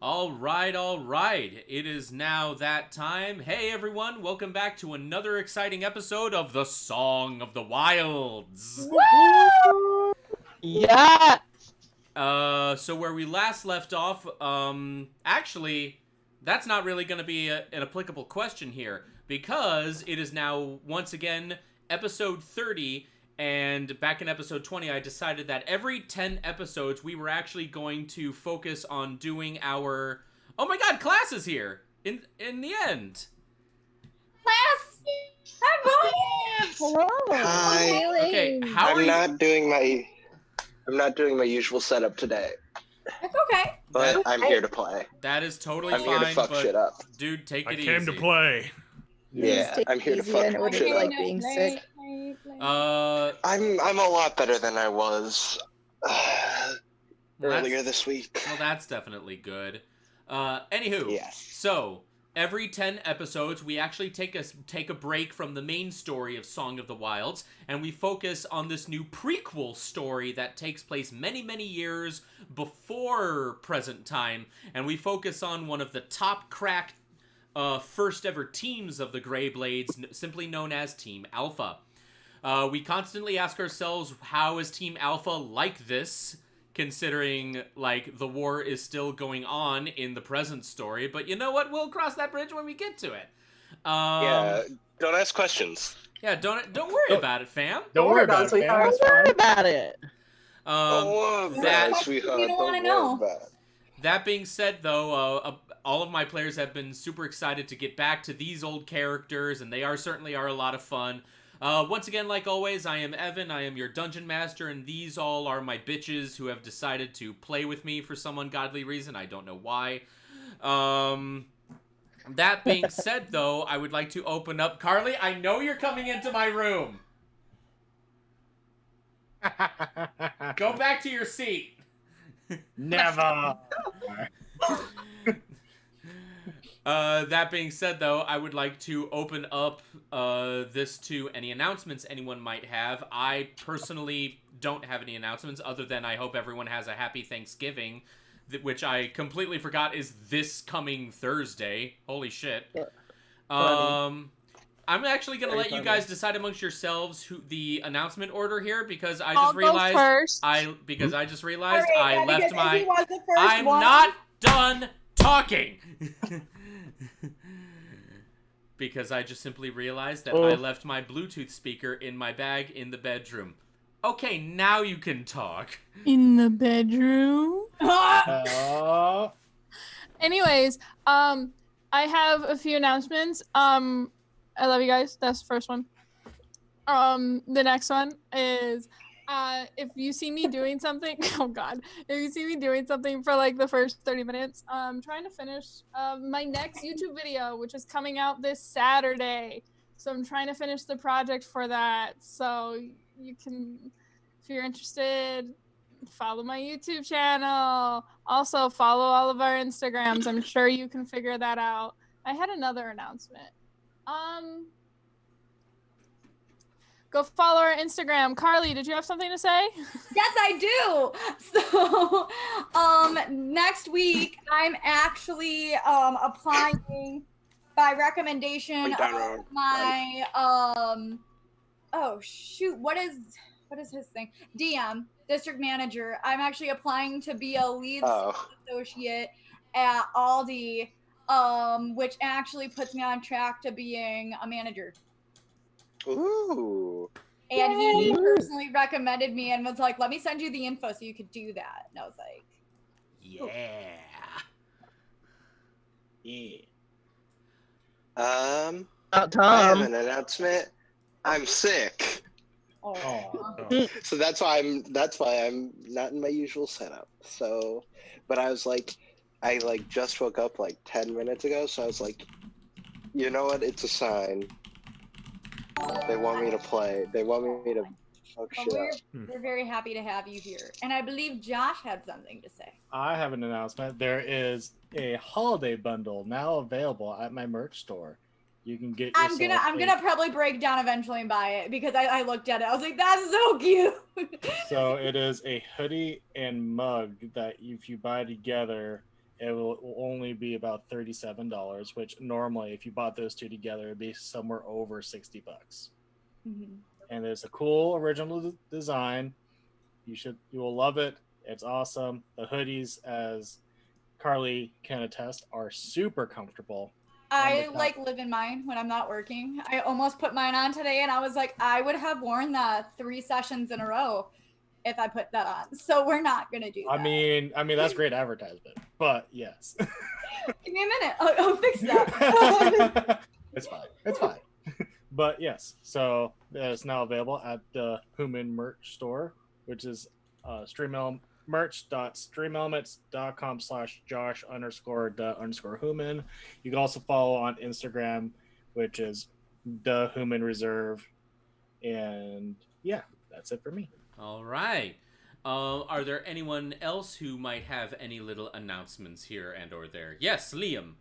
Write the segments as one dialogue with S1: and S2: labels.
S1: All right, all right. It is now that time. Hey, everyone. Welcome back to another exciting episode of The Song of the Wilds.
S2: Woo!
S3: Yeah.
S1: So where we last left off, actually, that's not really going to be an applicable question here because it is now, once again, episode 30. And back in episode 20, I decided that every 10 episodes, we were actually going to focus on doing our... Oh my god, class is here! In the end.
S2: Class! Hi, boys!
S3: Hello.
S4: Hi.
S1: Okay, how are
S4: I'm
S1: you...
S4: not doing my usual setup today,
S2: That's okay.
S4: but I'm here to play.
S1: That is totally
S4: I'm
S1: fine,
S4: here to fuck
S1: but
S4: shit up.
S1: dude, take
S5: I
S1: it
S5: came
S1: easy.
S5: to play.
S4: Yeah, I'm here to fuck
S3: in order
S4: shit
S3: to
S4: up.
S3: like being sick.
S4: I'm a lot better than I was
S1: That's-
S4: earlier this week.
S1: Well, that's definitely good. Anywho,
S4: Yes.
S1: so every 10 episodes, we actually take a break from the main story of Song of the Wilds, and we focus on this new prequel story that takes place many, many years before present time, and we focus on one of the top crack first ever teams of the Grey Blades, simply known as Team Alpha. We constantly ask ourselves, how is Team Alpha like this? Considering, like, the war is still going on in the present story. But you know what? We'll cross that bridge when we get to it.
S4: Yeah, don't ask questions.
S1: Yeah, don't worry about it, fam.
S5: Don't worry about it,
S3: Don't
S5: fam.
S3: worry about it.
S4: Don't worry
S1: that-
S4: about it, sweetheart.
S2: You don't wanna
S4: worry
S2: know.
S4: about it.
S1: That being said, though, all of my players have been super excited to get back to these old characters, and they certainly are a lot of fun. Once again, like always, I am Evan, I am your Dungeon Master, and these all are my bitches who have decided to play with me for some ungodly reason. I don't know why. That being said, though, I would like to open up... Carly, I know you're coming into my room. Go back to your seat.
S5: Never.
S1: That being said, though, I would like to open up this to any announcements anyone might have. I personally don't have any announcements other than I hope everyone has a happy Thanksgiving, which I completely forgot is this coming Thursday. Holy shit. I'm actually going to let you guys decide amongst yourselves who the announcement order here because I just realized I just realized I left my... I'm not done talking. Because I just simply realized that I left my Bluetooth speaker in my bag in the bedroom. Okay, now you can talk.
S6: In the bedroom. Anyways, I have a few announcements. I love you guys. That's the first one. The next one is if you see me doing something, oh god, if you see me doing something for like the first 30 minutes, I'm trying to finish my next YouTube video, which is coming out this Saturday. So I'm trying to finish the project for that. So you can, if you're interested, follow my YouTube channel. Also follow all of our Instagrams. I'm sure you can figure that out. I had another announcement. Go follow our Instagram. Carly, did you have something to say?
S2: Yes, I do. So, next week I'm actually applying by recommendation of my oh shoot, what is his thing? DM, district manager. I'm actually applying to be a lead associate at Aldi, which actually puts me on track to being a manager.
S4: Ooh.
S2: And he personally recommended me and was like, let me send you the info so you could do that. And I was like,
S1: yeah.
S4: I have an announcement. I'm sick.
S2: oh.
S4: So that's why I'm not in my usual setup. So, but I was like, I like just woke up like 10 minutes ago, so I was like, you know what? It's a sign. They want me to play. They want me to fuck shit up.
S2: We're very happy to have you here. And I believe Josh had something to say.
S5: I have an announcement. There is a holiday bundle now available at my merch store. You can get.
S2: I'm gonna probably break down eventually and buy it because I looked at it. I was like, that's so cute.
S5: So it is a hoodie and mug that if you buy together, it will only be about $37, which normally, if you bought those two together, it'd be somewhere over $60.
S2: Mhm.
S5: And it's a cool original design. You will love it. It's awesome. The hoodies, as Carly can attest, are super comfortable.
S2: I like live in mine when I'm not working. I almost put mine on today, and I was like, I would have worn that 3 sessions in a row if I put that on. So we're not gonna do that.
S5: I mean that's great advertisement, but yes.
S2: Give me a minute. I'll fix that.
S5: It's fine. It's fine. But yes, so it's now available at the Human merch store, which is merch.streamelements.com/Josh_the_Human. You can also follow on Instagram, which is the Human Reserve. And yeah, that's it for me.
S1: All right. Are there anyone else who might have any little announcements here and or there? Yes, Liam.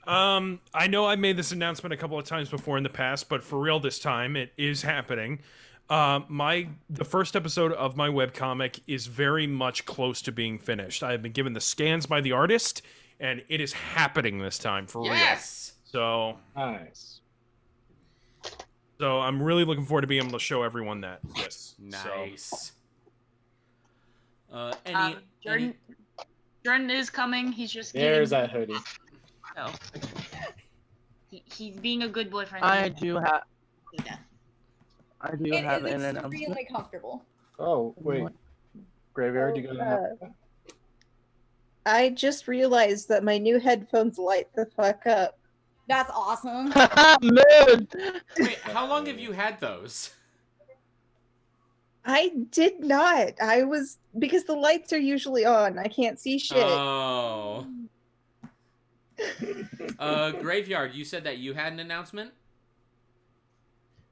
S7: I know I made this announcement a couple of times before in the past, but for real this time, it is happening. The first episode of my webcomic is very much close to being finished. I have been given the scans by the artist, and it is happening this time for real.
S1: Yes.
S7: So
S5: nice.
S7: So I'm really looking forward to being able to show everyone that. Yes.
S1: Nice.
S7: So.
S8: Jordan is coming. He's just
S5: there's that hoodie.
S8: Oh. He's being a good boyfriend.
S3: I do have
S2: It
S3: an
S2: is
S3: announcement.
S2: extremely comfortable.
S5: Oh, wait. Graveyard, you go.
S9: I just realized that my new headphones light the fuck up.
S2: That's awesome.
S3: Mood.
S1: Wait, how long have you had those?
S9: I did not. Because the lights are usually on. I can't see shit.
S1: Oh. Graveyard, you said that you had an announcement?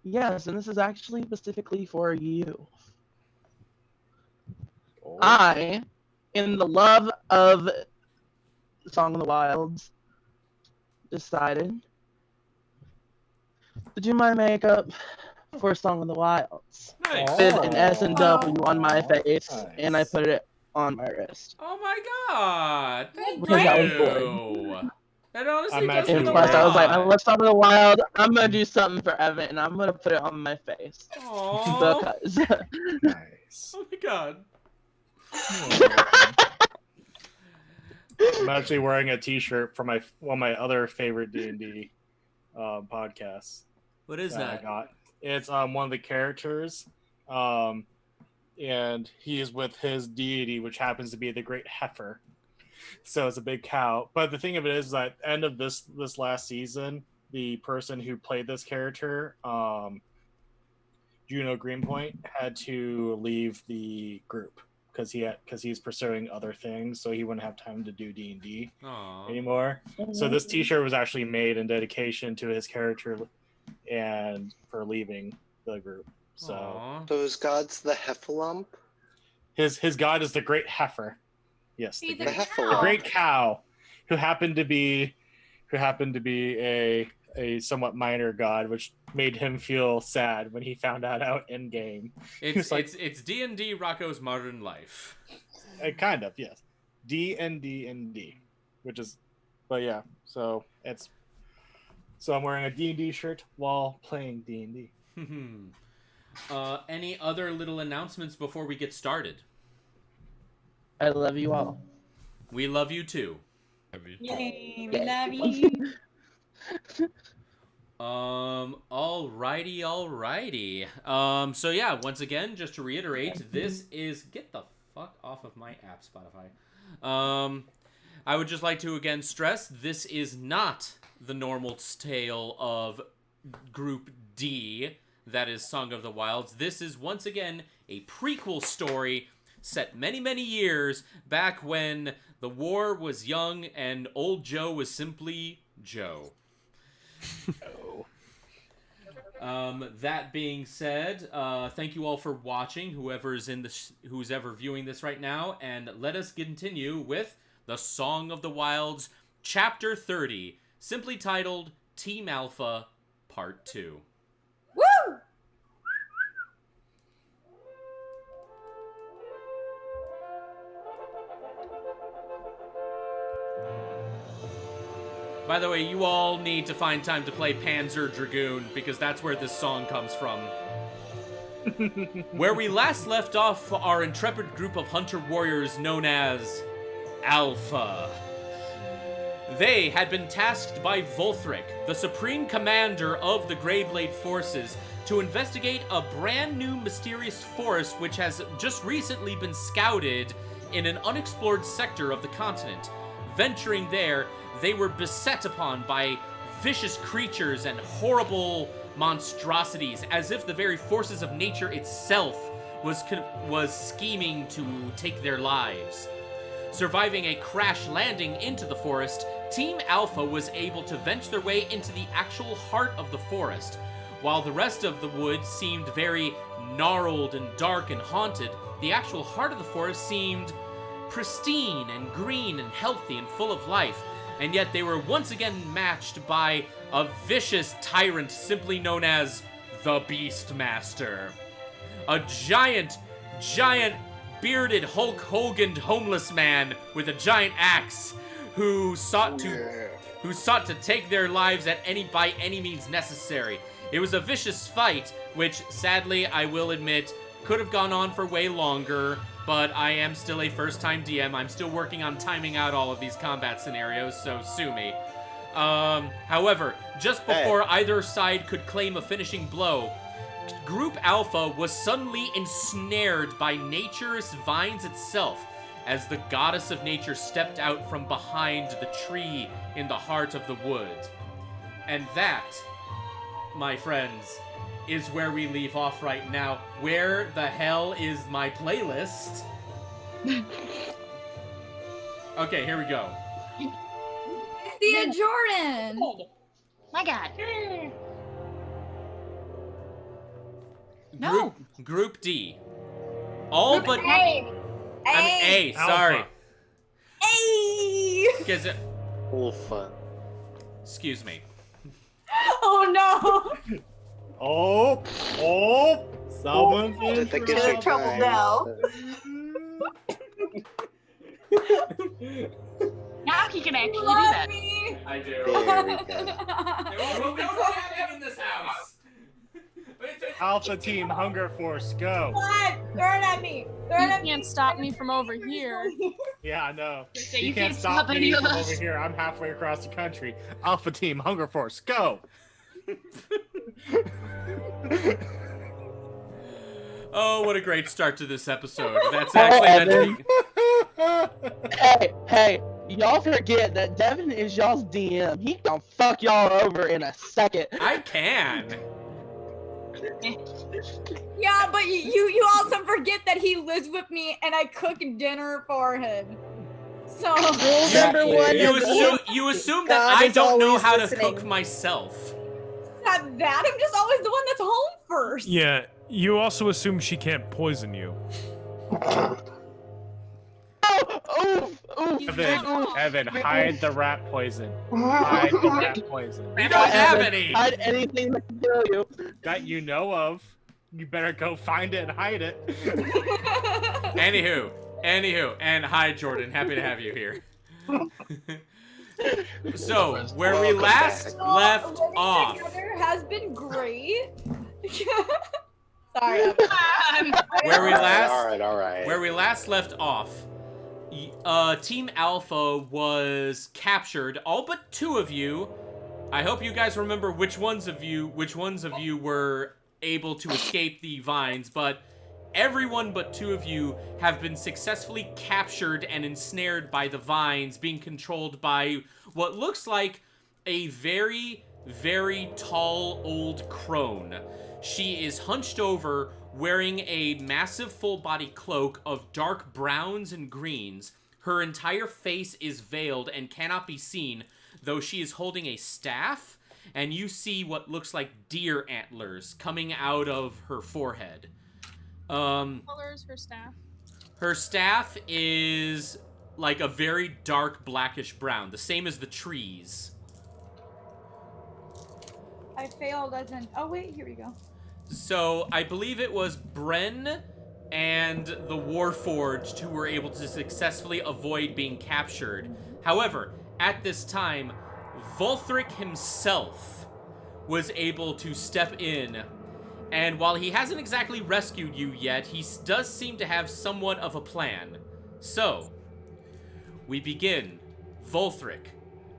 S3: Yes, and this is actually specifically for you.
S5: Oh.
S3: I, in the love of Song of the Wilds, decided to do my makeup for Song of the Wilds.
S7: Nice.
S3: Did an S&W on my face,
S5: Nice.
S3: and I put it on my wrist.
S1: Oh my god! Thank
S3: Because I was
S1: you! That honestly does
S5: And
S1: mean a
S3: plus, I was like, I
S1: lot.
S3: love Song of the Wild. I'm gonna do something for Evan, and I'm gonna put it on my face.
S1: Aww.
S3: Because
S5: Nice.
S1: Oh my god.
S5: I'm actually wearing a T-shirt from one of my other favorite D&D podcasts.
S1: What is
S5: I
S1: that?
S5: got. It's one of the characters, and he is with his deity, which happens to be the Great Heifer. So it's a big cow. But the thing of it is that end of this last season, the person who played this character, Juno Greenpoint, had to leave the group because he's pursuing other things, so he wouldn't have time to do D&D
S1: Aww.
S5: anymore. So this T-shirt was actually made in dedication to his character and for leaving the group. So
S1: Aww.
S4: So his god's the Heffalump?
S5: his god is the Great Heifer. Yes,
S2: He's
S5: the
S2: a
S5: great,
S2: cow.
S5: the great cow, who happened to be a somewhat minor god, which made him feel sad when he found that out in game.
S1: It's
S5: like-
S1: it's D&D Rocco's Modern Life.
S5: Kind of, yes. D&D, which is, but yeah. So I'm wearing a D&D shirt while playing D&D.
S1: Any other little announcements before we get started?
S3: I love you all.
S1: We love you too.
S2: Yay, we love you.
S1: Alrighty. So yeah, once again, just to reiterate, this is get the fuck off of my app, Spotify. I would just like to again stress this is not the normal tale of Group D, that is Song of the Wilds. This is once again a prequel story set many, many years back when the war was young and old Joe was simply Joe. That being said, thank you all for watching, who's ever viewing this right now, and let us continue with the Song of the Wilds, Chapter 30, simply titled Team Alpha, Part 2.
S2: Woo!
S1: By the way, you all need to find time to play Panzer Dragoon, because that's where this song comes from. Where we last left off our intrepid group of hunter warriors known as Alpha. They had been tasked by Volthric, the supreme commander of the Greyblade forces, to investigate a brand new mysterious forest which has just recently been scouted in an unexplored sector of the continent. Venturing there, they were beset upon by vicious creatures and horrible monstrosities, as if the very forces of nature itself was scheming to take their lives. Surviving a crash landing into the forest, Team Alpha was able to venture their way into the actual heart of the forest. While the rest of the wood seemed very gnarled and dark and haunted, the actual heart of the forest seemed pristine and green and healthy and full of life. And yet they were once again matched by a vicious tyrant simply known as the Beastmaster. A giant bearded Hulk Hogan homeless man with a giant axe who sought to take their lives by any means necessary. It was a vicious fight, which sadly I will admit could have gone on for way longer, but I am still a first-time DM. I'm still working on timing out all of these combat scenarios, so sue me. However, just before either side could claim a finishing blow, Group Alpha was suddenly ensnared by nature's vines itself, as the goddess of nature stepped out from behind the tree in the heart of the wood. And that, my friends, is where we leave off right now. Where the hell is my playlist? Okay, here we go.
S2: Thea Jordan!
S8: My God.
S1: Group D. All
S2: Group
S1: but
S2: A.
S1: A. Sorry.
S2: A.
S1: Because
S4: Alpha.
S1: excuse me.
S2: Oh no!
S5: Someone's
S4: I
S5: in
S4: think it's your
S9: trouble
S4: time.
S9: now.
S8: Now he can actually do
S2: Love
S8: that.
S2: me.
S1: I do.
S4: There we go.
S1: There will be no tapping in this house.
S5: Alpha Team Hunger Force, go.
S2: What? Throw it at me. Throw
S6: You
S2: it at me.
S6: can't stop me from over here.
S5: Yeah, I know.
S8: So
S5: You can't stop
S8: any
S5: me
S8: of
S5: from
S8: us.
S5: over here. I'm halfway across the country. Alpha Team Hunger Force, go.
S1: Oh, what a great start to this episode. That's actually meant to be...
S3: Hey, y'all forget that Devin is y'all's DM. He gonna fuck y'all over in a second.
S1: I can.
S2: Yeah, but you also forget that he lives with me and I cook dinner for him. So
S9: Rule number one
S1: You
S9: is
S1: assume that
S9: God
S1: I
S9: is
S1: don't know
S9: always
S1: how
S9: listening.
S1: to cook myself.
S2: not that. I'm just always the one that's home first.
S7: Yeah, you also assume she can't poison you.
S5: Evan, hide the rat poison. Hide the rat poison.
S1: We don't have
S3: Evan,
S1: any.
S3: hide anything that can kill you.
S5: That you know of. You better go find it and hide it.
S1: Anywho, and hi Jordan, happy to have you here. So, where we
S4: Welcome
S1: last
S4: back.
S1: left
S2: Living
S1: off.
S2: together has been great. Sorry.
S1: Where we last
S4: All right.
S1: Where we last left off, Team Alpha was captured. All but two of you. I hope you guys remember which ones of you were able to escape the vines, but everyone but two of you have been successfully captured and ensnared by the vines, being controlled by what looks like a very, very tall old crone. She is hunched over, wearing a massive full-body cloak of dark browns and greens. Her entire face is veiled and cannot be seen, though she is holding a staff, and you see what looks like deer antlers coming out of her forehead.
S6: What color is her staff?
S1: Her staff is like a very dark blackish brown, the same as the trees.
S2: I failed as in. Oh wait, here we go.
S1: So I believe it was Bren and the Warforged who were able to successfully avoid being captured. However, at this time, Volthric himself was able to step in, and while he hasn't exactly rescued you yet, he does seem to have somewhat of a plan. So, we begin. Volthric,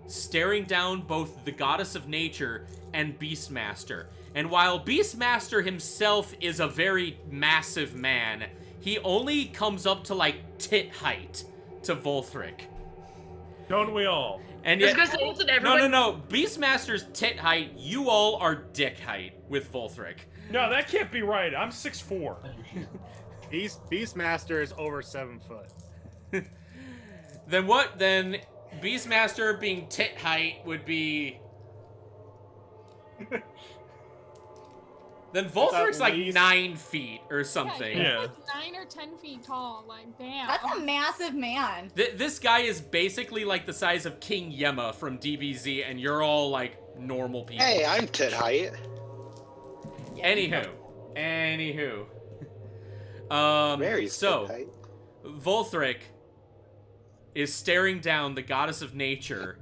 S1: staring down both the Goddess of Nature and Beastmaster. And while Beastmaster himself is a very massive man, he only comes up to like tit height to Volthric.
S7: Don't we all?
S1: And
S8: I was
S1: yet,
S8: gonna say, isn't everyone...
S1: no. Beastmaster's tit height, you all are dick height with Volthric.
S7: No, that can't be right. I'm 6'4".
S5: Beastmaster is over 7 foot.
S1: Then what? Then Beastmaster being tit height would be... Then Volthric's like 9 feet or something.
S6: Yeah, he's like 9 or 10 feet tall. Like, damn.
S2: That's a massive man.
S1: This guy is basically like the size of King Yemma from DBZ, and you're all like normal people.
S4: Hey, I'm tit height.
S1: Anywho.
S4: Mary's
S1: So,
S4: tit height.
S1: Volthric is staring down the Goddess of Nature,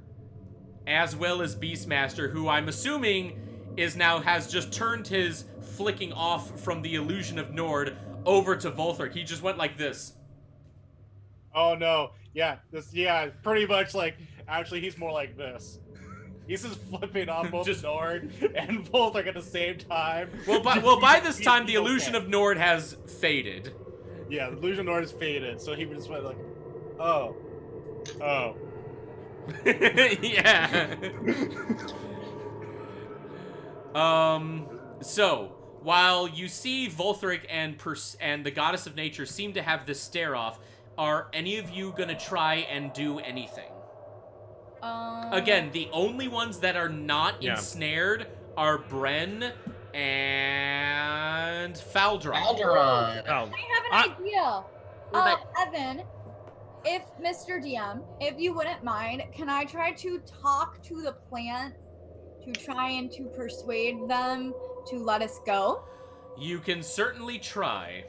S1: as well as Beastmaster, who I'm assuming has just turned his flicking off from the illusion of Nord over to Volthric. He just went like this.
S5: Oh no, yeah, pretty much like, actually he's more like this. He's just flipping off both Nord and Volthric at the same time.
S1: Well, by this time, the illusion of Nord has faded.
S5: Yeah, the illusion of Nord has faded, so he just went like, oh.
S1: Yeah. So, while you see Volthric and the Goddess of Nature seem to have this stare-off, are any of you gonna try and do anything? Again, the only ones that are not ensnared are Bren and Faldron.
S2: I have an idea. Evan, if Mr. DM, if you wouldn't mind, can I try to talk to the plant to try and to persuade them to let us go?
S1: You can certainly try.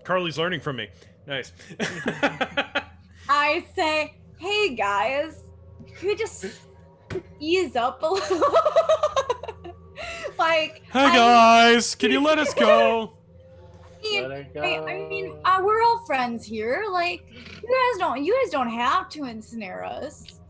S7: Carly's learning from me. Nice.
S2: I say, hey guys, could you just ease up a little? Like,
S7: hey guys, can you let us go?
S2: I mean, we're all friends here. Like, you guys don't have to ensnare us.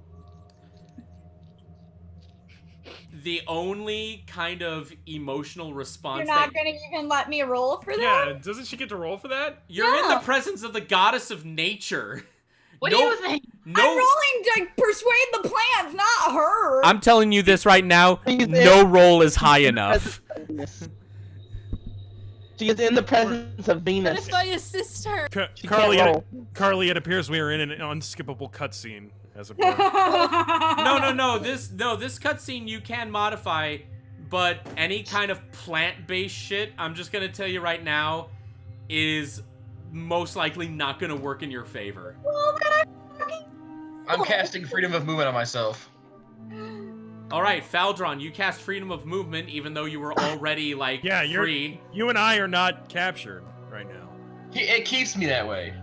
S1: The only kind of emotional response
S2: You're not gonna even let me roll for that?
S7: Yeah, doesn't she get to roll for that?
S1: You're in the presence of the Goddess of Nature.
S8: What do you think?
S2: I'm rolling to persuade the plants, not her.
S1: I'm telling you this right now. No roll is high enough.
S3: She is in the presence of Venus.
S6: What if I assist her?
S7: Carly, it appears we are in an unskippable cutscene, as it were.
S1: No. This cutscene you can modify, but any kind of plant-based shit, I'm just gonna tell you right now, is most likely not gonna work in your favor.
S2: Well, then
S10: I'm casting freedom of movement on myself.
S1: Alright, Faldron, you cast freedom of movement even though you were already, like, free.
S7: You and I are not captured right now.
S10: It keeps me that way.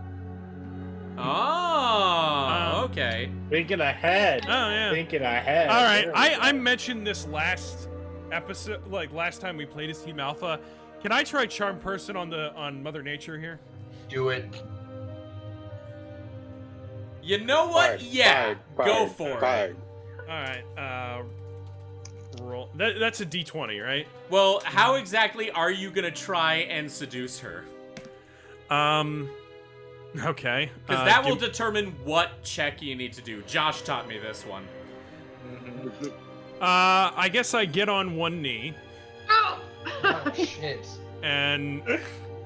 S1: Oh, okay.
S5: Thinking ahead.
S7: Oh, yeah.
S5: Thinking ahead.
S7: All right, I mentioned this last episode, like last time we played as Team Alpha. Can I try Charm Person on Mother Nature here?
S10: Do it.
S1: You know what? Go for it.
S7: All right, roll. That's a D20, right?
S1: Well, how exactly are you gonna try and seduce her?
S7: Okay.
S1: Because that will determine what check you need to do. Josh taught me this one.
S7: I guess I get on one knee.
S10: Oh shit.
S7: And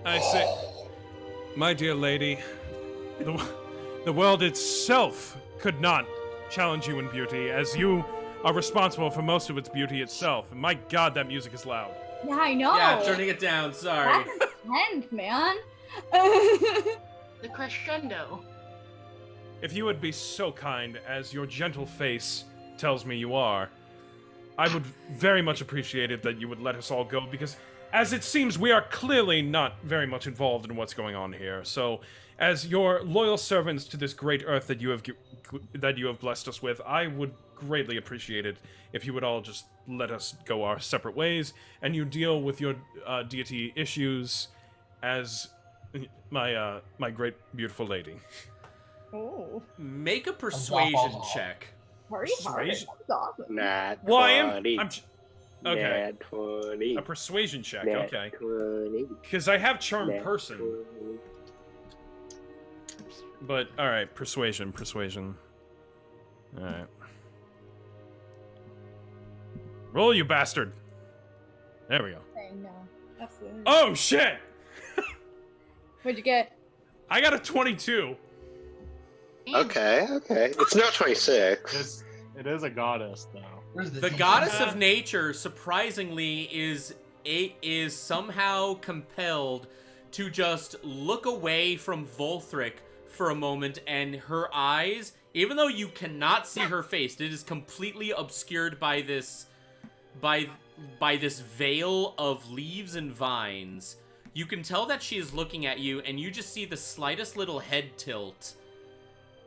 S7: I say, my dear lady, the world itself could not challenge you in beauty, as you are responsible for most of its beauty itself. And my god, that music is loud.
S2: Yeah, I know.
S1: Yeah, turning it down, sorry.
S2: That's intense, man.
S8: The crescendo.
S7: If you would be so kind as your gentle face tells me you are, I would very much appreciate it that you would let us all go, because as it seems, we are clearly not very much involved in what's going on here. So, as your loyal servants to this great earth that you have blessed us with, I would greatly appreciate it if you would all just let us go our separate ways, and you deal with your deity issues as my great beautiful lady.
S2: Oh.
S1: Make a persuasion check.
S2: Party hard.
S7: Persuasion?
S2: That's awesome.
S4: Nat
S7: Well, I am.
S4: 20.
S7: Okay.
S4: Nat 20.
S7: A persuasion check.
S4: Nat
S7: Okay.
S4: 20.
S7: Because I have charm
S4: Nat
S7: person.
S4: 20.
S7: But all right, persuasion. All right. Roll, you bastard. There we go.
S2: Okay, no. Absolutely.
S7: Oh shit!
S2: What'd you get?
S7: I got a 22.
S4: Okay. It's not 26.
S5: It is a goddess, though.
S10: Where's
S1: The goddess of nature, surprisingly, is somehow compelled to just look away from Volthric for a moment, and her eyes, even though you cannot see her face, it is completely obscured by this veil of leaves and vines. You can tell that she is looking at you, and you just see the slightest little head tilt.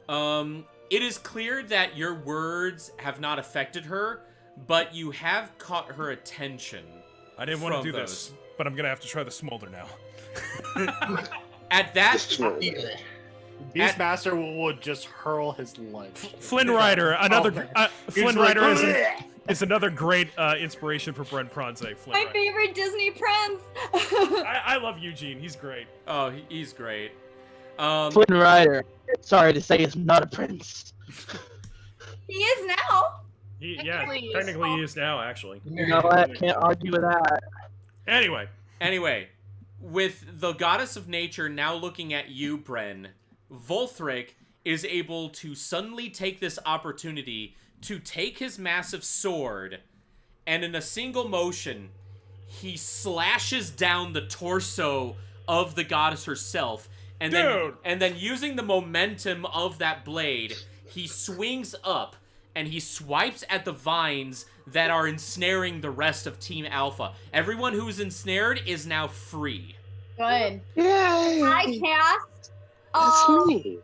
S1: It is clear that your words have not affected her, but you have caught her attention.
S7: I didn't want to do
S1: those.
S7: this, but I'm gonna have to try the smolder now.
S1: At that,
S5: Beastmaster will just hurl his lunch.
S7: Flynn Rider, another Flynn
S5: like,
S7: Rider is another great inspiration for Brent Pronze. Flynn
S2: My
S7: Rider.
S2: favorite Disney prince.
S7: I love Eugene. He's great.
S1: oh, he's great.
S3: Flynn Rider. Sorry to say, is not a prince.
S2: He is now.
S8: Technically, he is.
S7: Technically he is now, actually.
S3: You know what? Can't argue with that.
S7: Anyway,
S1: with the goddess of nature now looking at you, Bren, Volthric is able to suddenly take this opportunity to take his massive sword, and in a single motion, he slashes down the torso of the goddess herself, and then using the momentum of that blade, he swings up and he swipes at the vines that are ensnaring the rest of Team Alpha. Everyone who's ensnared is now free.
S2: Good.
S4: Yay!
S2: I cast.
S4: That's me.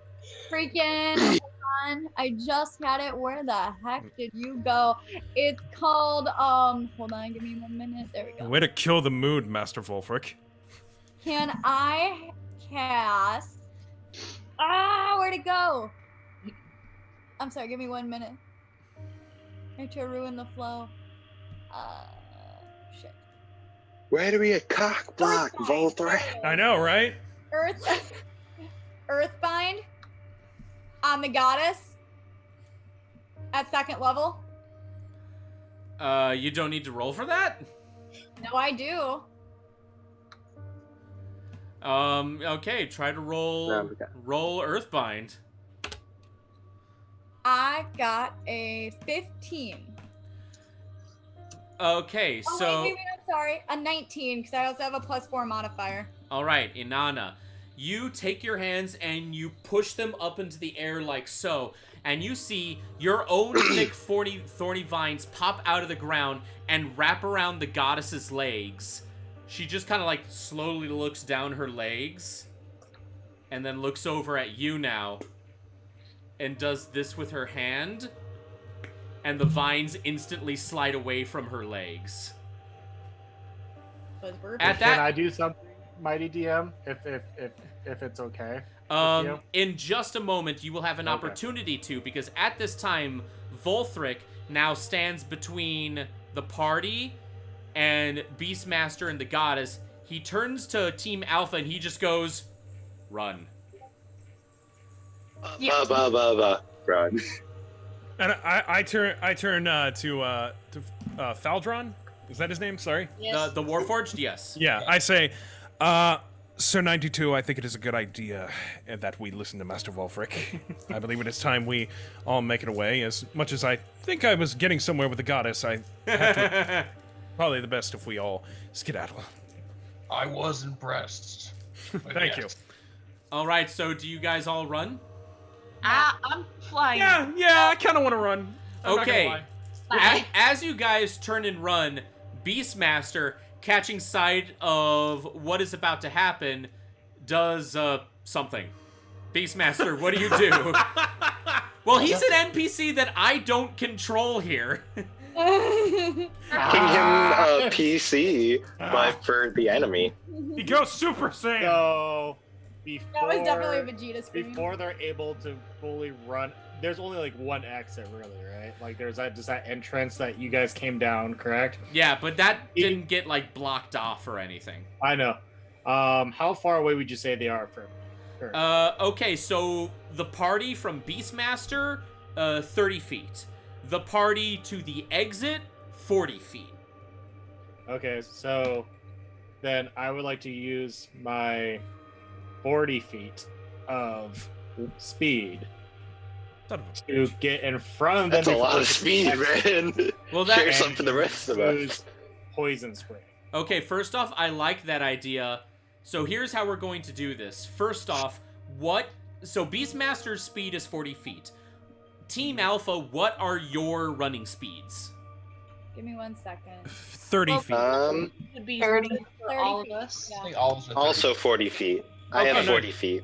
S2: Freaking. Hold on. I just had it. Where the heck did you go? It's called. Hold on. Give me 1 minute. There we go.
S7: way to kill the mood, Master Volfric.
S2: Can I cast? Where'd it go? I'm sorry. Give me 1 minute. I to ruin the flow. Shit.
S4: Where do we get cock block, Volthric?
S7: I know, right?
S2: Earthbind on the goddess at 2nd level.
S1: You don't need to roll for that?
S2: No, I do.
S1: Okay, try to roll Earthbind.
S2: I got a 15.
S1: Okay,
S2: Oh,
S1: so...
S2: wait, I'm sorry. A 19, because I also have a +4 modifier.
S1: Alright, Inanna. You take your hands and you push them up into the air like so, and you see your own thick thorny vines pop out of the ground and wrap around the goddess's legs. She just kind of like slowly looks down her legs and then looks over at you now and does this with her hand, and the vines instantly slide away from her legs. At
S5: Can I do something, Mighty DM, if it's okay? with you?
S1: In just a moment, you will have an
S5: Okay.
S1: opportunity to, because at this time, Volthric now stands between the party and Beastmaster and the goddess. He turns to Team Alpha and he just goes, "Run."
S4: Run.
S7: And I turn to Faldron. Is that his name? Sorry.
S8: Yes.
S1: The Warforged, yes.
S7: Yeah, I say, Sir 92, I think it is a good idea that we listen to Master Volfric. I believe it is time we all make it away. As much as I think I was getting somewhere with the goddess, I have to, probably the best if we all skedaddle.
S10: I was impressed. But
S7: Thank you.
S10: yes.
S1: All right, so do you guys all run?
S8: I'm flying.
S7: Yeah, I kind of want to run. I'm not gonna
S1: Okay.
S7: lie.
S1: As you guys turn and run, Beastmaster, catching sight of what is about to happen, does something. Beastmaster, what do you do? Well, he's an NPC that I don't control here.
S4: Making him a PC, but for the enemy.
S7: He goes Super Saiyan.
S5: So
S2: That was definitely a Vegeta scream.
S5: before they're able to fully run, there's only like one exit, really, right? Like there's just that entrance that you guys came down, correct?
S1: Yeah, but that didn't get like blocked off or anything.
S5: I know. How far away would you say they are from?
S1: Okay, so the party from Beastmaster, 30 feet. The party to the exit, 40 feet.
S5: Okay, so then I would like to use my 40 feet of speed to get in front of them.
S4: That's a lot of speed, man.
S1: Well,
S4: Share some for the rest of us.
S5: Poison spray.
S1: Okay, first off, I like that idea. So here's how we're going to do this. First off, so Beastmaster's speed is 40 feet. Team Alpha, what are your running speeds?
S2: Give me 1 second.
S7: 30 feet.
S8: Would be
S2: 30
S8: for all of us.
S10: I think all of us are
S4: Also 40 feet. I
S1: Okay.
S4: have 40 feet.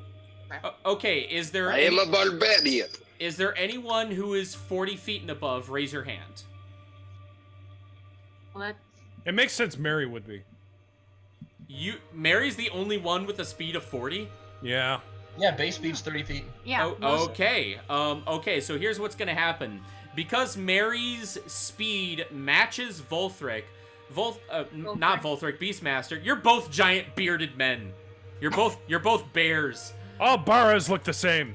S1: Okay, is there
S4: I am a barbarian.
S1: is there anyone who is 40 feet and above? Raise your hand.
S8: Well, that,
S7: It makes sense Mary would be.
S1: Mary's the only one with a speed of 40?
S7: Yeah.
S10: Yeah, base speed's 30 feet.
S8: yeah.
S1: Okay. Okay, so here's what's gonna happen. Because Mary's speed matches Volthric, not Volthric, Beastmaster, you're both giant bearded men. You're both bears.
S7: All Barras look the same.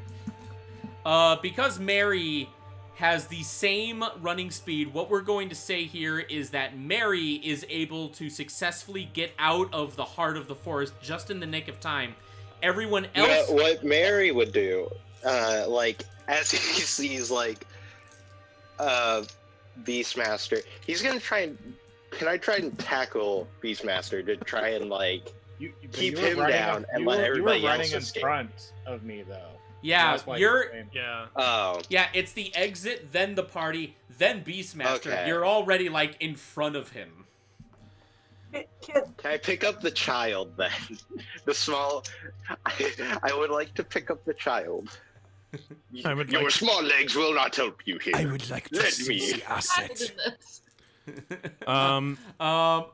S1: Because Mary has the same running speed, what we're going to say here is that Mary is able to successfully get out of the heart of the forest just in the nick of time. Everyone else...
S4: What Mary would do, like, as he sees, like, Beastmaster, he's gonna try and... Can I try and tackle Beastmaster to try and, like, keep him down and let everybody else escape?
S5: You were running in front of me, though.
S1: Yeah,
S7: Yeah.
S4: Oh.
S1: Yeah, it's the exit, then the party, then Beastmaster.
S4: Okay.
S1: You're already, like, in front of him.
S4: Can I pick up the child, then? The small... I would like to pick up the child. Your small legs will not help you here.
S7: I would like to
S4: Let
S7: see
S4: me.
S7: the asset.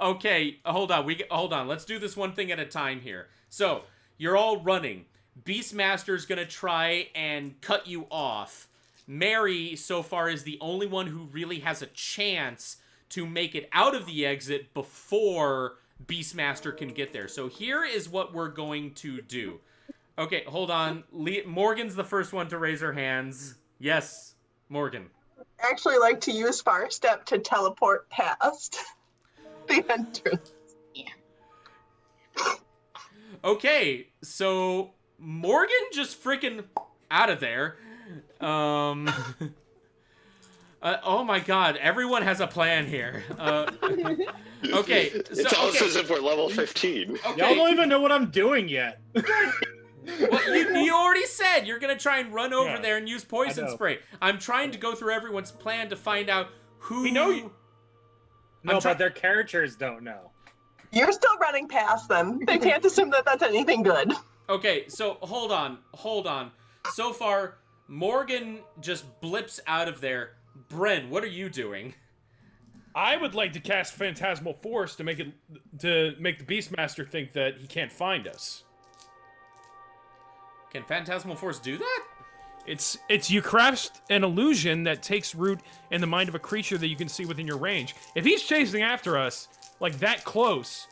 S1: Okay, hold on. Let's do this one thing at a time here. So, you're all running. Beastmaster's gonna try and cut you off. Mary, so far, is the only one who really has a chance to make it out of the exit before Beastmaster can get there. So here is what we're going to do. Okay, hold on. Morgan's the first one to raise her hands. Yes, Morgan.
S11: I actually like to use Far Step to teleport past the entrance.
S1: Okay, so Morgan just freaking out of there. Oh my god, everyone has a plan here. Okay.
S4: It's almost as if we're level 15.
S1: Okay.
S5: Y'all don't even know what I'm doing yet.
S1: Well, you already said you're gonna try and run over there and use poison
S5: I know.
S1: spray. I'm trying to go through everyone's plan to find out who...
S5: We know you. No, but their characters don't know.
S11: You're still running past them. They can't assume that that's anything good.
S1: Okay, so hold on. So far, Morgan just blips out of there. Bren, what are you doing?
S7: I would like to cast Phantasmal Force to make the Beastmaster think that he can't find us.
S1: Can Phantasmal Force do that?
S7: It's you craft an illusion that takes root in the mind of a creature that you can see within your range. If he's chasing after us, like that close,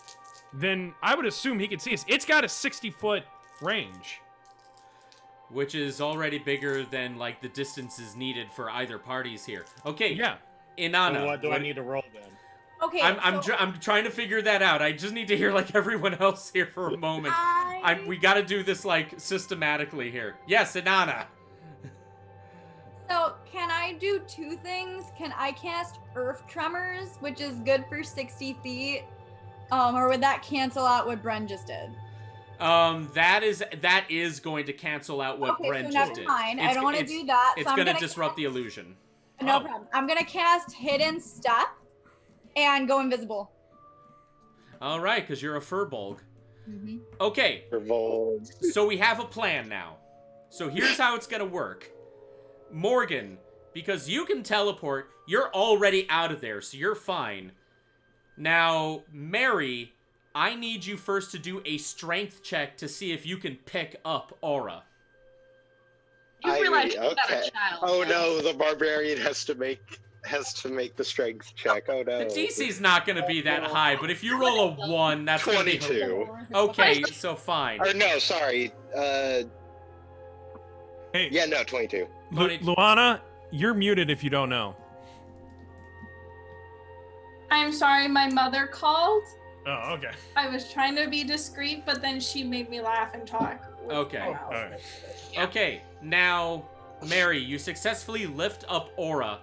S7: then I would assume he can see us. It's got a 60-foot range.
S1: Which is already bigger than, like, the distances needed for either parties here. Okay.
S7: Yeah.
S1: Inanna.
S5: So what do I need to roll then?
S2: Okay.
S1: I'm trying to figure that out. I just need to hear, like, everyone else here for a moment. We gotta do this, like, systematically here. Yes, Inanna.
S2: So, can I do two things? Can I cast Earth Tremors, which is good for 60 feet? Or would that cancel out what Bren just did?
S1: That is going to cancel out what Bren just did.
S2: Never mind. I don't want to do that.
S1: It's gonna disrupt the illusion.
S2: No problem. I'm gonna cast Hidden Step and go invisible.
S1: All right, because you're a furbolg.
S2: Mm-hmm.
S1: Okay. So we have a plan now. So here's how it's gonna work. Morgan, because you can teleport, you're already out of there, so you're fine. Now, Mary, I need you first to do a strength check to see if you can pick up Aura.
S8: You realize you've got a
S4: okay.
S8: child.
S4: Oh
S8: right?
S4: no, the barbarian has to make the strength check. Oh no.
S1: The DC's not going to be that high, but if you roll a 1, that's going to be...
S4: 22.
S1: Okay, so fine.
S4: Or no, sorry.
S7: Hey,
S4: Yeah, no, 22.
S7: Luana, you're muted if you don't know.
S6: I'm sorry, my mother called.
S7: Oh, okay.
S6: I was trying to be discreet, but then she made me laugh and talk. with
S1: Okay.
S6: my mouth.
S7: All right.
S1: Okay, now, Mary, you successfully lift up Aura.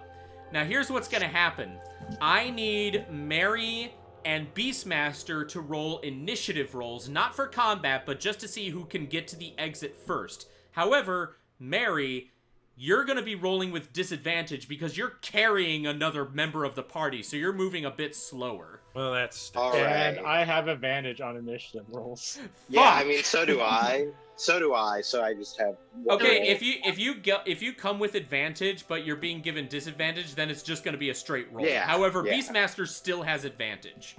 S1: Now, here's what's going to happen. I need Mary and Beastmaster to roll initiative rolls, not for combat, but just to see who can get to the exit first. However, Mary, you're going to be rolling with disadvantage because you're carrying another member of the party, so you're moving a bit slower.
S7: Well, that's...
S4: All right.
S5: And I have advantage on initiative rolls.
S4: Yeah, I
S1: Fuck.
S4: mean, so do I. So I just have one
S1: Okay,
S4: roll.
S1: if you come with advantage, but you're being given disadvantage, then it's just going to be a straight roll.
S4: Yeah,
S1: However,
S4: yeah.
S1: Beastmaster still has advantage.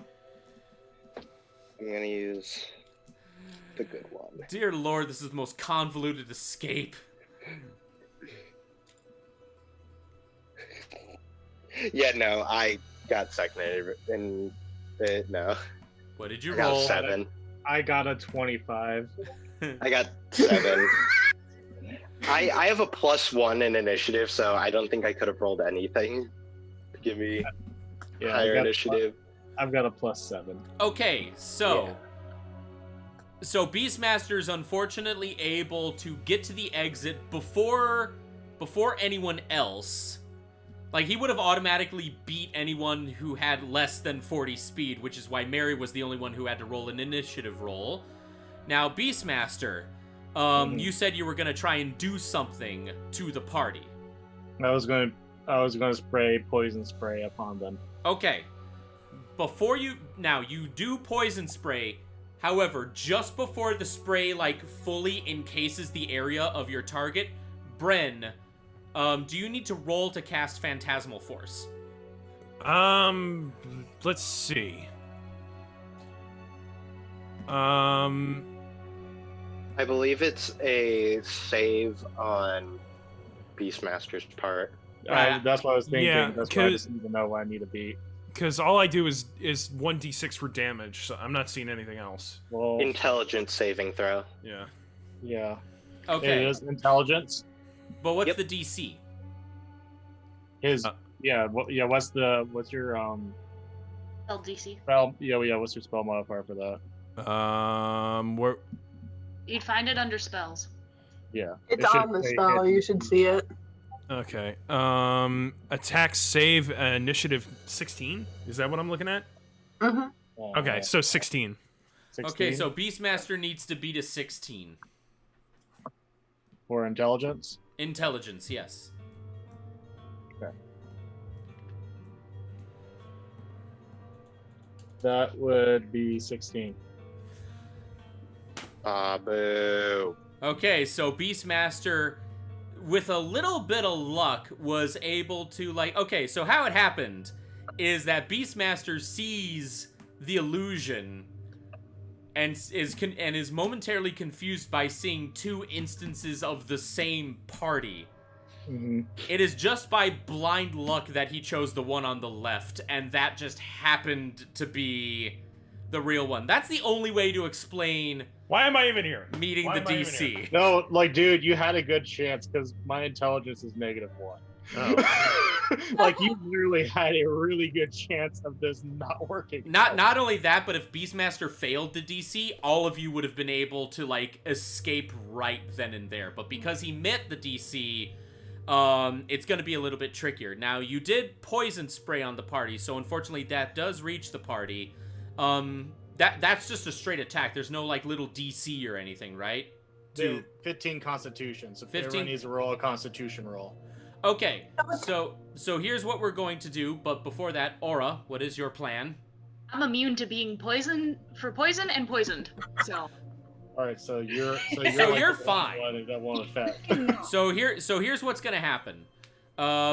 S4: I'm gonna use the good one.
S1: Dear Lord, this is the most convoluted escape.
S4: Yeah, no, I got seconded in it. No,
S1: What did you
S4: I got
S1: roll?
S4: a 7.
S5: I got a 25.
S4: I got 7. I have a +1 in initiative, so I don't think I could have rolled anything to give me
S5: Yeah,
S4: higher initiative.
S5: I've got a +7.
S1: Okay, so Beastmaster's unfortunately able to get to the exit before anyone else. Like, he would have automatically beat anyone who had less than 40 speed, which is why Mary was the only one who had to roll an initiative roll. Now, Beastmaster, you said you were going to try and do something to the party.
S5: I was going to spray poison spray upon them.
S1: Okay. Now, you do poison spray. However, just before the spray, like, fully encases the area of your target, Bren, do you need to roll to cast Phantasmal Force?
S7: Let's see.
S4: I believe it's a save on Beastmaster's part.
S5: That's what I was thinking.
S7: Yeah,
S5: That's why I just need to know what I need to beat.
S7: Because all I do is 1d6 for damage, so I'm not seeing anything else.
S5: Well,
S4: Intelligence saving throw.
S7: Yeah.
S5: yeah.
S1: Okay.
S5: It is intelligence.
S1: But what's the DC?
S5: His what's your
S8: LDC.
S5: spell? Yeah, what's your spell modifier for that?
S7: Where?
S8: You'd find it under spells.
S5: Yeah.
S11: It's
S5: It should
S11: on the
S5: say
S11: spell.
S5: hit.
S11: You should see it.
S7: Okay. Attack save initiative 16. Is that what I'm looking at?
S11: Mm-hmm.
S7: Okay, so 16.
S5: 16
S1: Okay, so Beastmaster needs to beat a 16.
S5: for intelligence.
S1: Intelligence, yes.
S5: Okay. That would be 16.
S4: Boo.
S1: Okay, so Beastmaster, with a little bit of luck, was able to, like... Okay, so how it happened is that Beastmaster sees the illusion and is momentarily confused by seeing two instances of the same party.
S5: Mm-hmm.
S1: It is just by blind luck that he chose the one on the left, and that just happened to be the real one. That's the only way to explain
S7: Why am I even here?
S1: meeting
S7: Why
S1: the
S7: am I even here?
S1: DC.
S5: No, like, dude, you had a good chance because my intelligence is -1.
S7: Oh.
S5: Like, you literally had a really good chance of this not working.
S1: Not only that, but if Beastmaster failed the DC, all of you would have been able to, like, escape right then and there. But because he met the DC, it's going to be a little bit trickier. Now, you did poison spray on the party, so unfortunately that does reach the party. That's just a straight attack. There's no, like, little DC or anything, right?
S5: 15 Constitution. So
S1: 15
S5: everyone needs to roll a Constitution roll.
S1: Okay, so here's what we're going to do, but before that, Aura, what is your plan?
S8: I'm immune to being poisoned and poisoned. So
S5: All right, so you're
S1: So
S5: like
S1: you're
S5: the
S1: fine.
S5: one that won't affect.
S1: So here's what's gonna happen.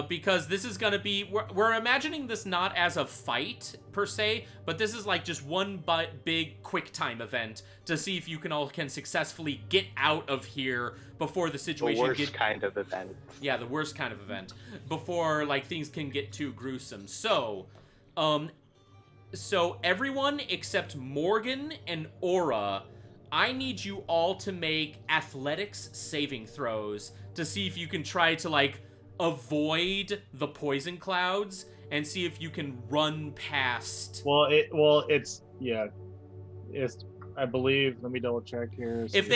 S1: Because this is gonna be, we're imagining this not as a fight per se, but this is like just one big quick time event to see if you can successfully get out of here before the situation
S4: The worst kind of event.
S1: Yeah, the worst kind of event before like things can get too gruesome. So everyone except Morgan and Aura, I need you all to make athletics saving throws to see if you can try to like avoid the poison clouds and see if you can run past.
S5: It's I believe. Let me double check here.
S1: If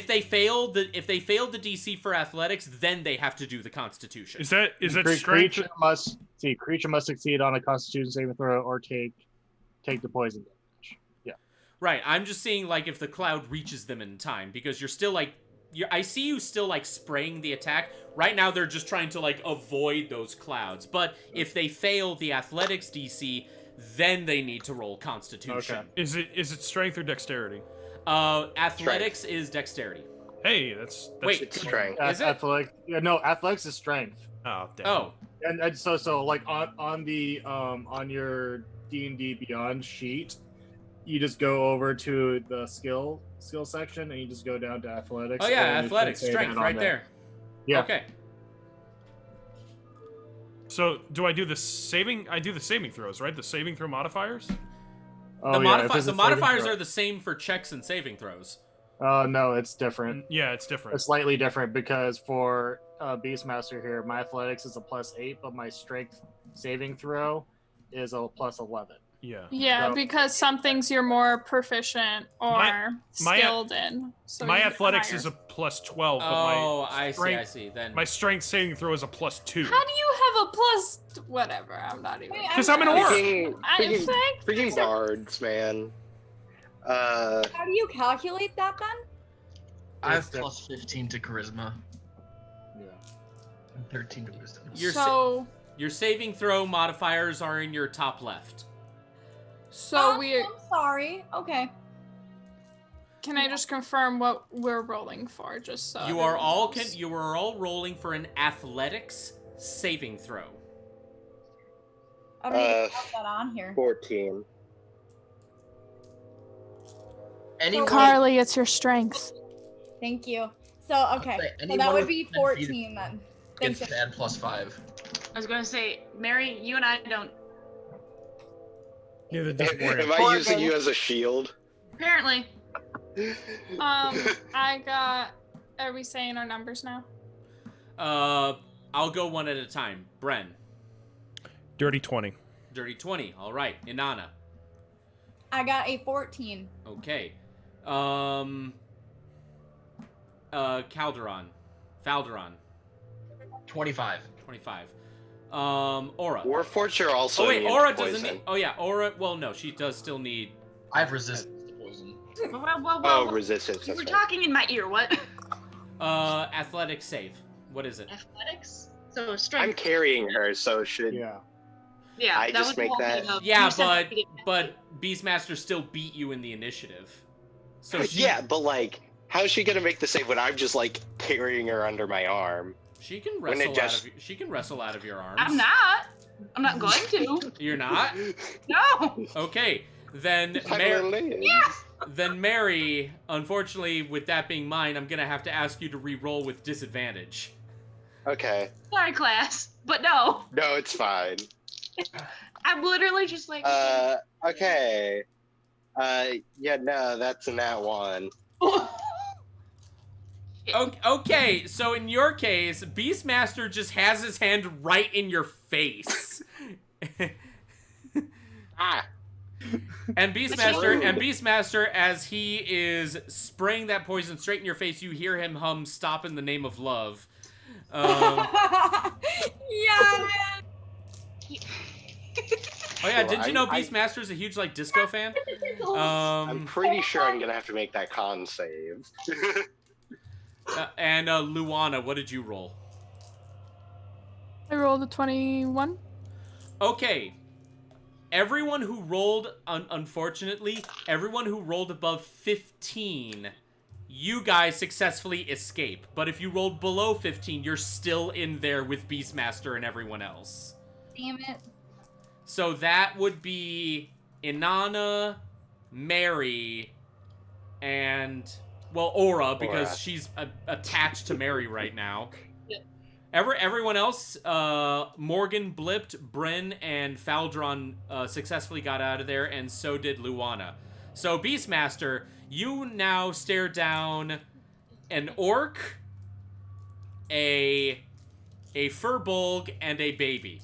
S1: they fail the DC for athletics, then they have to do the Constitution.
S7: Is that strength?
S5: Creature must succeed on a Constitution saving throw or take the poison damage. Yeah.
S1: Right. I'm just seeing like if the cloud reaches them in time, because you're still like I see you still like spraying the attack. Right now they're just trying to like avoid those clouds. But if they fail the athletics DC, then they need to roll Constitution.
S7: Okay. Is it strength or dexterity?
S1: Athletics is dexterity.
S7: Hey, that's
S1: wait,
S4: It's strength.
S1: Is it?
S5: Athletics is strength.
S7: Oh, damn.
S1: Oh.
S5: And so like on the on your D&D Beyond sheet, you just go over to the skill section and you just go down to athletics.
S1: Oh yeah,
S5: and
S1: athletics, strength, right there.
S5: Yeah.
S1: Okay.
S7: So do I do the saving? I do the saving throws, right? The saving throw modifiers.
S1: The modifiers are the same for checks and saving throws.
S5: No, it's different.
S7: Yeah, it's different.
S5: It's slightly different because for Beastmaster here, my athletics is a +8, but my strength saving throw is a +11.
S7: Yeah.
S6: Yeah,
S5: So-
S6: because some things you're more proficient or skilled in. So
S7: my
S6: you get
S7: athletics
S6: higher.
S7: is a +12, but
S1: Oh,
S7: my
S1: I
S7: strength,
S1: see. Then
S7: my strength saving throw is a +2.
S6: How do you have a plus? Whatever. I'm not even.
S7: Because I'm an orc.
S4: Freaking bards, man.
S2: How do you calculate that then?
S10: I have +15 to charisma.
S5: Yeah.
S10: And 13 to wisdom.
S1: Your saving throw modifiers are in your top left.
S6: So
S2: I'm sorry. Okay.
S6: Can I just confirm what we're rolling for, just so
S1: You are all
S6: everyone knows?
S1: you are all rolling for an athletics saving throw.
S2: I don't even have that on here.
S4: 14.
S6: Carly, it's your strength.
S2: Thank you. So okay, so that would be 14 then.
S10: Gets
S2: Thanks.
S10: to add +5.
S8: I was going to say, Mary, you and I don't.
S7: Neither does Morgan.
S4: Am I using you as a shield?
S8: Apparently.
S6: I got. Are we saying our numbers now?
S1: I'll go one at a time. Bren.
S7: Dirty 20.
S1: Dirty 20. All right. Inanna.
S2: I got a 14.
S1: Okay. Falderon.
S10: 25.
S1: 25. Aura.
S4: Warforged are also
S1: Oh wait,
S4: immune
S1: Aura
S4: to
S1: doesn't
S4: poison.
S1: need. Oh yeah, Aura. Well, no, she does still need.
S10: I have resistance to poison.
S8: Well,
S4: resistance.
S8: You
S4: That's
S8: were
S4: right.
S8: talking in my ear. What?
S1: Athletics save. What is it?
S8: Athletics. So strength.
S4: I'm carrying her, so should.
S5: Yeah.
S8: Yeah.
S4: I
S8: that
S4: just
S8: would
S4: make
S8: hold
S4: that-
S8: it up.
S1: Yeah,
S8: You said
S1: but Beastmaster still beat you in the initiative. So she,
S4: Yeah, but like, how's she gonna make the save when I'm just like carrying her under my arm?
S1: she can
S4: When it
S1: wrestle
S4: just-
S1: she can wrestle out of your arms.
S8: I'm not. I'm not going to.
S1: You're not?
S8: No.
S1: Okay. Then Mary, unfortunately, with that being mine, I'm gonna have to ask you to re-roll with disadvantage.
S4: Okay.
S8: Sorry, class, but no.
S4: No, it's fine.
S8: I'm literally just like.
S4: Okay. Yeah, no, that's a nat 1.
S1: Okay, so in your case, Beastmaster just has his hand right in your face. And Beastmaster, as he is spraying that poison straight in your face, you hear him hum "Stop in the Name of Love."
S2: Yeah.
S1: Oh yeah, did you know
S4: I-
S1: Beastmaster's a huge like disco fan?
S4: I'm pretty sure I'm gonna have to make that con save.
S1: And Luana, what did you roll?
S6: I rolled a 21.
S1: Okay. Everyone who rolled, unfortunately, everyone who rolled above 15 you guys successfully escape. But if you rolled below 15, you're still in there with Beastmaster and everyone else.
S2: Damn it.
S1: So that would be Inanna, Mary, and, well, Aura, because she's attached to Mary right now. Everyone else, Morgan blipped, Bryn and Faldron successfully got out of there, and so did Luana. So, Beastmaster, you now stare down an orc, a furbolg, and a baby.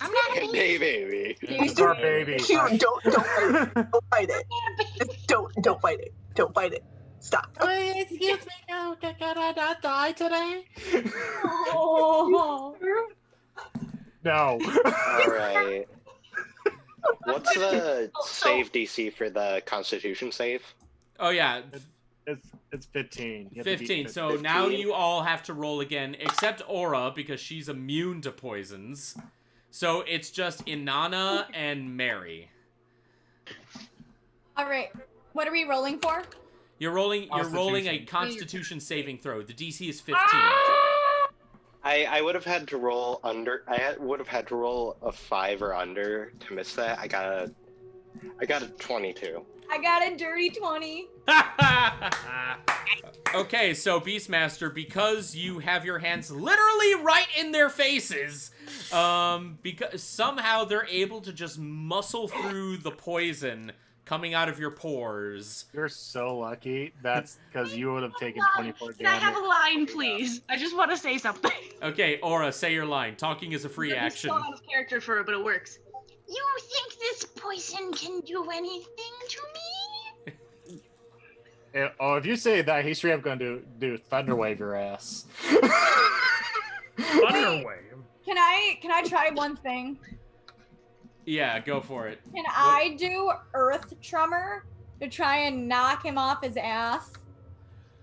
S8: I'm not a
S4: Hey, baby.
S5: It's our baby.
S11: Don't bite it. Don't bite it. Don't bite it. Stop.
S5: Excuse me, can I not die today?
S2: Oh.
S5: No.
S4: All right. What's the save DC for the Constitution save?
S1: Oh, yeah,
S5: It's 15. You have to beat
S1: 15. So now you all have to roll again, except Aura, because she's immune to poisons. So it's just Inanna and Mary.
S2: All right. What are we rolling for?
S1: You're rolling a
S5: Constitution.
S1: Constitution saving throw. The DC is 15.
S4: I would have had to roll under. Would have had to roll a 5 or under to miss that. I got a 22.
S2: I got a dirty 20.
S1: Okay, so Beastmaster, because you have your hands literally right in their faces, because somehow they're able to just muscle through the poison coming out of your pores.
S5: You're so lucky. That's because you would have taken 24
S8: Can I have
S5: damage.
S8: a line, please? I just want to say something.
S1: Okay, Aura, say your line. Talking is a free
S8: This is
S1: action.
S8: so out of character for her, but it works. You think this poison can do anything to me?
S5: If you say that, he's straight up going to do Thunderwave your ass.
S7: Thunderwave.
S2: Can I try one thing?
S1: Yeah, go for it.
S2: Can I do Earth Tremor to try and knock him off his ass?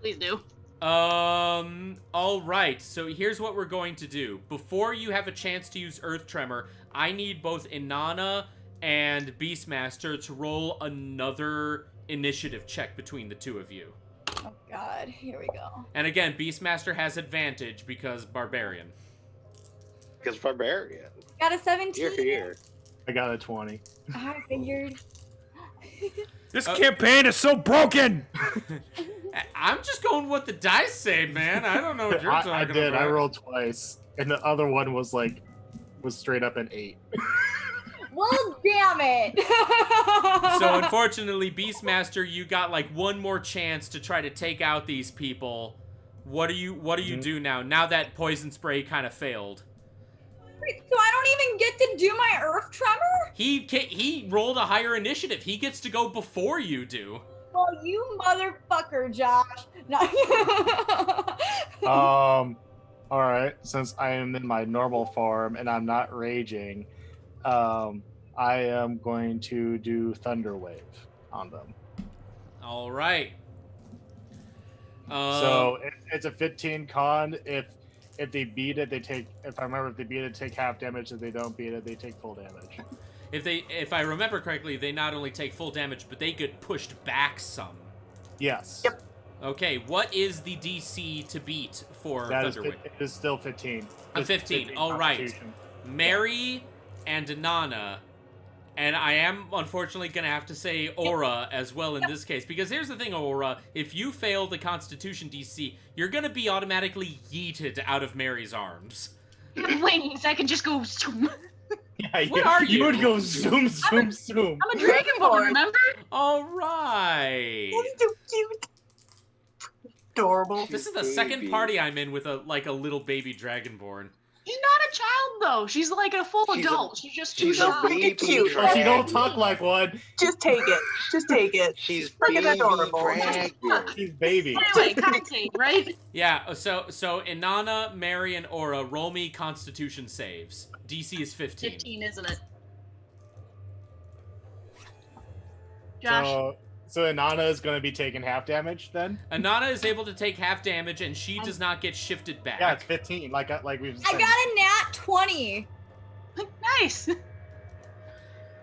S8: Please do.
S1: All right. So here's what we're going to do. Before you have a chance to use Earth Tremor, I need both Inanna and Beastmaster to roll another initiative check between the two of you.
S2: Oh God, here we go.
S1: And again, Beastmaster has advantage because Barbarian.
S4: Because Barbarian.
S2: Got a 17.
S4: Here.
S5: I got a 20.
S2: I figured.
S7: This campaign is so broken.
S1: I'm just going what the dice say, man. I don't know what you're talking
S5: I did.
S1: about.
S5: I rolled twice, and the other one was straight up an 8.
S2: Well, damn it.
S1: So unfortunately, Beastmaster, you got like one more chance to try to take out these people. What do you do now? Now that poison spray kind of failed.
S2: Wait, so I don't even get to do my Earth Tremor?
S1: He rolled a higher initiative. He gets to go before you do.
S2: Well, you motherfucker, Josh. No.
S5: All right. Since I am in my normal form and I'm not raging, I am going to do Thunderwave on them.
S1: All right.
S5: So it's a 15 con. If they beat it, they take. If I remember, if they beat it, take half damage. If they don't beat it, they take full damage.
S1: If I remember correctly, they not only take full damage, but they get pushed back some.
S5: Yes.
S11: Yep.
S1: Okay, what is the DC to beat for Thunderwave?
S5: It is still 15.
S1: A 15. All right.
S5: Constitution.
S1: Mary and Inanna, and I am unfortunately going to have to say Aura as well in this case, because here's the thing, Aura, if you fail the Constitution DC, you're going to be automatically yeeted out of Mary's arms.
S8: Wings, I can just go.
S5: Yeah,
S1: What are you?
S5: You would go zoom, zoom, zoom.
S8: I'm a dragonborn, remember?
S1: All right.
S11: So cute. Adorable.
S1: This is the second party I'm in with a little baby dragonborn.
S8: She's not a child though. She's like a full
S4: She's
S8: adult. She's just too
S4: she's a
S8: shy.
S4: baby
S11: cute.
S5: But she don't talk like one.
S11: Just take it. Just take it.
S4: She's
S11: Freaking
S4: baby
S11: adorable.
S4: dragon.
S5: She's baby.
S8: Anyway, commentate, right?
S1: Yeah, so Inanna, Mary, and Aura, roll me Constitution saves. DC is 15.
S8: 15, isn't it? Josh.
S5: So Inanna is going to be taking half damage then?
S1: Inanna is able to take half damage, and she does not get shifted back.
S5: Yeah, it's 15, like we've said.
S2: I got a nat 20.
S8: Nice.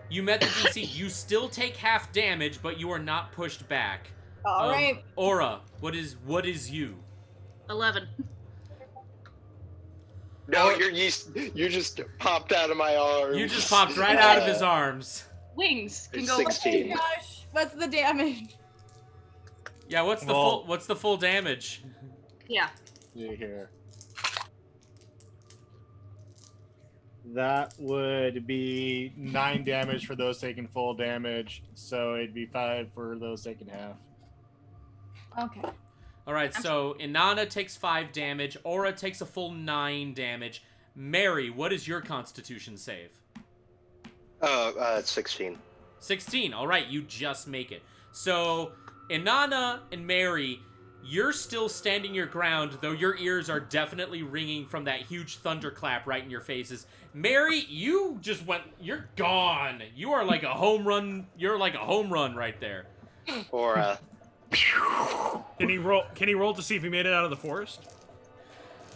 S1: You met the DC. You still take half damage, but you are not pushed back.
S2: All right.
S1: Aura, what is you?
S8: 11.
S4: No, you just popped out of my arms.
S1: You just popped right out of his arms.
S8: Wings can
S4: It's
S8: go.
S4: 16.
S2: Oh my gosh, what's the damage?
S1: Yeah, what's the full damage?
S8: Yeah.
S5: See here. That would be 9 damage for those taking full damage, so it'd be 5 for those taking half.
S2: Okay.
S1: All right, so Inanna takes 5 damage. Aura takes a full 9 damage. Mary, what is your Constitution save?
S4: 16.
S1: 16. All right, you just make it. So Inanna and Mary, you're still standing your ground, though your ears are definitely ringing from that huge thunderclap right in your faces. Mary, you just you're gone. You are like a home run. You're like a home run right there.
S4: Aura.
S7: Can he roll to see if he made it out of the forest?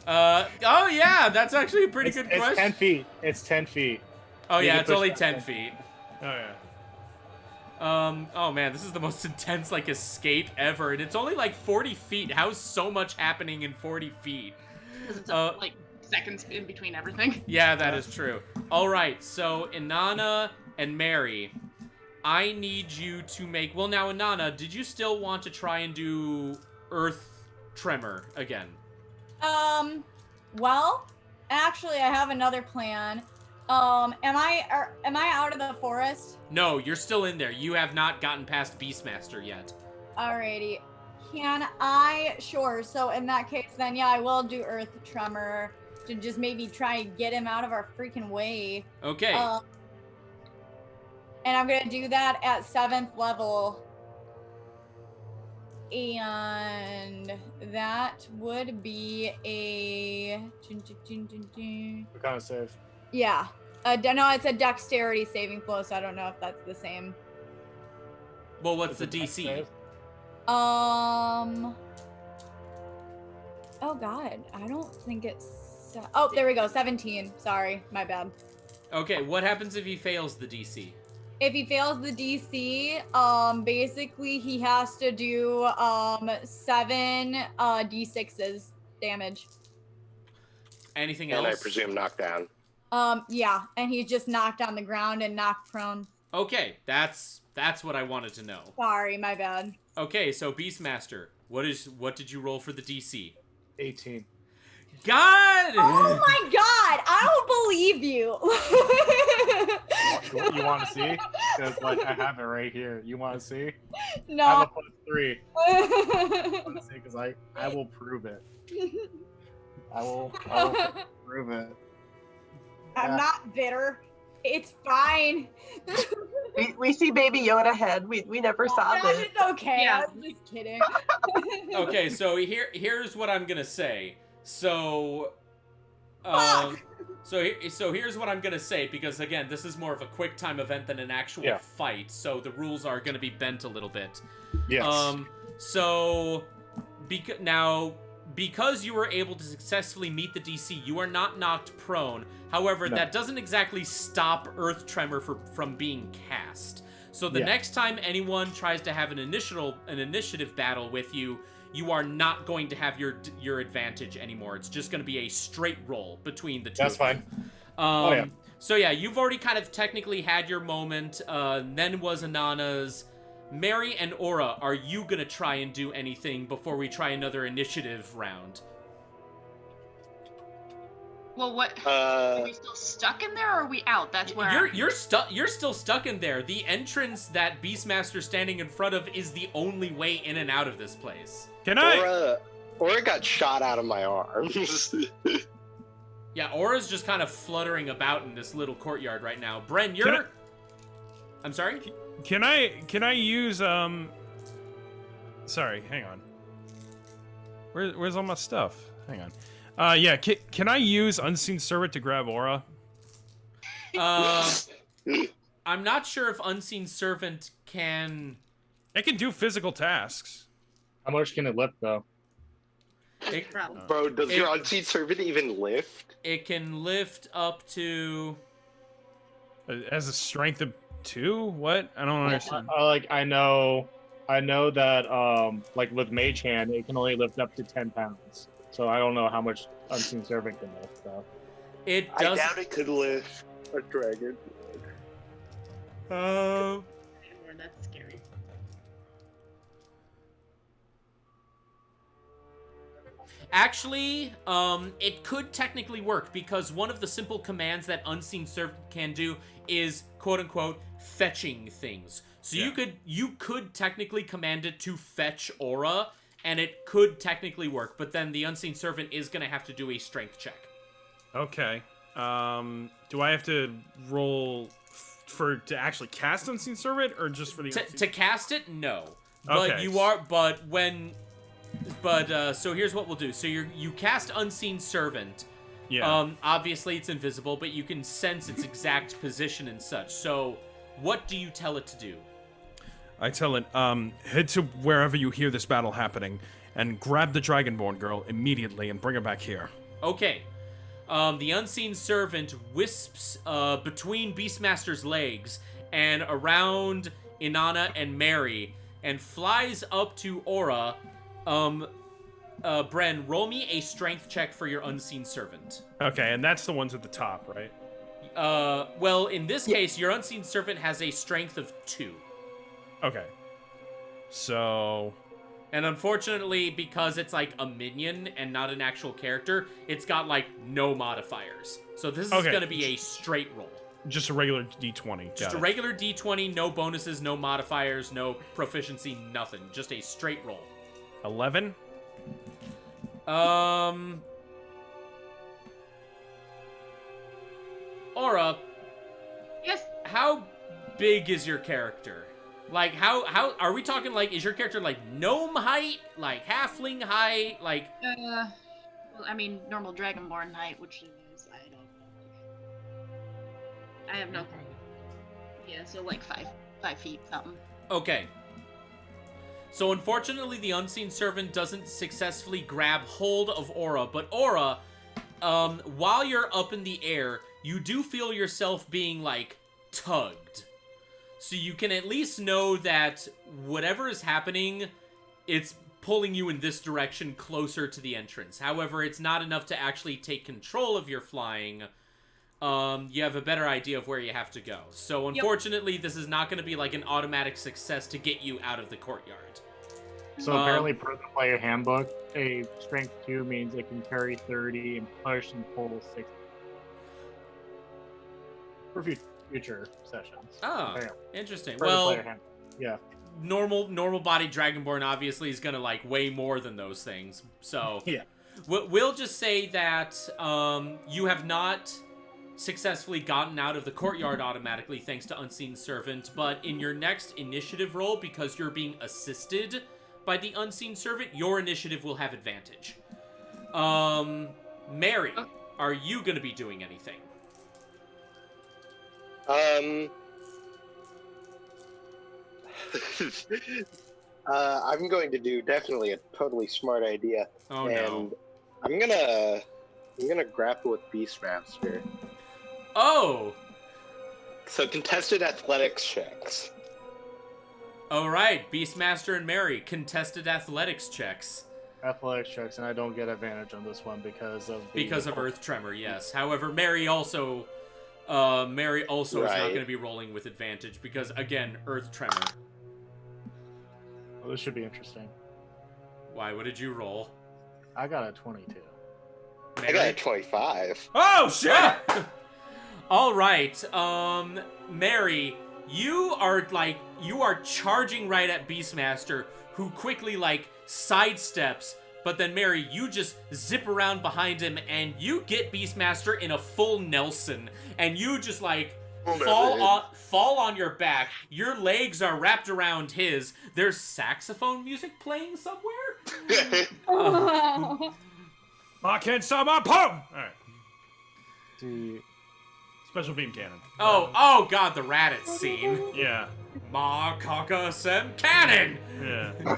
S1: Oh yeah, that's actually a pretty good question.
S5: It's 10 feet. It's 10 feet.
S1: Oh
S5: You
S1: yeah,
S5: can
S1: it's
S5: push
S1: only
S5: that
S1: 10
S5: 10.
S1: feet.
S7: Oh yeah.
S1: Oh man, this is the most intense like escape ever, and it's only like 40 feet. How's so much happening in 40 feet?
S8: Because it's like seconds in between everything.
S1: Yeah, that is true. All right, so Inanna and Mary, I need you to make. Well, now Inanna, did you still want to try and do Earth Tremor again?
S2: Well, actually, I have another plan. Am I out of the forest?
S1: No, you're still in there. You have not gotten past Beastmaster yet.
S2: Alrighty. Can I? Sure. So in that case, then yeah, I will do Earth Tremor to just maybe try and get him out of our freaking way.
S1: Okay.
S2: And I'm gonna do that at 7th level. And that would be a.
S5: What kind of save?
S2: Yeah. No, it's a dexterity saving throw, so I don't know if that's the same.
S1: Well, what's the DC?
S2: Oh god, I don't think it's. Oh, there we go. 17. Sorry, my bad.
S1: Okay, what happens if he fails the DC?
S2: If he fails the DC, basically he has to do 7 d6s damage.
S1: Anything else?
S4: And I presume knockdown.
S2: Yeah, and he's just knocked on the ground and knocked prone.
S1: Okay, that's what I wanted to know.
S2: Sorry, my bad.
S1: Okay, so Beastmaster, what did you roll for the DC?
S5: 18.
S1: God!
S2: Oh my god! I don't believe you.
S5: You want to see? Because like I have it right here. You want to see?
S2: No.
S5: I have a +3. I want to see because I will prove it. I will prove it.
S2: I'm not bitter. It's fine.
S11: We see Baby Yoda head. We never saw this.
S2: It's okay.
S8: Yeah.
S2: I was just kidding.
S1: Okay, so here's what I'm gonna say. So, so here's what I'm gonna say, because again, this is more of a quick time event than an actual fight, so the rules are gonna be bent a little bit.
S5: Yes.
S1: So because you were able to successfully meet the DC, you are not knocked prone. However, that doesn't exactly stop Earth Tremor from being cast. So the next time anyone tries to have an initiative battle with you, you are not going to have your advantage anymore. It's just going to be a straight roll between the two.
S5: That's fine.
S1: So yeah, you've already kind of technically had your moment. Then was Inanna's. Mary and Aura, are you going to try and do anything before we try another initiative round?
S8: Well, what? Are we still stuck in there, or are we out? That's where
S1: You're still stuck in there. The entrance that Beastmaster's standing in front of is the only way in and out of this place.
S7: Can I?
S4: Aura got shot out of my arms.
S1: Yeah, Aura's just kind of fluttering about in this little courtyard right now. Bren, I'm sorry?
S7: Can I use Sorry, hang on. Where's all my stuff? Hang on. Yeah, can I use Unseen Servant to grab Aura?
S1: I'm not sure if Unseen Servant can...
S7: It can do physical tasks.
S5: How much can it lift, though?
S4: Bro, does your Unseen Servant even lift?
S1: It can lift up to...
S7: As a strength of 2? What? I don't understand.
S5: I know I know that like with Mage Hand, it can only lift up to 10 pounds. So I don't know how much Unseen Servant can lift. So.
S1: It
S4: I
S1: does.
S4: doubt it could lift a dragon.
S8: That's scary.
S1: Actually, it could technically work because one of the simple commands that Unseen Servant can do is quote unquote fetching things. So you could technically command it to fetch aura, and it could technically work, but then the Unseen Servant is gonna have to do a strength check.
S7: Okay. Do I have to roll to actually cast Unseen Servant, or just for the
S1: to cast it? No. But
S7: okay.
S1: you are. So here's what we'll do. So you cast Unseen Servant.
S7: Yeah.
S1: Obviously it's invisible, but you can sense its exact position and such. So what do you tell it to do?
S7: I tell it, head to wherever you hear this battle happening, and grab the Dragonborn girl immediately and bring her back here.
S1: Okay. The Unseen Servant wisps between Beastmaster's legs and around Inanna and Mary and flies up to Aura. Bren, roll me a strength check for your Unseen Servant.
S7: Okay, and that's the ones at the top, right?
S1: Well, in this case, your Unseen Servant has a strength of 2.
S7: Okay. So...
S1: And unfortunately, because it's like a minion and not an actual character, it's got like no modifiers. So this is going to be a straight roll.
S7: Just a regular D20.
S1: Just a regular D20, no bonuses, no modifiers, no proficiency, nothing. Just a straight roll.
S7: 11?
S1: Aura.
S8: Yes.
S1: How big is your character? Like, how are we talking, like, is your character, like, gnome height? Like, halfling height? Like...
S8: well, I mean, normal Dragonborn height, which is, I don't know. I have no clue. Yeah, so, like, 5 feet something.
S1: Okay. So, unfortunately, the Unseen Servant doesn't successfully grab hold of Aura, but Aura, while you're up in the air, you do feel yourself being, like, tugged. So you can at least know that whatever is happening, it's pulling you in this direction closer to the entrance. However, it's not enough to actually take control of your flying. You have a better idea of where you have to go. So unfortunately, this is not going to be like an automatic success to get you out of the courtyard.
S5: So apparently, per the player handbook, a strength 2 means it can carry 30 and push and pull 60. For future sessions.
S1: Oh, interesting.
S5: Per
S1: Well,
S5: the player handbook. Yeah.
S1: Normal body Dragonborn obviously is gonna like weigh more than those things. So
S5: yeah,
S1: we'll just say that you have not successfully gotten out of the courtyard automatically thanks to Unseen Servant, but in your next initiative roll, because you're being assisted by the Unseen Servant, your initiative will have advantage. Mary, are you gonna be doing anything?
S4: I'm going to do definitely a totally smart idea.
S1: Oh,
S4: and
S1: no.
S4: I'm gonna grapple with Beastmaster.
S1: Oh!
S4: So contested athletics checks.
S1: Alright, Beastmaster and Mary, contested athletics checks.
S5: Athletics checks, and I don't get advantage on this one because of
S1: Earth Tremor, yes. However, Mary also is not going to be rolling with advantage because, again, Earth Tremor.
S5: Well, this should be interesting.
S1: Why? What did you roll?
S5: I got a 22.
S4: Mary? I got a 25.
S7: Oh, shit!
S1: All right, Mary, you are charging right at Beastmaster, who quickly, sidesteps, but then, Mary, you just zip around behind him, and you get Beastmaster in a full Nelson, and you just, fall on your back. Your legs are wrapped around his. There's saxophone music playing somewhere?
S7: I can't stop my pum! Alright. Special beam cannon.
S1: Oh god, the Raditz scene.
S7: Yeah.
S1: Ma Kaka Sem Cannon!
S7: Yeah.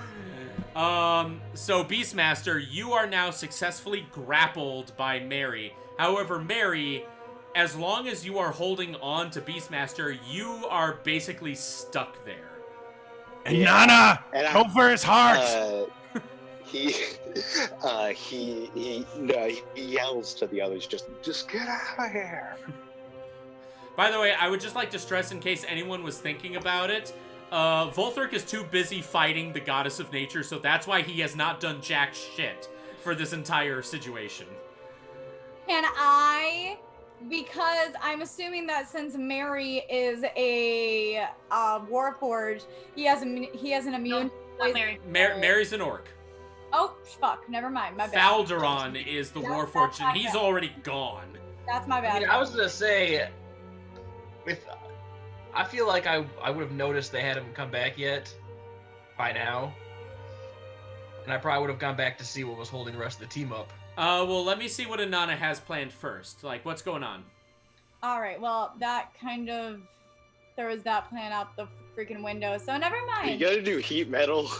S1: So Beastmaster, you are now successfully grappled by Mary. However, Mary, as long as you are holding on to Beastmaster, you are basically stuck there.
S7: And Nana, go for his heart.
S4: He yells to the others, just get out of here.
S1: By the way, I would just like to stress, in case anyone was thinking about it, Volthric is too busy fighting the goddess of nature, so that's why he has not done jack shit for this entire situation.
S2: And because I'm assuming that since Mary is a Warforged, he has an immune.
S8: No, not Mary.
S1: Mary's an orc.
S2: Oh fuck! Never mind. My bad.
S1: Falderon is the Warforged, and he's already gone.
S2: That's my bad.
S10: I was gonna say, I feel like I would have noticed they hadn't come back yet by now, and I probably would have gone back to see what was holding the rest of the team up.
S1: Well, let me see what Inanna has planned first. Like, what's going on?
S2: All right. Well, that kind of throws that plan out the freaking window. So never mind.
S4: You gotta do heat metal.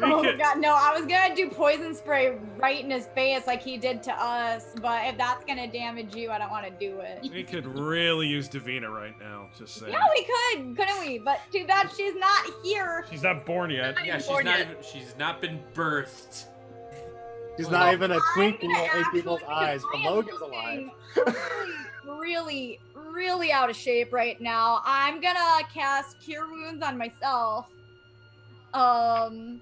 S2: Oh god, no! I was gonna do poison spray right in his face like he did to us, but if that's gonna damage you, I don't want to do it.
S7: We could really use Davina right now. Just saying.
S2: Yeah, we could, couldn't we? But too bad she's not here.
S7: She's not born yet.
S1: Yeah, she's not been birthed.
S5: She's not even a twinkle in people's eyes, but Logan's alive.
S2: really, really out of shape right now. I'm gonna cast Cure Wounds on myself. And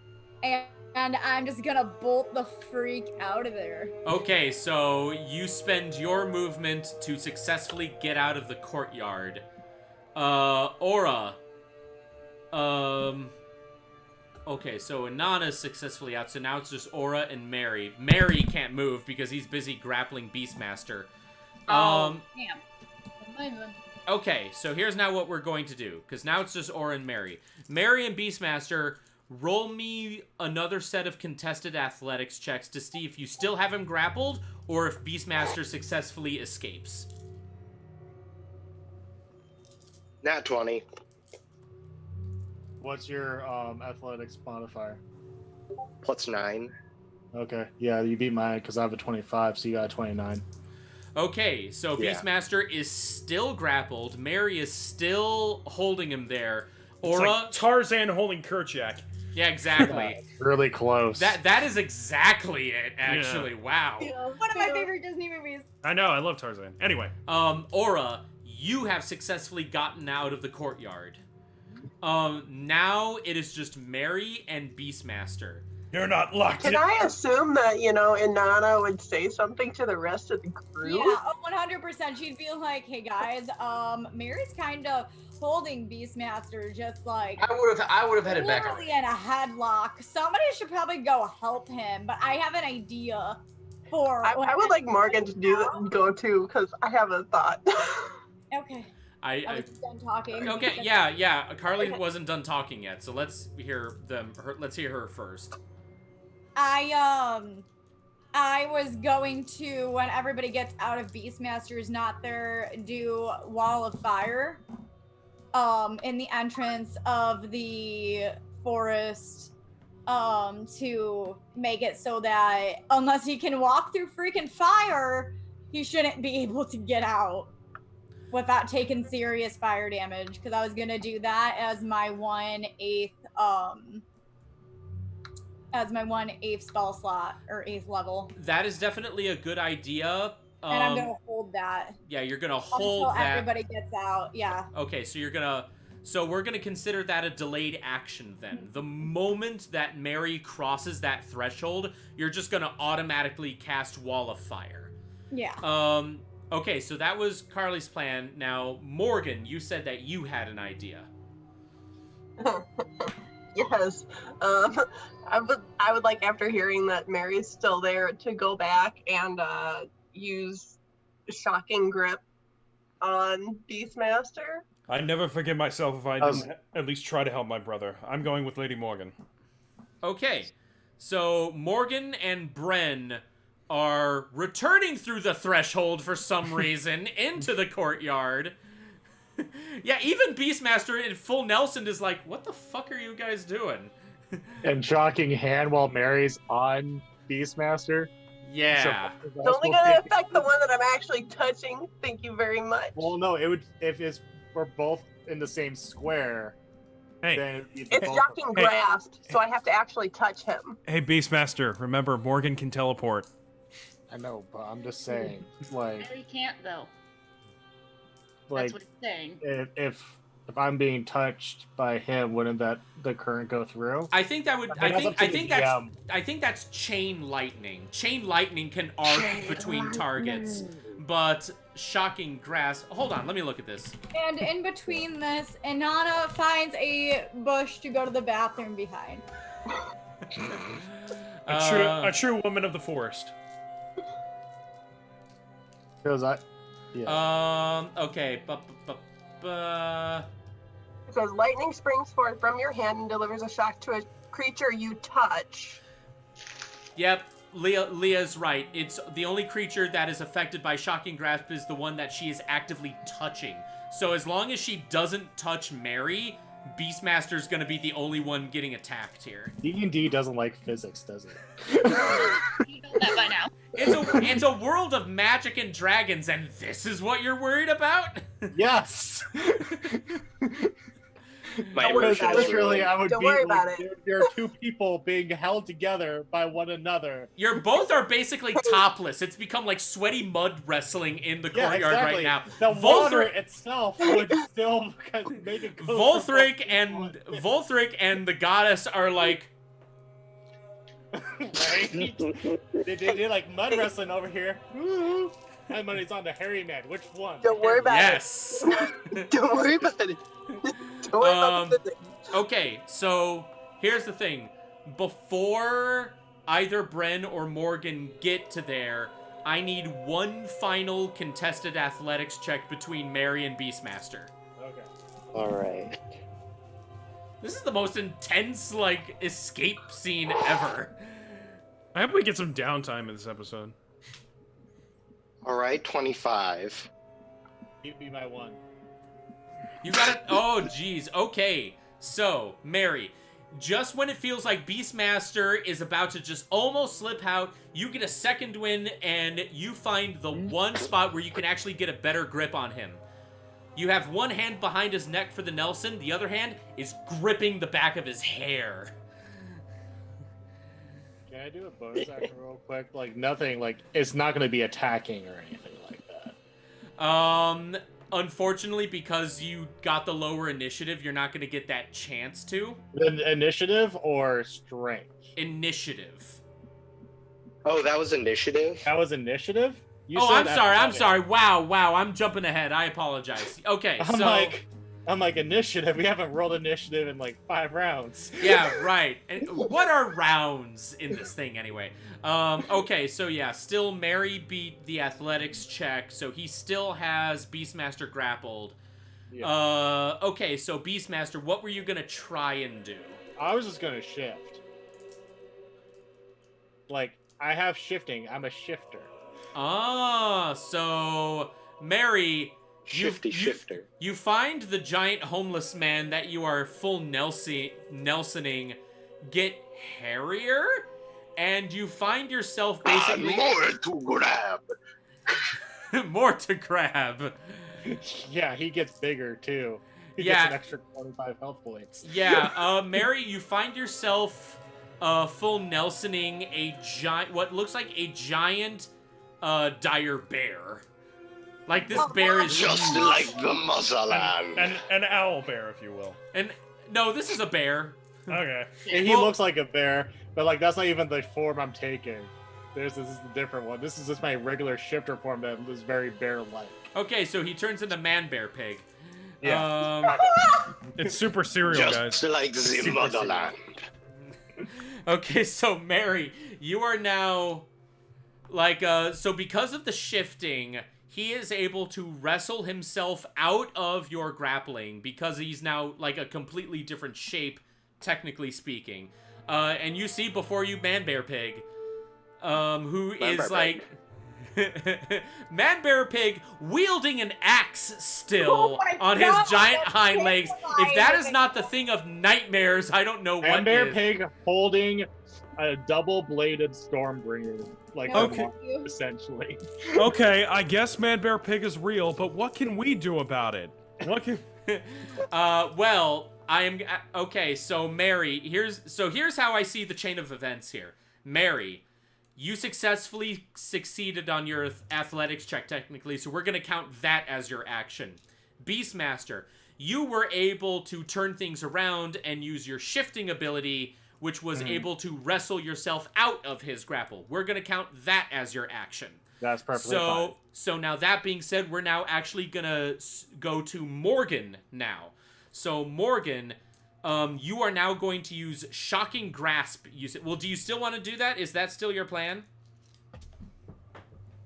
S2: I'm just gonna bolt the freak out of there.
S1: Okay, so you spend your movement to successfully get out of the courtyard. Aura. Okay, so Inanna's successfully out, so now it's just Aura and Mary. Mary can't move because he's busy grappling Beastmaster.
S8: Damn.
S1: Okay, so here's now what we're going to do, because now it's just Aura and Mary. Mary and Beastmaster, roll me another set of contested athletics checks to see if you still have him grappled, or if Beastmaster successfully escapes.
S4: Nat 20.
S5: What's your athletics modifier?
S4: +9.
S5: Okay, yeah, you beat mine because I have a 25, so you got a 29.
S1: Okay, so
S4: Yeah.
S1: Beastmaster is still grappled. Mary is still holding him there.
S7: It's
S1: Aura,
S7: like Tarzan holding Kerchak.
S1: yeah, exactly.
S5: Really close.
S1: That is exactly it, actually. Wow.
S2: One of my favorite Disney movies.
S7: I know, I love Tarzan. Anyway.
S1: Aura, you have successfully gotten out of the courtyard. Now it is just Mary and Beastmaster.
S7: You're not locked
S11: Can I assume that, Inanna would say something to the rest of the crew?
S2: Yeah, 100%. She'd be like, hey guys, Mary's kind of holding Beastmaster just like
S10: I would have headed back.
S2: literally in a headlock. Somebody should probably go help him, but I have an idea for
S11: I would like Morgan to go too, because I have a thought.
S2: Okay. I was done talking.
S1: Okay, yeah. Carly wasn't done talking yet, so let's hear let's hear her first.
S2: I was going to, when everybody gets out of Beastmaster's not there, do Wall of Fire in the entrance of the forest to make it so that unless he can walk through freaking fire, he shouldn't be able to get out without taking serious fire damage, because I was gonna do that as my 1/8 spell slot, or 8th level.
S1: That is definitely a good idea.
S2: And I'm gonna hold that.
S1: Yeah, you're gonna hold
S2: until
S1: that.
S2: everybody gets out. Yeah.
S1: Okay, so we're gonna consider that a delayed action then. The moment that Mary crosses that threshold, you're just gonna automatically cast Wall of Fire.
S2: Yeah.
S1: Okay, so that was Carly's plan. Now, Morgan, you said that you had an idea.
S11: Yes. I would like, after hearing that Mary's still there, to go back and use Shocking Grip on Beastmaster.
S7: I'd never forgive myself if I didn't at least try to help my brother. I'm going with Lady Morgan.
S1: Okay, so Morgan and Bren are returning through the threshold for some reason into the courtyard. Yeah, even Beastmaster in full Nelson is like, what the fuck are you guys doing?
S5: And Shocking Hand while Mary's on Beastmaster.
S1: Yeah.
S11: It's only gonna affect the one that I'm actually touching. Thank you very much.
S5: Well, no, it would if we're both in the same square.
S7: Hey.
S5: then it'd be the
S11: It's
S5: both of
S11: shocking
S5: them.
S11: grasped, so I have to actually touch him.
S7: Hey, Beastmaster, remember, Morgan can teleport.
S5: I know, but I'm just saying, like,
S8: No, he can't though.
S5: like
S8: That's what he's saying.
S5: if I'm being touched by him, wouldn't the current go through?
S1: I think that would.
S5: I mean,
S1: I think that's chain lightning. Chain lightning can arc between targets, but shocking grasp. Hold on, let me look at this.
S2: And in between this, Inanna finds a bush to go to the bathroom behind.
S7: A true woman of the forest.
S5: Because
S1: Okay.
S11: It says lightning springs forth from your hand and delivers a shock to a creature you touch.
S1: Yep, Leah's right. It's the only creature that is affected by shocking grasp is the one that she is actively touching. So as long as she doesn't touch Mary, Beastmaster's gonna be the only one getting attacked here.
S5: D&D doesn't like physics, does it?
S8: You know that by now.
S1: It's a world of magic and dragons, and this is what you're worried about?
S5: Yes.
S4: My
S11: worry
S4: immersion
S11: about
S4: is
S11: it.
S5: Literally,
S4: ruined.
S5: I would
S11: Don't
S5: be
S11: worry
S5: like,
S11: about it.
S5: there are two people being held together by one another.
S1: You're both are basically topless. It's become like sweaty mud wrestling in the
S5: Yeah,
S1: courtyard
S5: exactly.
S1: right now.
S5: The water itself would still make it go
S1: Volthric and the goddess are like,
S5: right? They like mud wrestling over here. Woo! My money's on the hairy man. Which one?
S11: Don't worry about
S1: yes.
S11: it. Don't worry about it. Don't worry about the physics.
S1: Okay, so here's the thing. Before either Bren or Morgan get to there, I need one final contested athletics check between Mary and Beastmaster.
S5: Okay.
S4: All right.
S1: This is the most intense, like, escape scene ever.
S7: I hope we get some downtime in this episode.
S4: All right, 25.
S5: He'd be my one.
S1: You got it. Oh, jeez. Okay. So, Mary, just when it feels like Beastmaster is about to just almost slip out, you get a second win and you find the one spot where you can actually get a better grip on him. You have one hand behind his neck for the Nelson, the other hand is gripping the back of his hair.
S5: Can I do a bonus action real quick? Like, nothing, like, it's not going to be attacking or anything like that.
S1: Unfortunately, because you got the lower initiative, you're not going to get that chance to.
S5: Initiative or strength?
S1: Initiative.
S4: Oh, that was initiative?
S5: That was initiative? You
S1: Oh,
S5: said
S1: I'm
S5: athletic.
S1: sorry. Wow, I'm jumping ahead. I apologize. Okay,
S5: I'm like, initiative? We haven't rolled initiative in like 5 rounds.
S1: Yeah, right. And what are rounds in this thing anyway? Okay, so yeah, still Mary beat the athletics check, so he still has Beastmaster grappled.
S5: Yeah.
S1: Okay, so Beastmaster, what were you gonna try and do?
S5: I was just gonna shift. Like, I have shifting. I'm a shifter.
S1: Ah, so Mary,
S4: Shifter.
S1: you find the giant homeless man that you are full Nelsoning get hairier, and you find yourself basically
S4: more to grab.
S1: more to grab.
S5: Yeah, he gets bigger too. He
S1: Yeah.
S5: gets an extra 25 health points.
S1: Yeah, Mary, you find yourself full Nelsoning what looks like a giant dire bear. Like this bear is
S4: just
S1: huge.
S4: like the Muzzaland.
S7: An owl bear, if you will.
S1: And no, this is a bear.
S7: Okay.
S5: And he looks like a bear, but like that's not even the form I'm taking. This is the different one. This is just my regular shifter form that is very bear-like.
S1: Okay, so he turns into man bear pig.
S5: Yeah.
S7: It's super cereal,
S4: just
S7: guys.
S4: like the Motherland.
S1: Okay, so Mary, you are now like so because of the shifting, he is able to wrestle himself out of your grappling because he's now like a completely different shape, technically speaking. And you see before you Man Bear Pig, who is like Man Bear Pig wielding an axe still on his giant hind legs. If that is not the thing of nightmares, I don't know what
S5: And Bear
S1: is.
S5: Pig holding a double-bladed Stormbringer, like
S7: Okay.
S5: essentially.
S7: Okay, I guess Man Bear Pig is real, but what can we do about it? What can...
S1: Well, I am okay. So Mary, here's how I see the chain of events here. Mary, you successfully succeeded on your athletics check technically, so we're gonna count that as your action. Beastmaster, you were able to turn things around and use your shifting ability, which was able to wrestle yourself out of his grapple. We're gonna count that as your action.
S5: That's perfectly fine.
S1: So now that being said, we're now actually gonna go to Morgan now. So Morgan, you are now going to use Shocking Grasp. Well, do you still want to do that? Is that still your plan?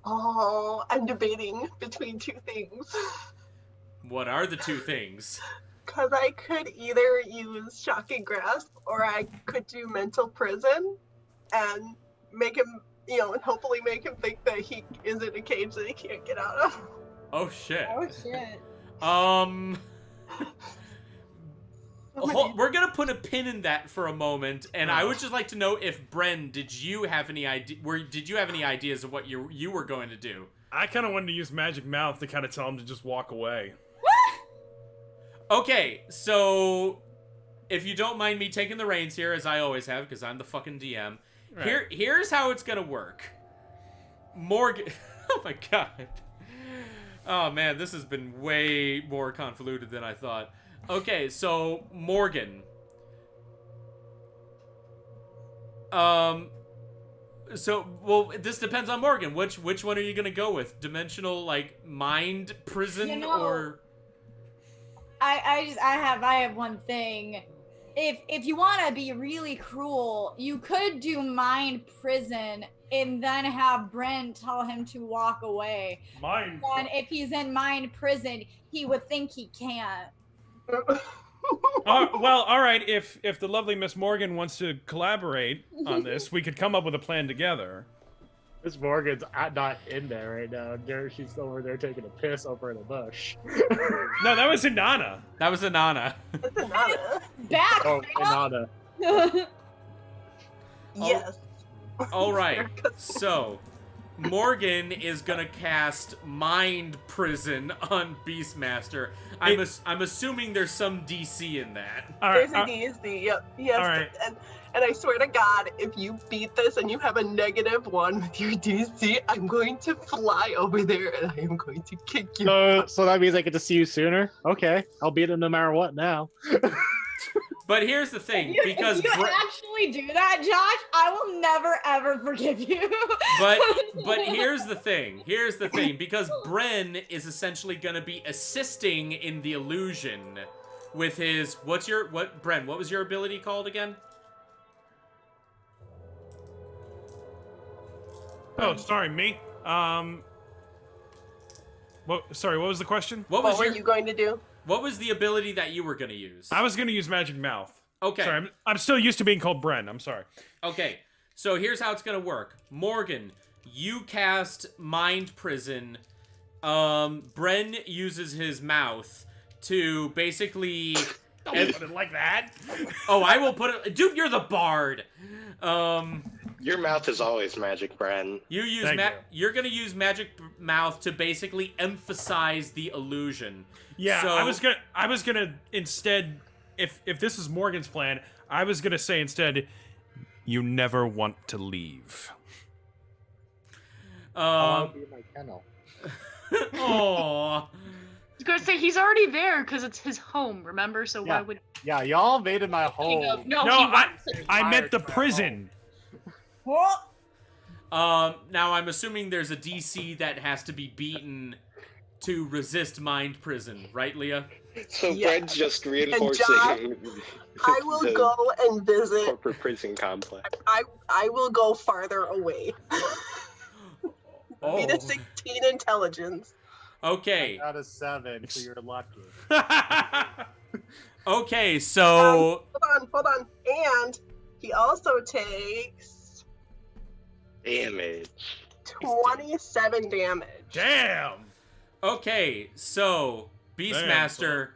S11: Oh, I'm debating between two things.
S1: What are the two things?
S11: Because I could either use Shocking Grasp or I could do Mental Prison and make him, and hopefully make him think that he is in a cage that he can't get out of.
S1: Oh, shit.
S2: Oh shit.
S1: We're gonna put a pin in that for a moment, and I would just like to know if Bren, did you have any ideas of what you were going to do?
S7: I kind of wanted to use Magic Mouth to kind of tell him to just walk away.
S1: Okay, so if you don't mind me taking the reins here, as I always have, because I'm the fucking DM,
S7: Right.
S1: here's how it's gonna work. Morgan, oh my god. Oh man, this has been way more convoluted than I thought. Okay, so Morgan. This depends on Morgan. Which one are you gonna go with? Dimensional, like, mind prison, or?
S2: I have one thing. If you want to be really cruel, you could do mind prison and then have Brent tell him to walk away. And if he's in mind prison, he would think he can't.
S7: Well, all right. If the lovely Miss Morgan wants to collaborate on this, we could come up with a plan together.
S5: Miss Morgan's not in there right now. She's over there taking a piss over in a bush.
S7: No, that was Inanna.
S1: That was Inanna.
S11: That's Inanna.
S2: Back.
S5: Oh, Inanna.
S11: Yes.
S1: All right. So Morgan is gonna cast Mind Prison on Beastmaster. I'm assuming there's some DC in that.
S11: There's a DC, yep. Yes.
S7: All right.
S11: And I swear to God, if you beat this and you have a -1 with your DC, I'm going to fly over there and I am going to kick you.
S5: So that means I get to see you sooner? Okay. I'll beat him no matter what now.
S1: But here's the thing, because
S2: if you actually do that, Josh, I will never ever forgive you.
S1: but here's the thing, because Bren is essentially gonna be assisting in the illusion with his Bren, what was your ability called again?
S7: Oh, sorry, me. Sorry, what was the question?
S11: What were you going to do?
S1: What was the ability that you were going to use?
S7: I was going to use Magic Mouth.
S1: Okay.
S7: Sorry, I'm still used to being called Bren. I'm sorry.
S1: Okay, so here's how it's going to work. Morgan, you cast Mind Prison. Bren uses his mouth to basically...
S7: Don't put it like that.
S1: Oh, I will put it... Dude, you're the bard.
S4: Your mouth is always magic, Bren.
S1: You're gonna use Magic Mouth to basically emphasize the illusion.
S7: Yeah,
S1: so,
S7: I was gonna instead, if this is Morgan's plan, I was gonna say instead, you never want to leave.
S5: I'll be in my kennel.
S1: Aww.
S8: I was gonna say he's already there because it's his home. Remember, so why would?
S5: Yeah, y'all invaded my home.
S8: No,
S7: I meant the prison.
S1: Now I'm assuming there's a DC that has to be beaten to resist Mind Prison, right, Leah?
S4: So Bren's just reinforcing
S11: I will go and visit
S4: corporate prison complex.
S11: I will go farther away. Beat a 16 intelligence.
S1: Okay.
S5: I got a 7, so you're lucky.
S1: Okay, so...
S11: Hold on. And he also takes...
S4: damage.
S11: 27 damage.
S7: Damn!
S1: Okay, so, Beastmaster,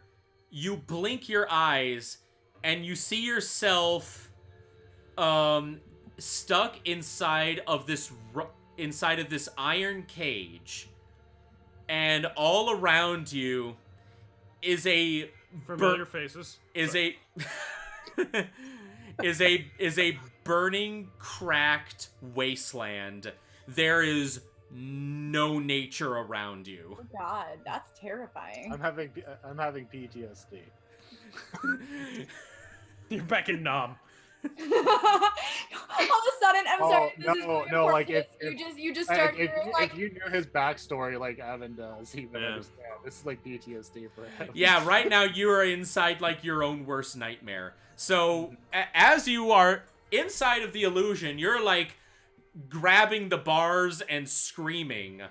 S1: you blink your eyes, and you see yourself, stuck inside of this iron cage, and all around you is a
S7: Familiar faces.
S1: Is a is a burning, cracked wasteland. There is no nature around you.
S2: Oh God, that's terrifying.
S5: I'm having PTSD.
S7: You're back in Nom.
S2: All of a sudden, I'm sorry. This is really
S5: no, like
S2: important. You just start hearing like.
S5: If you knew his backstory, like Evan does, he would understand. This is like PTSD for him.
S1: Yeah, right now you are inside like your own worst nightmare. So as you are inside of the illusion, you're like grabbing the bars and screaming.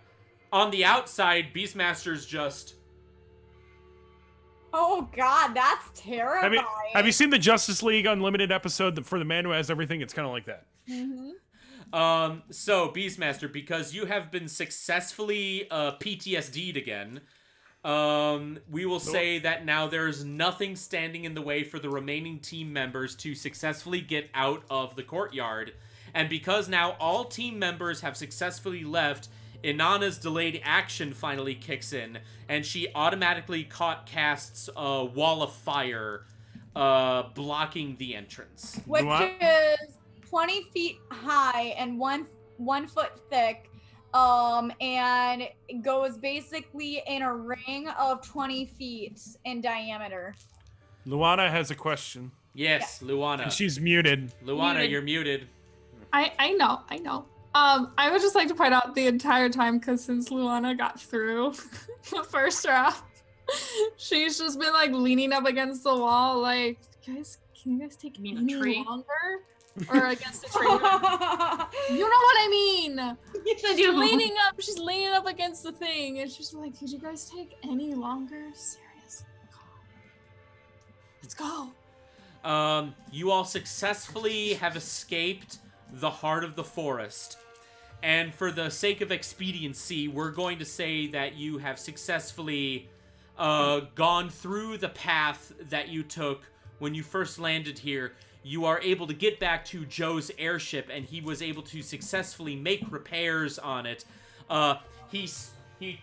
S1: On the outside, Beastmaster's just.
S2: Oh God, that's terrifying.
S7: Have you seen the Justice League Unlimited episode for the man who has everything? It's kind of like that.
S2: Mm-hmm.
S1: So Beastmaster, because you have been successfully PTSD'd again, we will say that now there's nothing standing in the way for the remaining team members to successfully get out of the courtyard. And because now all team members have successfully left, Inanna's delayed action finally kicks in, and she automatically casts a wall of fire, blocking the entrance.
S2: Which is 20 feet high and one foot thick, and it goes basically in a ring of 20 feet in diameter.
S7: Luana has a question.
S1: Yes, Luana.
S7: And she's muted.
S1: Luana, you're muted.
S6: I know. I would just like to point out the entire time, because since Luana got through the first round, she's just been like leaning up against the wall, like, guys, can you guys take any longer? Or against a tree. You know what I mean?
S8: Yes, I do.
S6: She's leaning up against the thing. It's just like, could you guys take any longer? Serious. Let's go.
S1: You all successfully have escaped the heart of the forest. And for the sake of expediency, we're going to say that you have successfully gone through the path that you took when you first landed here. You are able to get back to Joe's airship, and he was able to successfully make repairs on it. He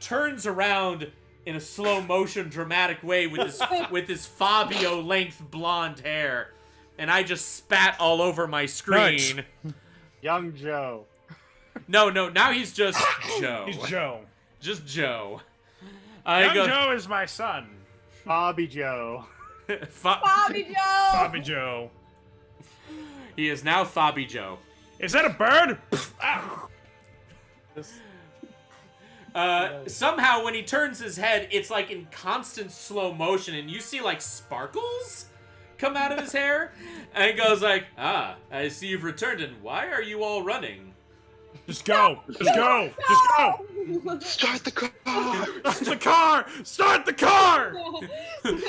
S1: turns around in a slow motion, dramatic way with his Fabio length blonde hair, and I just spat all over my screen.
S5: Nice. Young Joe.
S1: No, now he's just Joe.
S7: He's Joe.
S1: Just Joe.
S7: Young Joe is my son.
S5: Bobby Joe.
S2: Bobby Joe.
S7: Bobby Joe.
S1: He is now Fabi Joe.
S7: Is that a bird?
S1: Somehow when he turns his head, it's like in constant slow motion, and you see like sparkles come out of his hair, and he goes like, I see you've returned, and why are you all running?
S7: Just go! Just go! Just go!
S4: Start the car!
S7: Start the car! Start the car!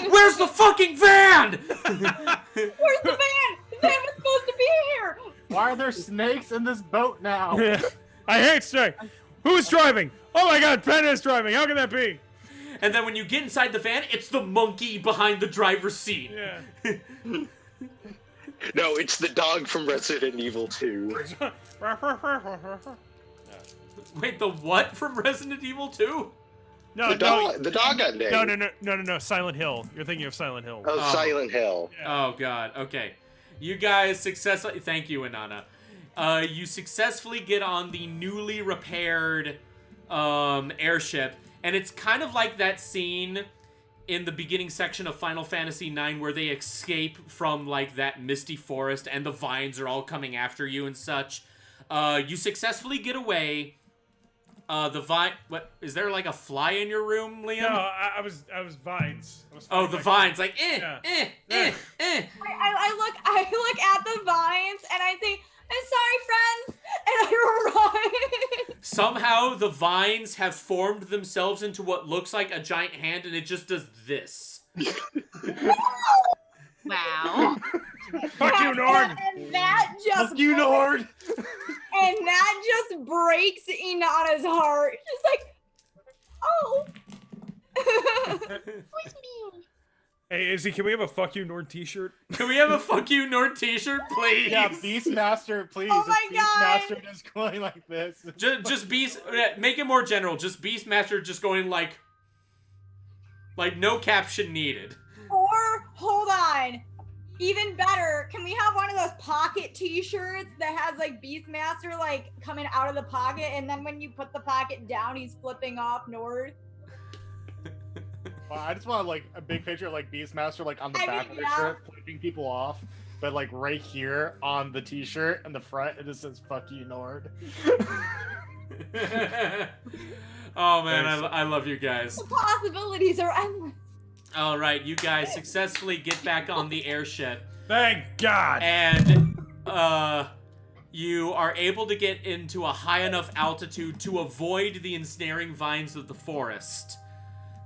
S1: Where's the fucking van?
S2: Where's the van? The van was supposed to be here!
S5: Why are there snakes in this boat now?
S7: Yeah. I hate snakes! Who's driving? Oh my god, Penn is driving! How can that be?
S1: And then when you get inside the van, it's the monkey behind the driver's seat.
S7: Yeah.
S4: No, it's the dog from Resident Evil 2.
S1: Wait, the what from Resident Evil 2?
S7: No,
S4: the dog got named.
S7: No. Silent Hill. You're thinking of Silent Hill.
S4: Oh, Silent Hill.
S1: Yeah. Oh god. Okay. You guys successfully. Thank you, Inanna. You successfully get on the newly repaired airship, and it's kind of like that scene in the beginning section of Final Fantasy IX where they escape from like that misty forest and the vines are all coming after you and such. You successfully get away. The vine. What is there like a fly in your room, Liam?
S7: No, I was vines.
S1: The vines, like
S2: I look at the vines and I think, I'm sorry, friends, and I run.
S1: Somehow the vines have formed themselves into what looks like a giant hand, and it just does this.
S8: Wow.
S7: Fuck you, Nord!
S2: And that just
S5: Fuck you, Nord!
S2: And that just breaks Inanna's heart. She's like, oh.
S8: Who's me?
S7: Hey, Izzy, can we have a Fuck You Nord t-shirt?
S1: Can we have a Fuck You Nord t-shirt, please?
S5: Yeah, Beastmaster, please.
S2: Oh my
S5: Beastmaster just going like this.
S1: Just make it more general. Just Beastmaster just going like no caption needed.
S2: Or hold on. Even better, can we have one of those pocket t-shirts that has like Beastmaster like coming out of the pocket, and then when you put the pocket down, he's flipping off north?
S5: Well, I just want like a big picture of like Beastmaster like on the
S2: I
S5: back
S2: mean,
S5: of the shirt, flipping people off, but like right here on the t-shirt and the front, it just says "Fuck you, Nord."
S1: Oh man, I love you guys.
S2: The possibilities are endless.
S1: All right, you guys successfully get back on the airship.
S7: Thank God.
S1: And you are able to get into a high enough altitude to avoid the ensnaring vines of the forest.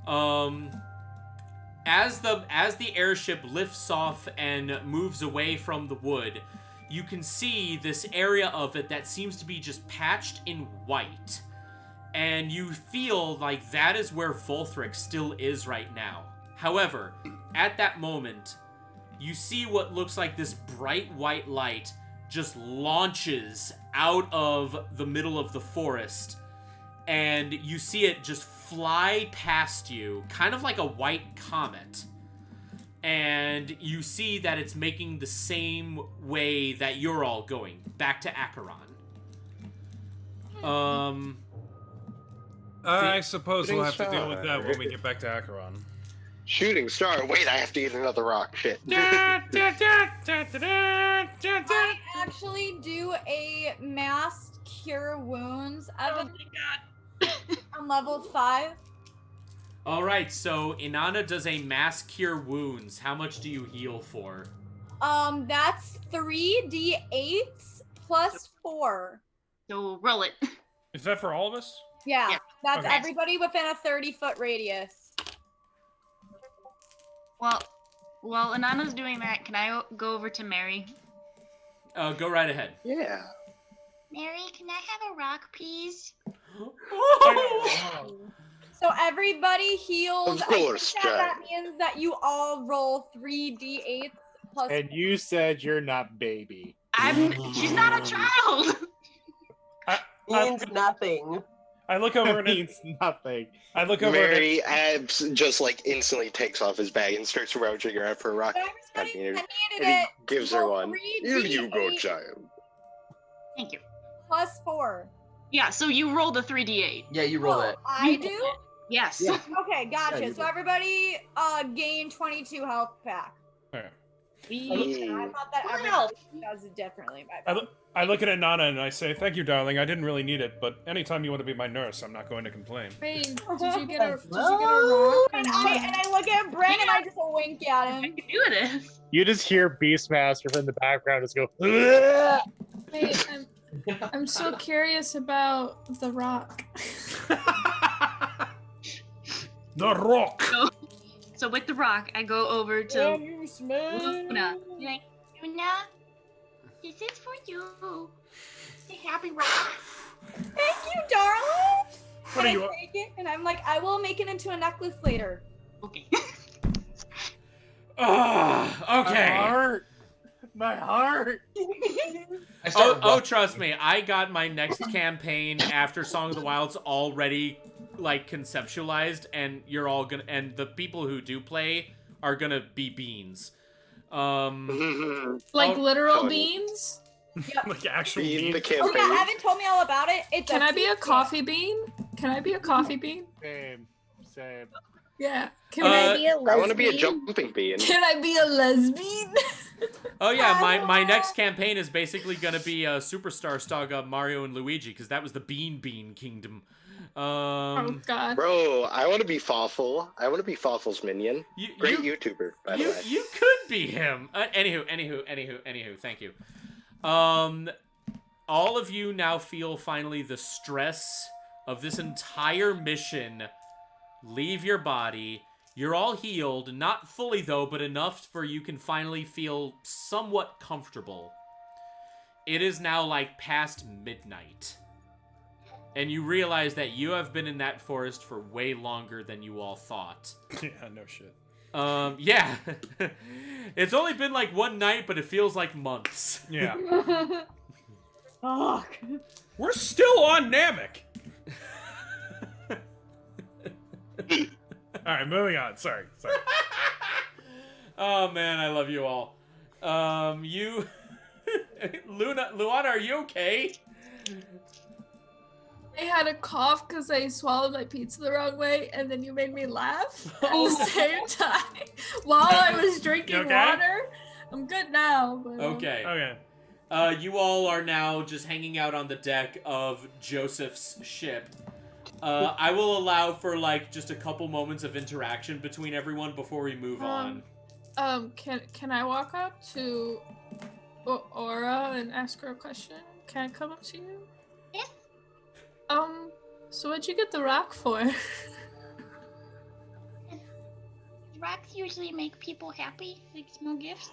S1: As the airship lifts off and moves away from the wood, you can see this area of it that seems to be just patched in white. And you feel like that is where Volthric still is right now. However, at that moment, you see what looks like this bright white light just launches out of the middle of the forest. And you see it just fly past you, kind of like a white comet. And you see that it's making the same way that you're all going, back to Acheron.
S7: I suppose we'll have to deal with
S4: Star.
S7: that when we get back to Acheron.
S4: Shooting star. Wait, I have to eat another rock. Shit.
S2: I actually do a mass cure wounds.
S8: Oh my god.
S2: I'm level 5.
S1: All right, so Inanna does a mass cure wounds. How much do you heal for?
S2: That's 3d8s plus 4.
S8: So roll it.
S7: Is that for all of us?
S2: Yeah,
S8: Yeah.
S2: that's
S7: Okay.
S2: everybody within a 30-foot radius.
S8: Well, while Anana's doing that, can I go over to Mary?
S1: Go right ahead.
S4: Yeah.
S8: Mary, can I have a rock, please?
S2: So everybody heals.
S4: Of course,
S2: I think that
S4: Jack.
S2: means that you all roll 3d8s plus.
S5: And you said you're not baby.
S8: She's not a child.
S11: Means nothing.
S7: I look over
S5: It
S7: and
S5: means nothing.
S7: I look over
S4: Mary Abs just like instantly takes off his bag and starts roaching her out for a rock.
S2: Everybody, I
S4: And
S2: needed
S4: he
S2: it.
S4: gives her
S2: Roll
S4: one.
S2: 3d8
S4: Here you go, child.
S8: Thank you.
S2: plus 4.
S8: Yeah, so you roll the 3d8.
S10: Yeah, you roll
S2: Oh,
S10: that.
S2: I
S8: You
S2: do?
S8: roll it. Yes.
S10: Yeah.
S2: Okay, gotcha.
S10: Yeah, you
S2: So
S10: do.
S2: everybody gain 22 health back.
S7: Okay.
S2: I thought that everybody does it differently. My bad.
S7: I look at Inanna and I say, "Thank you, darling. I didn't really need it, but anytime you want to be my nurse, I'm not going to complain."
S6: Wait, did you get a rock? Or
S2: And
S6: not?
S2: I look at Brent and I just wink at
S8: I
S2: him.
S8: can do this.
S5: You just hear Beastmaster from the background just go.
S6: Wait, I'm so curious about the rock.
S7: The rock.
S8: So with the rock, I go over to
S2: you smell.
S8: Luna. Be like, Luna, this is for you. It's a happy rock.
S2: Thank you, darling.
S7: What
S2: And
S7: are
S2: I
S7: you?
S2: take it and I'm like, I will make it into a necklace later.
S8: Okay.
S1: Okay.
S5: My heart.
S10: I start
S1: Oh, trust me, I got my next campaign after Song of the Wilds already like conceptualized, and you're all gonna, and the people who do play are gonna be beans.
S6: Like
S1: Oh,
S6: literal
S4: funny.
S6: beans?
S7: Like actual
S4: Being the
S7: beans.
S2: Oh
S4: campaign.
S2: yeah, Evan told me all about it. It's
S6: Can I be a coffee bean? Can I be a coffee bean?
S5: Same. Same.
S6: Yeah. Can
S9: I be a lesbian?
S4: I want to be a jumping bean.
S6: Can I be a lesbian?
S1: Oh yeah, my next campaign is basically gonna be a Superstar Saga Mario and Luigi, because that was the Bean Kingdom.
S6: Oh God.
S4: Bro, I want to be Fawful. I want to be Fawful's minion. Great YouTuber, by the way.
S1: You could be him. Anywho. Thank you. All of you now feel finally the stress of this entire mission leave your body. You're all healed, not fully though, but enough for you can finally feel somewhat comfortable. It is now like past midnight. And you realize that you have been in that forest for way longer than you all thought.
S7: Yeah, no shit.
S1: Yeah. It's only been like one night, but it feels like months.
S7: Yeah.
S2: Fuck.
S7: We're still on Namek. All right, moving on. Sorry.
S1: Oh man, I love you all. You, Luana, are you okay?
S6: I had a cough because I swallowed my pizza the wrong way, and then you made me laugh at the same time while I was drinking
S7: okay?
S6: water. I'm good now. But,
S1: Okay.
S7: Okay.
S1: You all are now just hanging out on the deck of Joseph's ship. I will allow for like just a couple moments of interaction between everyone before we move on.
S6: Can I walk up to Aura and ask her a question? Can I come up to you?
S8: Yes.
S6: So what'd you get the rock for?
S8: Rocks usually make people happy, like small gifts.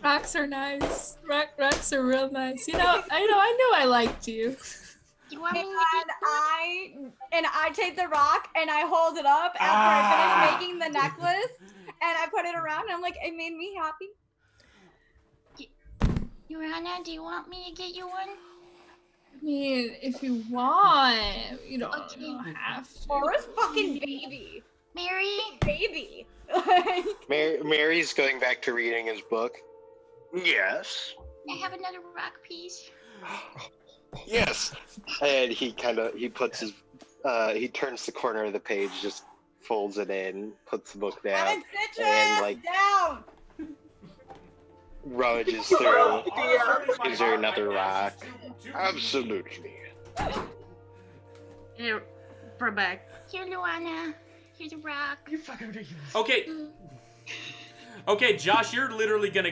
S6: Rocks are nice. Rocks are real nice. I knew I liked you.
S8: You want me
S2: And I take the rock and I hold it up after I finish making the necklace, and I put it around, and I'm like, it made me happy.
S8: Urana, do you want me to get you one?
S6: I mean, if you want, you don't have to.
S2: Aura's fucking baby.
S8: Mary?
S2: Baby.
S4: Mary's going back to reading his book. Yes.
S8: Can I have another rock piece?
S4: Yes. And he puts his he turns the corner of the page, just folds it in, puts the book down,
S2: And sit your
S4: and
S2: ass
S4: like
S2: down.
S4: rummages through. Is there another rock? Absolutely.
S8: Here, for back. Here, Luana. Here's a rock.
S10: You fucking ridiculous.
S1: Okay. Okay, Josh, you're literally gonna.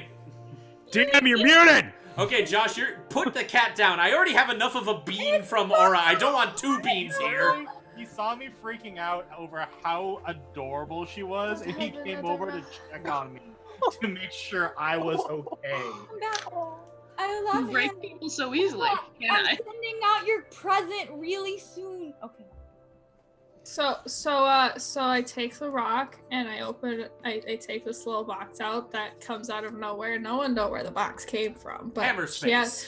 S7: Damn, you're muted!
S1: Okay, Josh, put the cat down. I already have enough of a bean from Aura. I don't want two beans here.
S5: He saw me freaking out over how adorable she was, and he came over to check on me to make sure I was okay.
S2: No. I love
S12: You break
S2: him.
S12: people so easily. Can
S2: I'm
S12: I?
S2: sending out your present really soon. Okay.
S6: So I take the rock and I open it. I take this little box out that comes out of nowhere. No one know where the box came from, but
S1: Hammer space.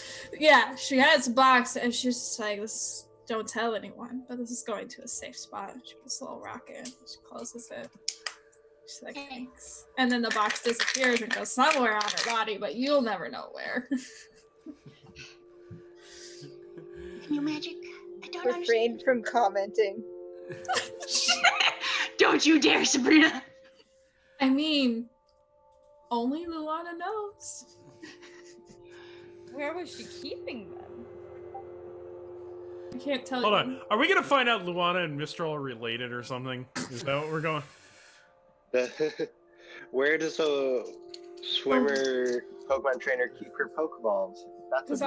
S6: she has a box and she's just like, "This, don't tell anyone, but this is going to a safe spot." She puts a little rock in. She closes it. She's like, "Thanks," and then the box disappears and goes somewhere on her body, but you'll never know where.
S8: New magic. I don't
S9: Refrain from commenting.
S12: Don't you dare, Sabrina.
S6: I mean, only Luana knows.
S2: Where was she keeping them?
S6: I can't tell
S7: Hold
S6: you.
S7: on. Are we gonna find out Luana and Mistral are related or something? Is that what we're going?
S4: Where does a swimmer Pokemon trainer keep her Pokeballs?
S6: Because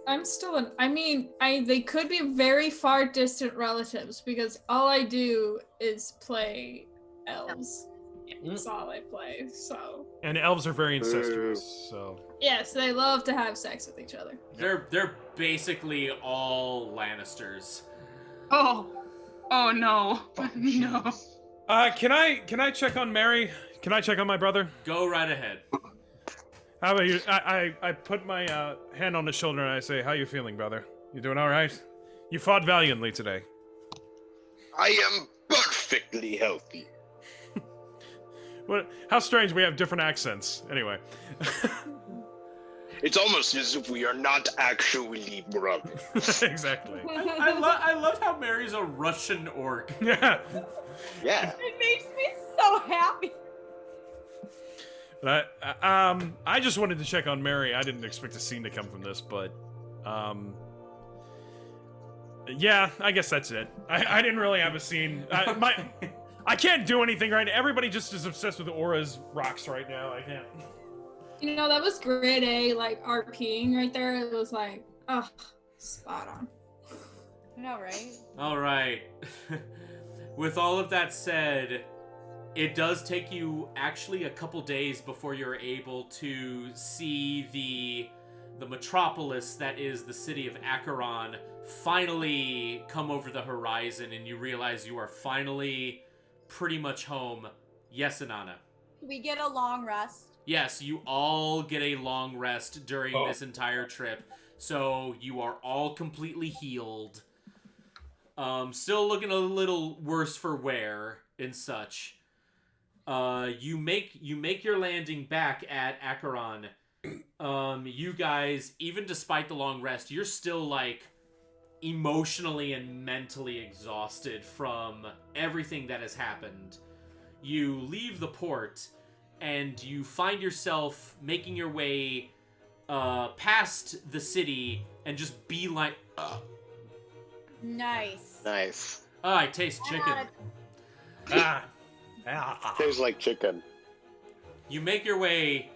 S6: I'm still they could be very far distant relatives because all I do is play elves. That's all I play, so.
S7: And elves are very incestuous, so.
S6: Yes, they love to have sex with each other.
S1: They're basically all Lannisters.
S12: Oh no. No.
S7: Can I check on Mary? Can I check on my brother?
S1: Go right ahead.
S7: How about you? I put my hand on his shoulder and I say, "How you feeling, brother? You doing all right? You fought valiantly today."
S4: I am perfectly healthy.
S7: What? How strange we have different accents. Anyway.
S4: It's almost as if we are not actually brothers.
S7: Exactly.
S1: I love how Mary's a Russian orc.
S7: Yeah.
S4: Yeah.
S2: It makes me so happy.
S7: But I just wanted to check on Mary. I didn't expect a scene to come from this, but yeah, I guess that's it. I didn't really have a scene. I can't do anything right now. Everybody just is obsessed with Aura's rocks right now. I can't.
S6: You know, that was grade A, like RPing right there. It was like, oh, spot on.
S2: No, right?
S1: All right. With all of that said, it does take you actually a couple days before you're able to see the metropolis that is the city of Acheron finally come over the horizon, and you realize you are finally pretty much home. Yes, Inanna.
S2: We get a long rest.
S1: Yes, you all get a long rest during this entire trip, so you are all completely healed. Still looking a little worse for wear and such. You make your landing back at Acheron. You guys, even despite the long rest, you're still like emotionally and mentally exhausted from everything that has happened. You leave the port, and you find yourself making your way past the city and just beeline.
S2: Nice.
S4: Nice.
S1: Oh, I taste chicken.
S4: Tastes like chicken.
S1: You make your way,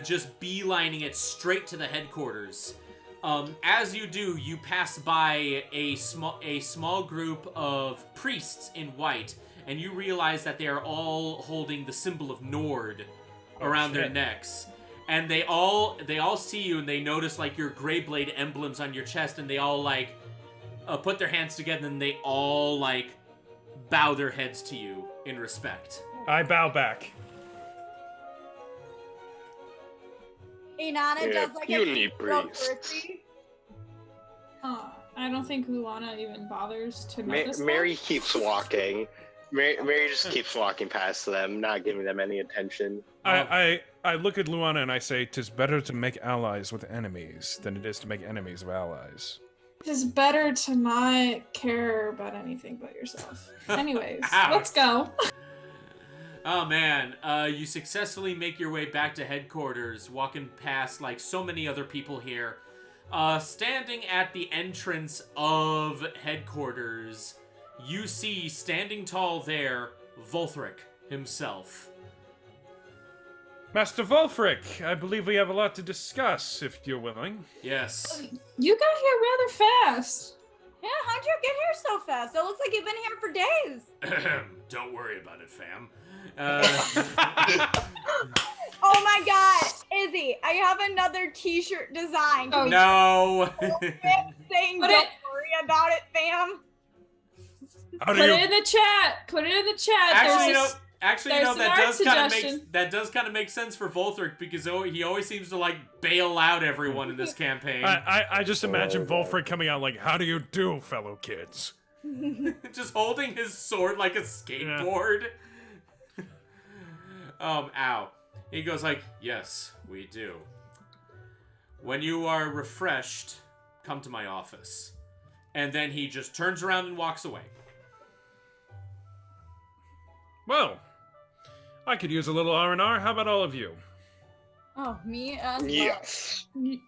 S1: just beelining it straight to the headquarters. As you do, you pass by a small group of priests in white, and you realize that they are all holding the symbol of Nord around their necks. And they all see you, and they notice like your gray blade emblems on your chest, and they all like put their hands together, and they all like bow their heads to you in respect.
S7: I bow back.
S2: Inanna does like a
S4: priest.
S6: I don't think Luana even bothers to notice.
S4: Mary keeps walking. Mary just keeps walking past them, not giving them any attention.
S7: I look at Luana and I say, "'Tis better to make allies with enemies than it is to make enemies of allies."
S6: It's better to not care about anything but yourself. Anyways, let's go.
S1: Oh man, you successfully make your way back to headquarters, walking past like so many other people here. Standing at the entrance of headquarters, you see standing tall there, Volthric himself.
S7: Master Volthric, I believe we have a lot to discuss, if you're willing.
S1: Yes.
S6: You got here rather fast.
S2: Yeah, how'd you get here so fast? It looks like you've been here for days.
S1: Don't worry about it, fam.
S2: Oh my god, Izzy, I have another t-shirt design.
S1: Oh, no.
S2: Saying don't worry about it, fam.
S6: Put it in the chat. Put it in the chat.
S1: Actually, that does kind of make sense for Volthric, because he always seems to like bail out everyone in this campaign.
S7: I just imagine Volthric coming out like, "How do you do, fellow kids?"
S1: Just holding his sword like a skateboard. Ow. He goes like, "Yes, we do. When you are refreshed, come to my office." And then he just turns around and walks away.
S7: Well, I could use a little R&R. How about all of you?
S2: Oh, me as well.
S4: Yes.
S6: Okay,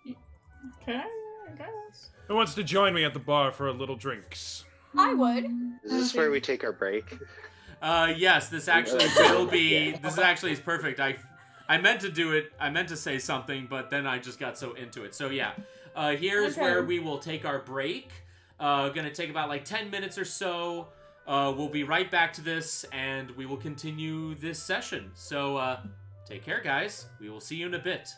S6: I guess.
S7: Who wants to join me at the bar for a little drinks?
S2: I would.
S4: Is this where we take our break?
S1: Yes, this actually will be. This actually is perfect. I meant to do it. I meant to say something, but then I just got so into it. So yeah, here's where we will take our break. Gonna take about like 10 minutes or so. We'll be right back to this, and we will continue this session. So take care, guys. We will see you in a bit.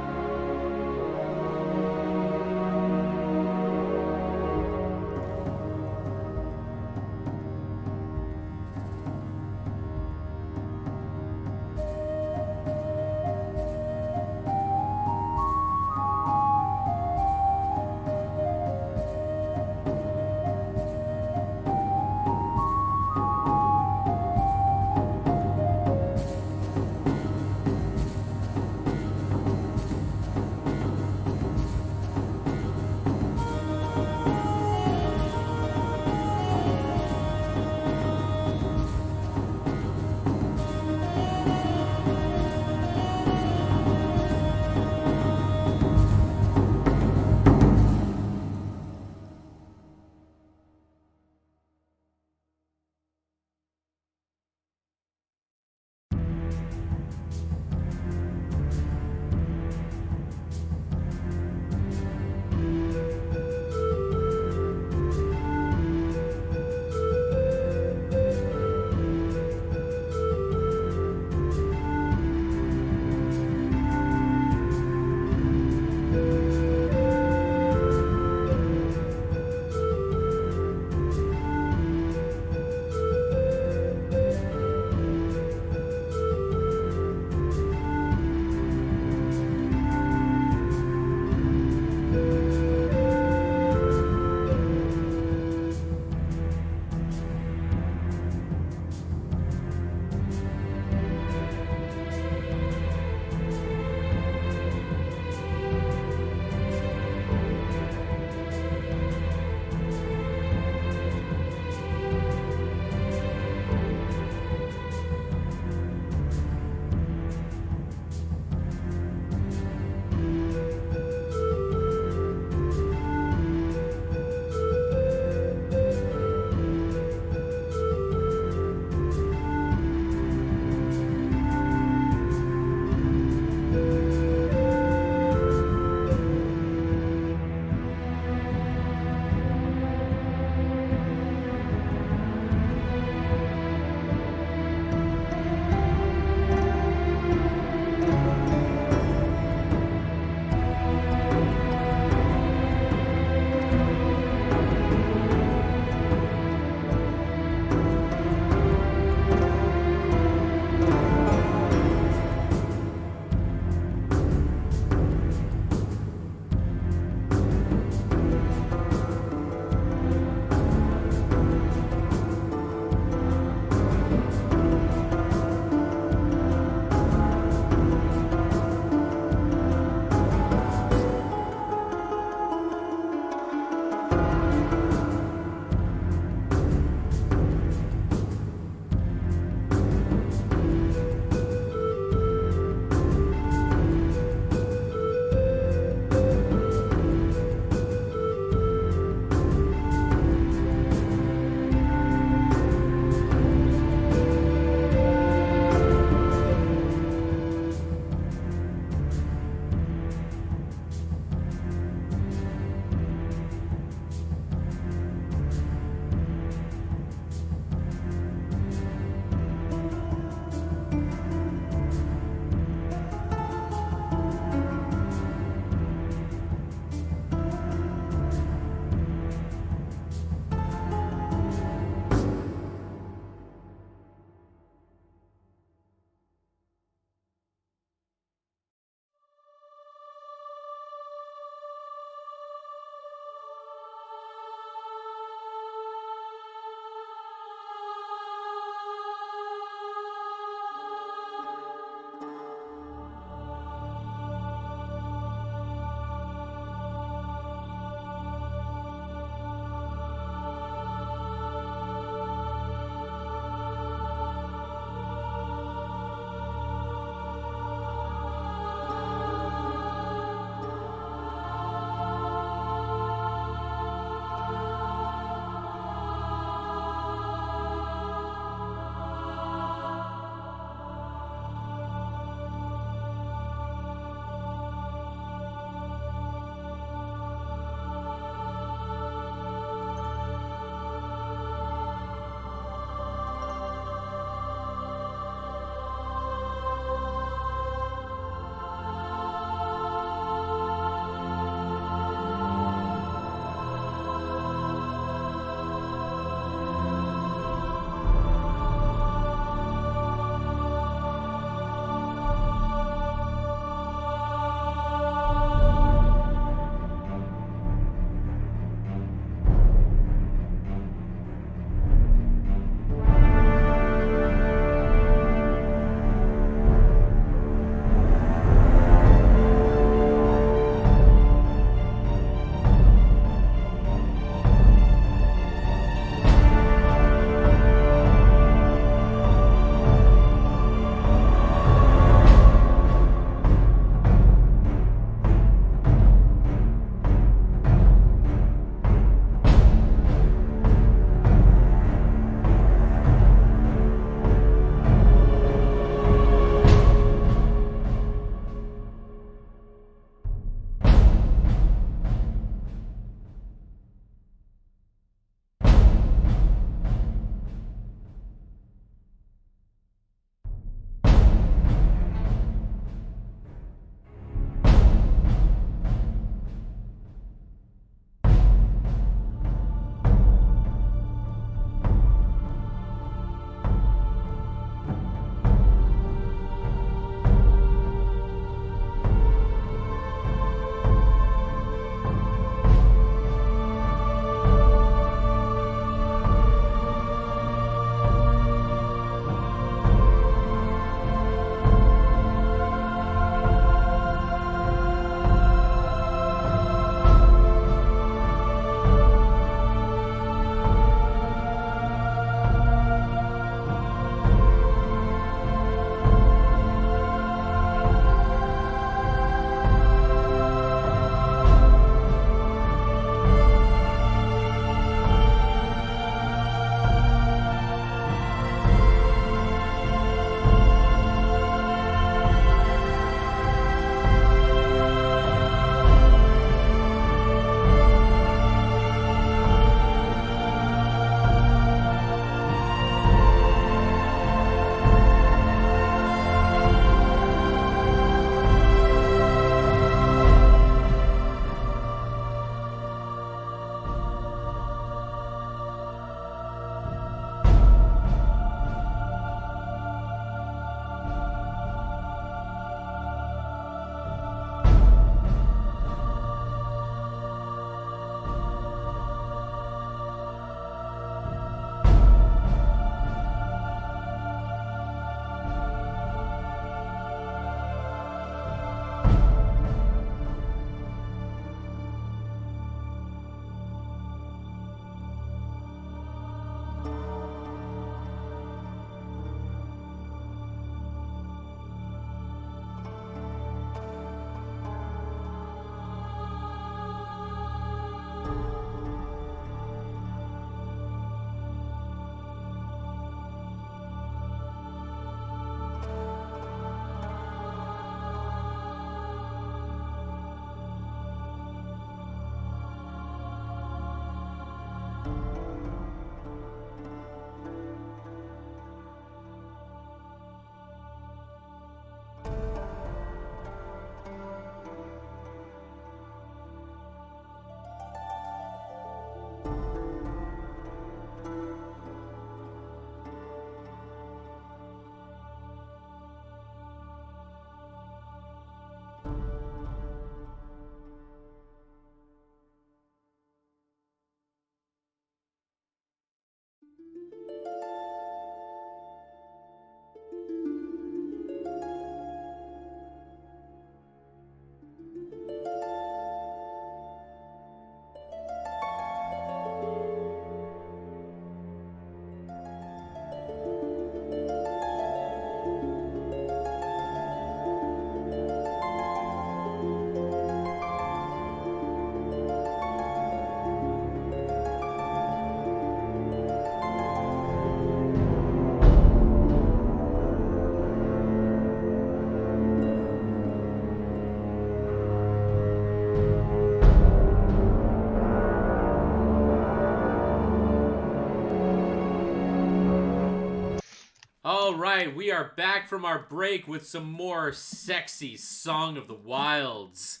S1: All right, we are back from our break with some more sexy Song of the Wilds.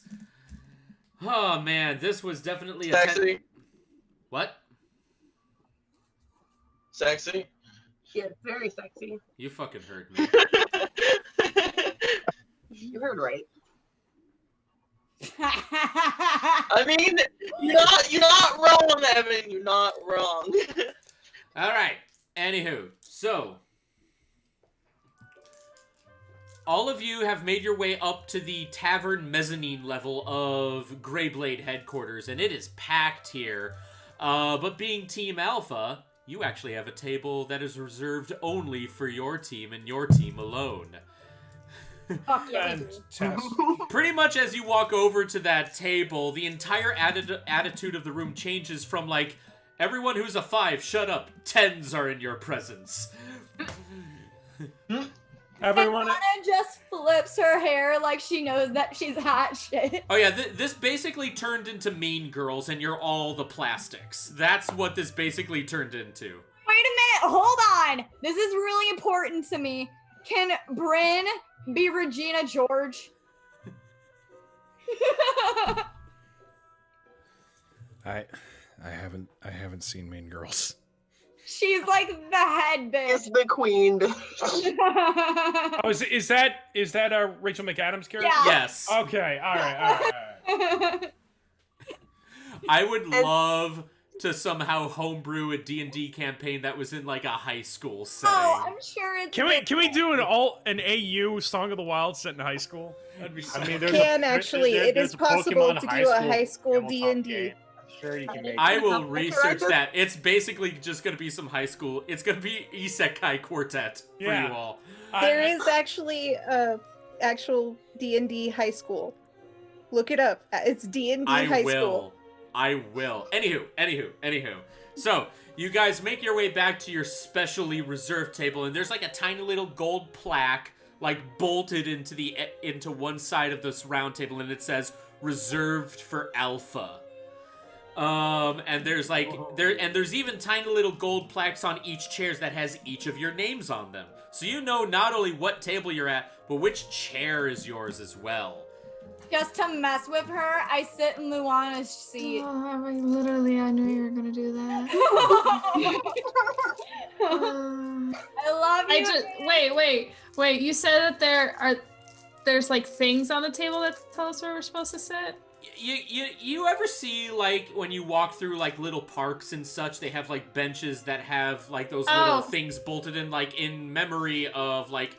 S1: Oh man, this was definitely
S13: Sexy.
S1: What?
S13: Sexy.
S11: Yeah, it's very sexy.
S1: You fucking heard me.
S11: You heard right.
S13: I mean, you're not wrong, Evan. You're not wrong.
S1: All right. Anywho, so all of you have made your way up to the tavern mezzanine level of Greyblade headquarters, and it is packed here. But being Team Alpha, you actually have a table that is reserved only for your team and your team alone.
S2: Fuck yeah.
S1: Pretty much as you walk over to that table, the entire attitude of the room changes from like, everyone who's a 5, shut up, 10s are in your presence.
S7: Everyone
S2: Anna just flips her hair like she knows that she's hot shit.
S1: Oh yeah, this basically turned into Mean Girls and you're all the plastics. That's what this basically turned into.
S2: Wait a minute, hold on. This is really important to me. Can Bryn be Regina George?
S7: I haven't seen Mean Girls.
S2: She's like the head bitch.
S11: It's the queen.
S7: Oh, is that Rachel McAdams' character?
S2: Yeah.
S1: Yes.
S7: Okay. All right.
S1: I would love to somehow homebrew a D&D campaign that was in like a high school setting.
S2: Oh, I'm sure it's.
S7: Can we do an AU Song of the Wild set in high school? That'd be so
S5: I mean,
S9: It is possible to do a high school D&D.
S5: Sure, you can make
S1: I
S5: it.
S1: will research that. It's basically just going to be some high school. It's going to be Isekai Quartet for you all.
S9: There is actually a actual D&D high school. Look it up. It's D&D high school.
S1: I will. Anywho. So, you guys make your way back to your specially reserved table, and there's like a tiny little gold plaque, like bolted into one side of this round table, and it says "Reserved for Alpha." And there's like there's even tiny little gold plaques on each chairs that has each of your names on them. So you know not only what table you're at, but which chair is yours as well.
S2: Just to mess with her, I sit in Luana's seat.
S6: Oh, I knew you were gonna do that.
S2: I love you.
S6: Wait. You said that there's like things on the table that tell us where we're supposed to sit.
S1: You ever see, like, when you walk through, like, little parks and such, they have, like, benches that have, like, those little things bolted in, like, in memory of, like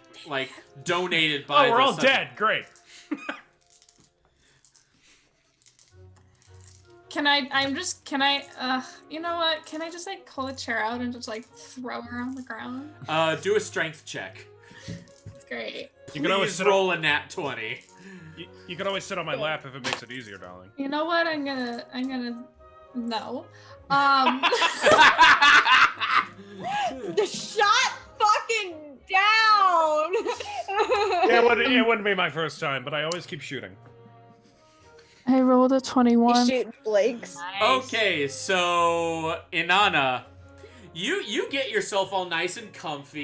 S1: donated by
S7: we're all dead. Great.
S6: You know what? Can I just, like, pull a chair out and just, like, throw her on the ground?
S1: Do a strength check.
S6: That's great.
S1: You can always roll a nat 20.
S7: You can always sit on my lap if it makes it easier, darling.
S6: You know what? I'm gonna no.
S2: Shut fucking down.
S7: It wouldn't be my first time, but I always keep shooting.
S6: I rolled a 21.
S9: You shoot blanks.
S1: Okay, so Inanna, you get yourself all nice and comfy.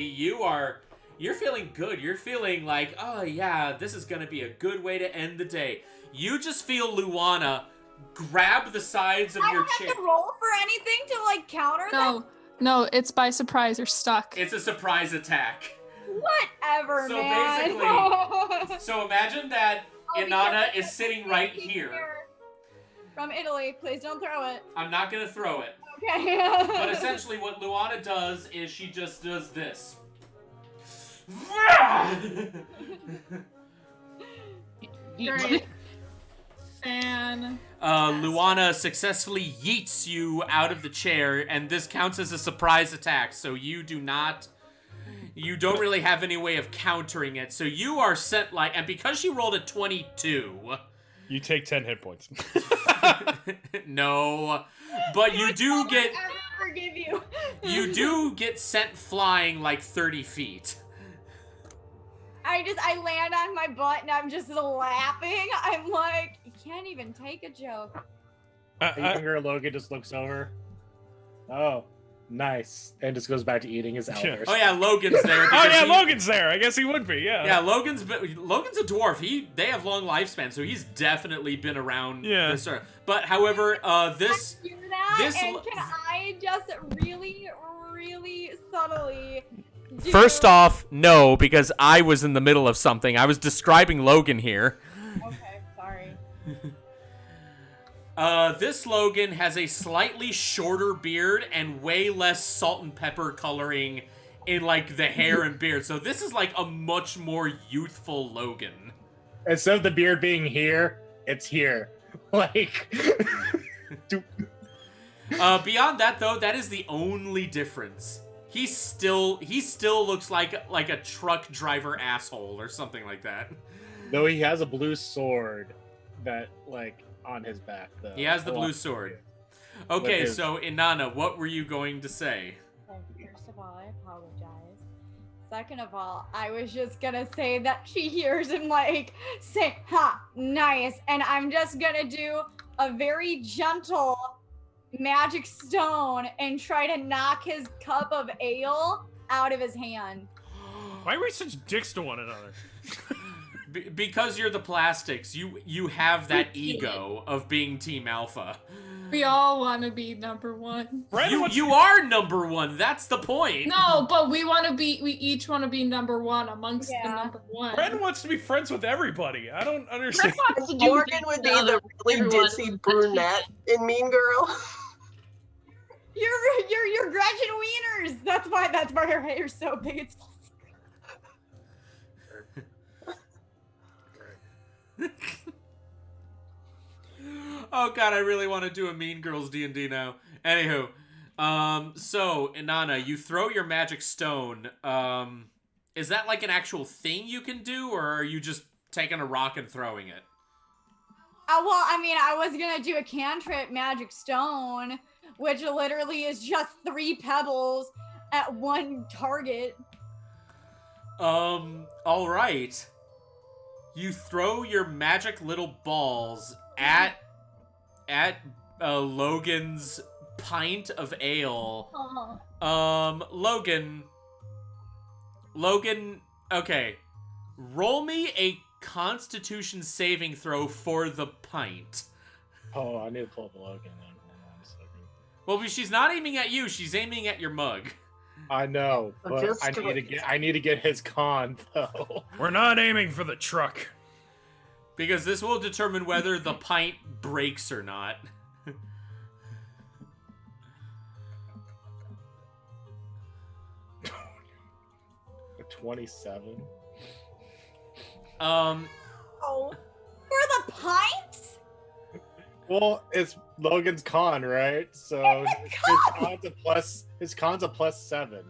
S1: You're feeling good. You're feeling like, oh yeah, this is gonna be a good way to end the day. You just feel Luana grab the sides of your chair.
S2: I don't have to roll for anything to like counter that.
S6: No, it's by surprise. You're stuck.
S1: It's a surprise attack.
S2: Whatever,
S1: So
S2: man.
S1: basically, so imagine that Inanna is sitting right here.
S2: From Italy, please don't throw it.
S1: I'm not gonna throw it.
S2: Okay.
S1: But essentially what Luana does is she just does this.
S6: Great. Fan.
S1: Luana successfully yeets you out of the chair, and this counts as a surprise attack, so you don't really have any way of countering it, so you are sent like, and because she rolled a 22...
S7: You take 10 hit points.
S1: No, but you do get...
S2: I forgive you.
S1: You do get sent flying like 30 feet.
S2: I land on my butt and I'm just laughing. I'm like, you can't even take a joke.
S5: The younger Logan just looks over. Oh, Nice. And just goes back to eating his elders.
S1: Oh yeah, Logan's there.
S7: Oh yeah,
S1: he-
S7: Logan's there. I guess he would be. Yeah.
S1: Yeah, Logan's a dwarf. They have long lifespans, so he's definitely been around.
S7: Yeah.
S1: This earth. But however, this
S2: I hear that,
S1: this
S2: and can I just really, really subtly do...
S1: First off, no, because I was in the middle of something. I was describing Logan here.
S2: Okay, sorry.
S1: This Logan has a slightly shorter beard and way less salt and pepper coloring in, like, the hair and beard. So this is, like, a much more youthful Logan.
S5: Instead of the beard being here, it's here. Like...
S1: Beyond that, though, that is the only difference. He still looks like a truck driver asshole or something like that.
S5: Though he has a blue sword that, like, on his back, though.
S1: He has the blue sword. Okay, so Inanna, what were you going to say?
S2: First of all, I apologize. Second of all, I was just gonna say that she hears him like say, "Ha, nice," and I'm just gonna do a very gentle magic stone and try to knock his cup of ale out of his hand.
S7: Why are we such dicks to one another?
S1: Because you're the plastics, you have that ego of being Team Alpha.
S6: We all want to be number one.
S1: You are number one. That's the point.
S6: No, but we each want to be number one amongst the number one.
S7: Ren wants to be friends with everybody. I don't understand.
S11: Morgan would be the really ditzy brunette in Mean Girl.
S2: You're Gretchen Wieners. That's why her hair's so big. It's
S1: Oh god, I really want to do a Mean Girls D&D now. Anywho, so Inanna, you throw your magic stone. Is that like an actual thing you can do, or are you just taking a rock and throwing it?
S2: well, I mean, I was gonna do a cantrip magic stone, which literally is just 3 pebbles at 1 target.
S1: All right. You throw your magic little balls at Logan's pint of ale. Logan, okay. Roll me a Constitution saving throw for the pint.
S5: Oh, I need to pull up Logan then. Hold on a second.
S1: Well, but she's not aiming at you. She's aiming at your mug.
S5: I know, but I need to get his con though.
S7: We're not aiming for the truck.
S1: Because this will determine whether the pint breaks or not.
S5: 27.
S2: Oh, for the pint?
S5: Well, it's Logan's con, right? So his con's a +7.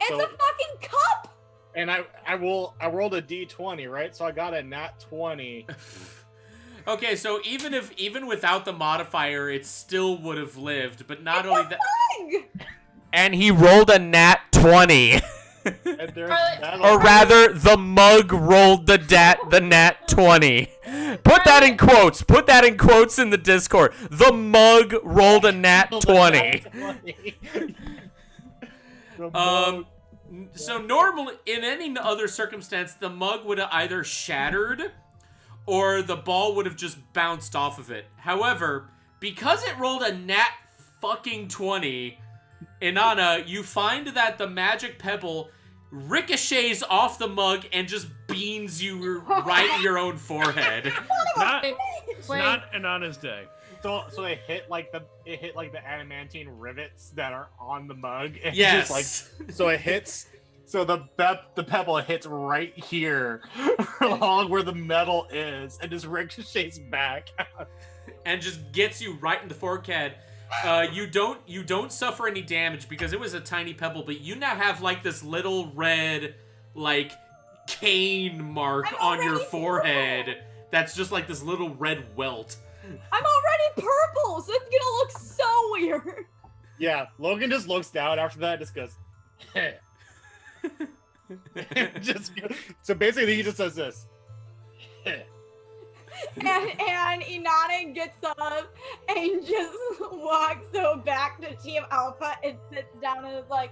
S2: It's a fucking cup.
S5: And I rolled a D20, right? So I got a nat 20.
S1: Okay, so even without the modifier, it still would have lived. But not only that, and he rolled a nat 20. Or rather, the mug rolled the nat 20. Put that in quotes. Put that in quotes in the Discord. The mug rolled a nat 20. So normally, in any other circumstance, the mug would have either shattered or the ball would have just bounced off of it. However, because it rolled a nat fucking 20, Inanna, you find that the magic pebble ricochets off the mug and just beans you right in your own forehead.
S7: Not Inanna's day.
S5: So it hit like the adamantine rivets that are on the mug. And
S1: yes.
S5: Just like, so it hits. So the pebble hits right here, along where the metal is, and just ricochets back,
S1: and just gets you right in the forehead. You don't suffer any damage because it was a tiny pebble, but you now have like this little red like cane mark on your forehead. That's just like this little red welt.
S2: I'm already purple, so it's gonna look so weird.
S5: Yeah, Logan just looks down after that and just goes, heh. So basically he just says this. Heh.
S2: And Inanna gets up and just walks so back to Team Alpha and sits down and is like,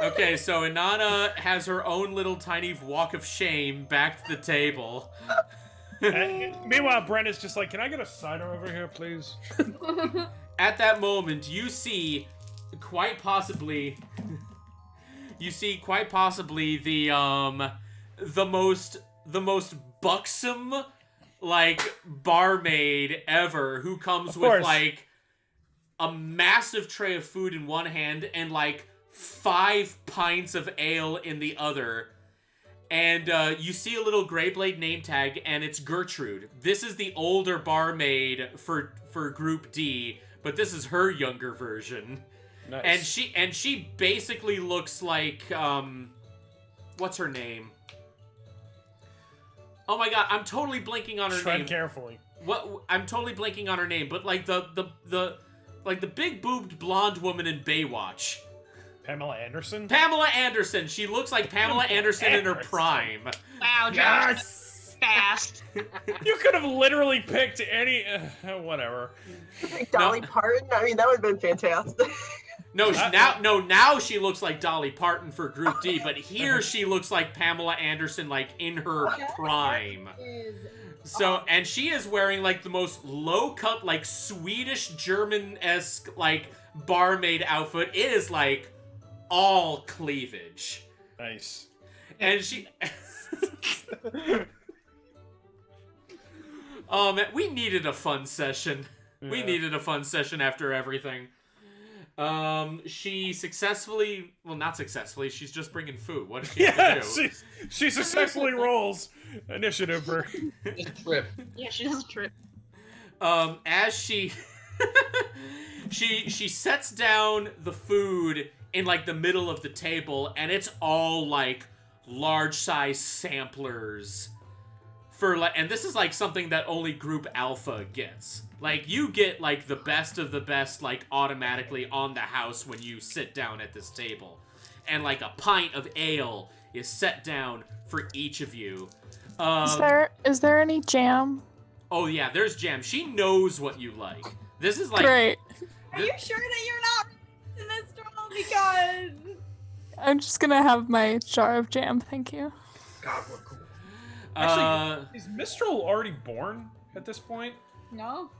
S1: Okay, so Inanna has her own little tiny walk of shame back to the table.
S7: Meanwhile, Brent is just like, can I get a cider over here, please?
S1: At that moment, you see quite possibly the most buxom like barmaid ever, who comes with like a massive tray of food in one hand and like 5 pints of ale in the other. And you see a little gray blade name tag, and it's Gertrude. This is the older barmaid for Group D, but this is her younger version. Nice. And she basically looks like what's her name? Oh my god, I'm totally blanking on her name.
S7: Tread carefully.
S1: What? I'm totally blanking on her name, but like the big boobed blonde woman in Baywatch.
S7: Pamela Anderson?
S1: Pamela Anderson. She looks like Pamela Anderson in her prime.
S12: Wow, Josh. Fast.
S7: You could have literally picked any... whatever.
S11: Dolly Parton? I mean, that would have been fantastic.
S1: No, now she looks like Dolly Parton for Group D, but here she looks like Pamela Anderson, like, in her prime. So, and she is wearing, like, the most low-cut, like, Swedish, German-esque, like, barmaid outfit. It is, like, all cleavage.
S7: Nice.
S1: And she... Oh, man, we needed a fun session. Yeah. We needed a fun session after everything. She successfully... Well, not successfully. She's just bringing food. What does she have to do?
S7: She successfully rolls initiative for...
S12: Just a trip. Yeah, she does a trip.
S1: As she... she sets down the food in, like, the middle of the table, and it's all, like, large-size samplers. And this is, like, something that only Group Alpha gets. Like, you get, like, the best of the best, like, automatically on the house when you sit down at this table. And, like, a pint of ale is set down for each of you.
S6: Is there any jam?
S1: Oh, yeah, there's jam. She knows what you like. This is, like...
S6: Great.
S2: Are you sure that you're not in this room? Because...
S6: I'm just gonna have my jar of jam, thank you.
S12: God, we're cool.
S7: Actually, is Mistral already born at this point?
S2: No.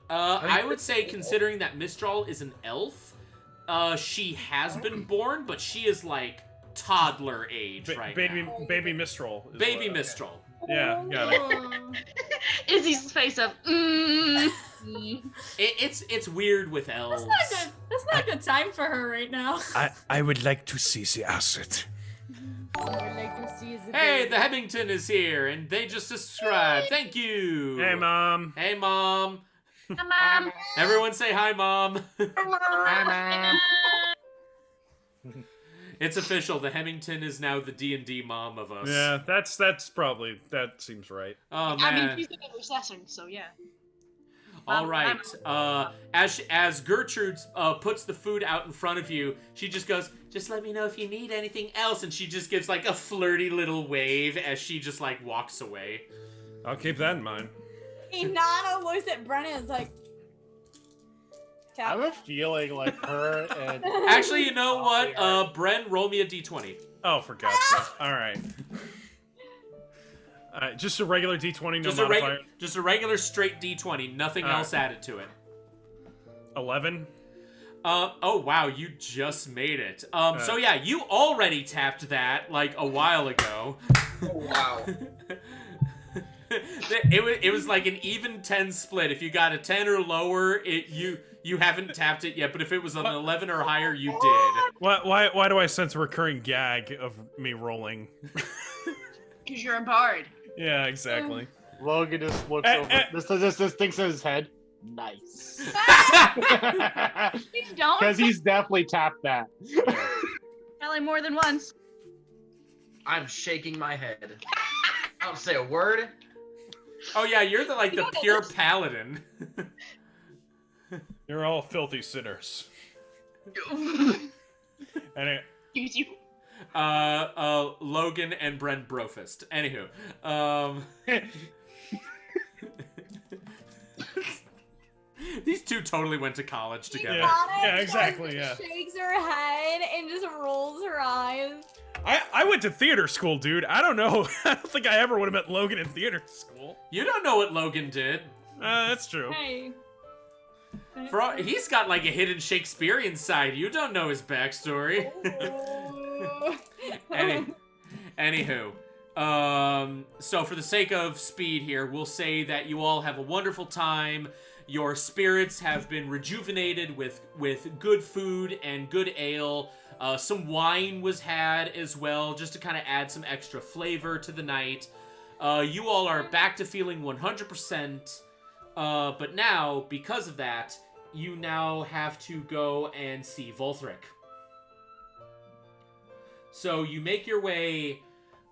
S1: I would say, considering that Mistral is an elf, she has been born, but she is like toddler age right now.
S7: Baby Mistral.
S1: Baby Mistral.
S7: Okay. Yeah, got it.
S12: Izzy's face up.
S1: It's weird with elves.
S2: That's not a good time for her right now.
S7: I would like to see the asset.
S1: Hey, the Hemington is here, and they just subscribed. Thank you.
S7: Hey, Mom.
S1: Hey, Mom.
S12: Hi, Mom.
S1: Everyone say hi, Mom.
S12: Hi, Mom.
S1: It's official. The Hemington is now the D&D mom of us.
S7: Yeah, that's probably, that seems right.
S1: Oh, man.
S12: I mean, she's an assassin, so yeah.
S1: All right. As Gertrude puts the food out in front of you, she just goes, "Just let me know if you need anything else," and she just gives like a flirty little wave as she just like walks away.
S7: I'll keep that in mind.
S2: Inanna looks at Brennan and is like,
S5: I have a feeling like her and...
S1: Actually, you know what? Bren, roll me a d20.
S7: Oh, for God's sake. All right. Just a regular d20, no modifier?
S1: Just a regular straight d20, nothing else added to it.
S7: 11.
S1: Oh, wow, you just made it. So yeah, you already tapped that, like, a while ago.
S10: Oh, wow.
S1: It was like an even 10 split. If you got a 10 or lower, you haven't tapped it yet, but if it was an 11 or higher, you did.
S7: Why do I sense a recurring gag of me rolling?
S12: Because you're a bard.
S7: Yeah, exactly.
S5: Logan just looks over. This thinks in his head. Nice.
S12: Please don't.
S5: Because he's definitely tapped that.
S12: Probably more than once.
S10: I'm shaking my head. I don't say a word.
S1: Oh yeah, you're the pure paladin.
S7: You're all filthy sinners. And
S12: Excuse you.
S1: Logan and Bren Brofist. Anywho, These two totally went to college together.
S7: Yeah, exactly, yeah.
S2: Shakes her head and just rolls her eyes.
S7: I went to theater school, dude. I don't know. I don't think I ever would have met Logan in theater school.
S1: You don't know what Logan did.
S7: That's true.
S6: Hey.
S1: He's got like a hidden Shakespearean side. You don't know his backstory. Anywho. So for the sake of speed here, we'll say that you all have a wonderful time. Your spirits have been rejuvenated with good food and good ale. Some wine was had as well, just to kind of add some extra flavor to the night. You all are back to feeling 100%. But now, because of that, you now have to go and see Volthric. So you make your way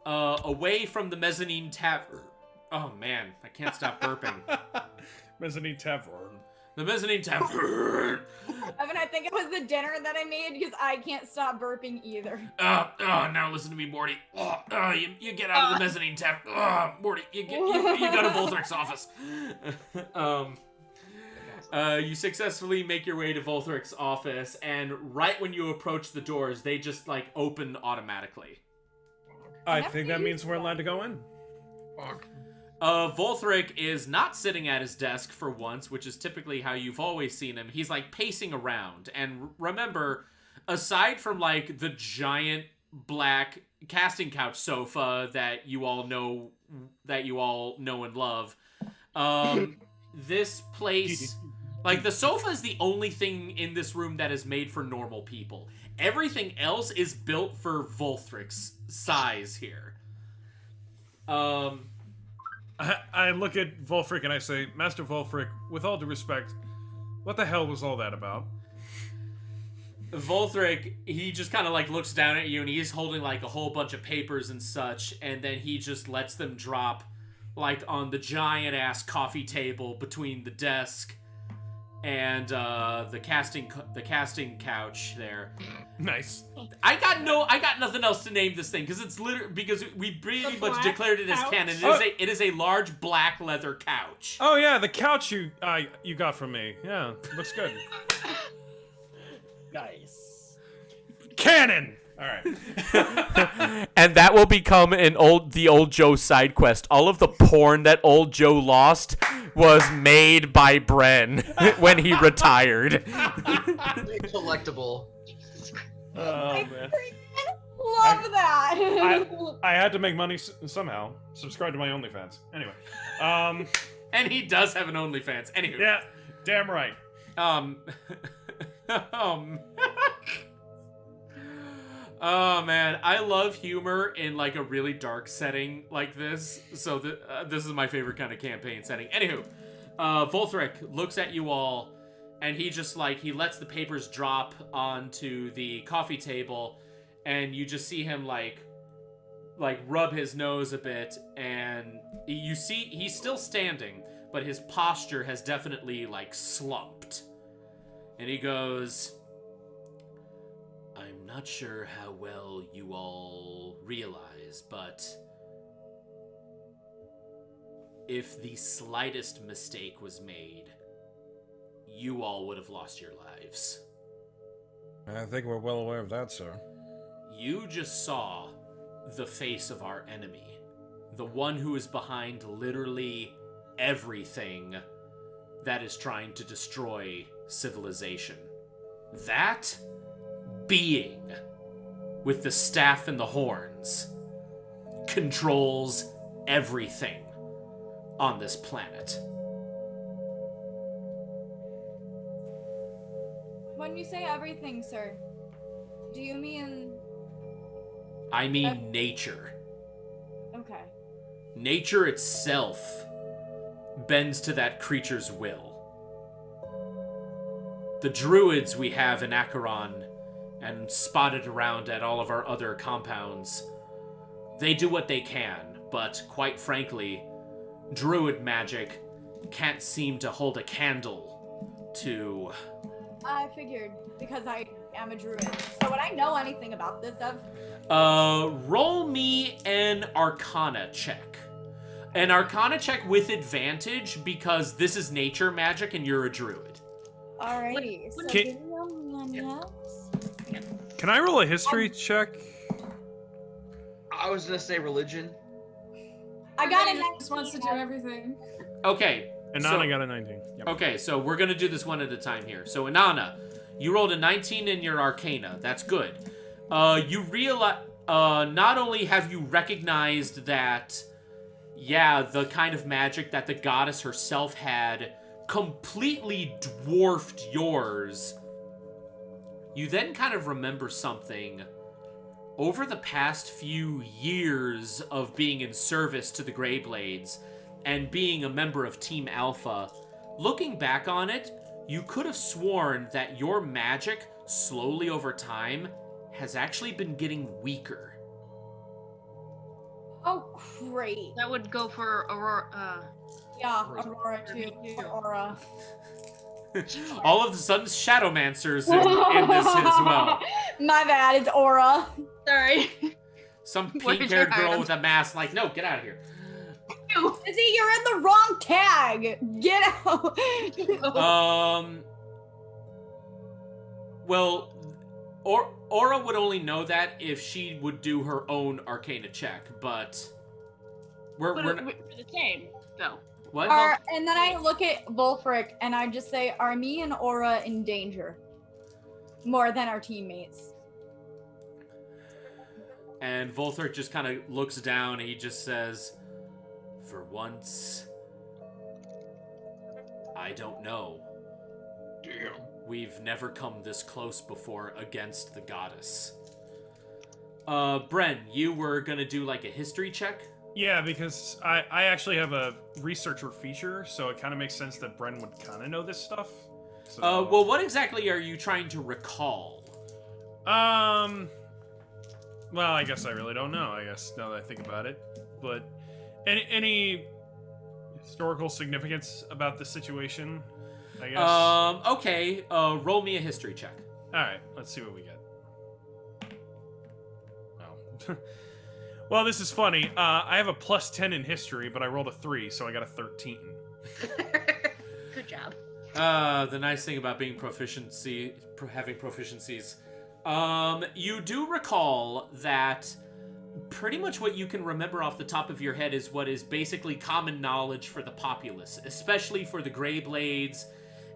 S1: away from the mezzanine tavern. Oh man, I can't stop burping.
S7: Mezzanine tavern.
S1: The mezzanine tavern.
S2: Evan, I think it was the dinner that I made because I can't stop burping either.
S1: Now listen to me, Morty. You get out of the mezzanine tavern. Morty, you go to Volthric's office. You successfully make your way to Volthric's office, and right when you approach the doors, they just like open automatically.
S7: I think that means we're allowed to go in.
S1: Volthric is not sitting at his desk for once, which is typically how you've always seen him. He's like pacing around. And remember, aside from like the giant black casting couch sofa that you all know and love, this place, like the sofa is the only thing in this room that is made for normal people. Everything else is built for Volthric's size here.
S7: I look at Volthric and I say, Master Volthric, with all due respect, what the hell was all that about?
S1: Volthric, he just kind of like looks down at you and he's holding like a whole bunch of papers and such, and then he just lets them drop like on the giant ass coffee table between the desk and the casting couch there.
S7: Nice.
S1: I got nothing else to name this thing because it's literally because we pretty much declared it as canon. It is a large black leather couch.
S7: Oh yeah, the couch you got from me. Yeah, looks good.
S3: Nice.
S7: Canon. All right.
S1: And that will become the old Joe side quest. All of the porn that old Joe lost was made by Bren when he retired.
S10: Collectible.
S7: Oh man.
S2: Love that.
S7: I had to make money somehow. Subscribe to my OnlyFans. Anyway.
S1: And he does have an OnlyFans. Anywho.
S7: Yeah. Damn right.
S1: Oh man, I love humor in like a really dark setting like this. So this is my favorite kind of campaign setting. Anywho, Volthric looks at you all, and he just like he lets the papers drop onto the coffee table, and you just see him like rub his nose a bit, and you see he's still standing, but his posture has definitely like slumped, and he goes, I'm not sure how well you all realize, but if the slightest mistake was made, you all would have lost your lives.
S14: I think we're well aware of that, sir.
S1: You just saw the face of our enemy, the one who is behind literally everything that is trying to destroy civilization. That being with the staff and the horns controls everything on this planet.
S2: When you say everything, sir, do you mean...
S1: I mean nature.
S2: Okay.
S1: Nature itself bends to that creature's will. The druids we have in Acheron and spotted around at all of our other compounds, they do what they can, but quite frankly, druid magic can't seem to hold a candle to...
S2: I figured, because I am a druid. So would I know anything about this stuff?
S1: Roll me an Arcana check. An Arcana check with advantage because this is nature magic and you're a druid.
S2: Alrighty. So
S7: Can-
S2: give me a minute.
S7: Can I roll a history check?
S10: I was gonna say religion.
S2: I got
S6: He
S2: a
S6: just wants to do everything.
S1: Okay.
S7: Inanna got a 19. Yep.
S1: Okay, so we're gonna do this one at a time here. So Inanna, you rolled a 19 in your Arcana. That's good. You realize, not only have you recognized that, yeah, the kind of magic that the goddess herself had completely dwarfed yours, you then kind of remember something. Over the past few years of being in service to the Greyblades and being a member of Team Alpha, looking back on it, you could have sworn that your magic, slowly over time, has actually been getting weaker.
S2: Oh, great.
S12: That would go for Aurora.
S2: Yeah, Aurora too. Aurora.
S1: All of the sudden, Shadowmancer's in this as well.
S2: My bad, it's Aura.
S12: Sorry.
S1: Some
S12: Where's
S1: pink-haired
S12: your
S1: girl
S12: item?
S1: with a mask, like, no, get out of here.
S2: Izzy, you're in the wrong tag. Get out.
S1: Well, Aura would only know that if she would do her own Arcana check, but we're
S12: But
S1: not.
S12: we're the same, though.
S1: What?
S2: And then I look at Wolfric and I just say, are me and Aura in danger? More than our teammates.
S1: And Volthric just kind of looks down and he just says, for once, I don't know.
S10: Damn.
S1: We've never come this close before against the goddess. Bren, you were gonna do like a history check?
S7: Yeah, because I actually have a researcher feature, so it kind of makes sense that Bren would kind of know this stuff. So,
S1: Well, what exactly are you trying to recall?
S7: Well, I guess I really don't know, I guess, now that I think about it. But any historical significance about the situation, I guess?
S1: Okay, roll me a history check.
S7: Alright, let's see what we get. Oh. Well, this is funny. I have a plus 10 in history, but I rolled a 3, so I got a 13.
S12: Good job.
S1: The nice thing about being having proficiencies, you do recall that pretty much what you can remember off the top of your head is what is basically common knowledge for the populace, especially for the Greyblades,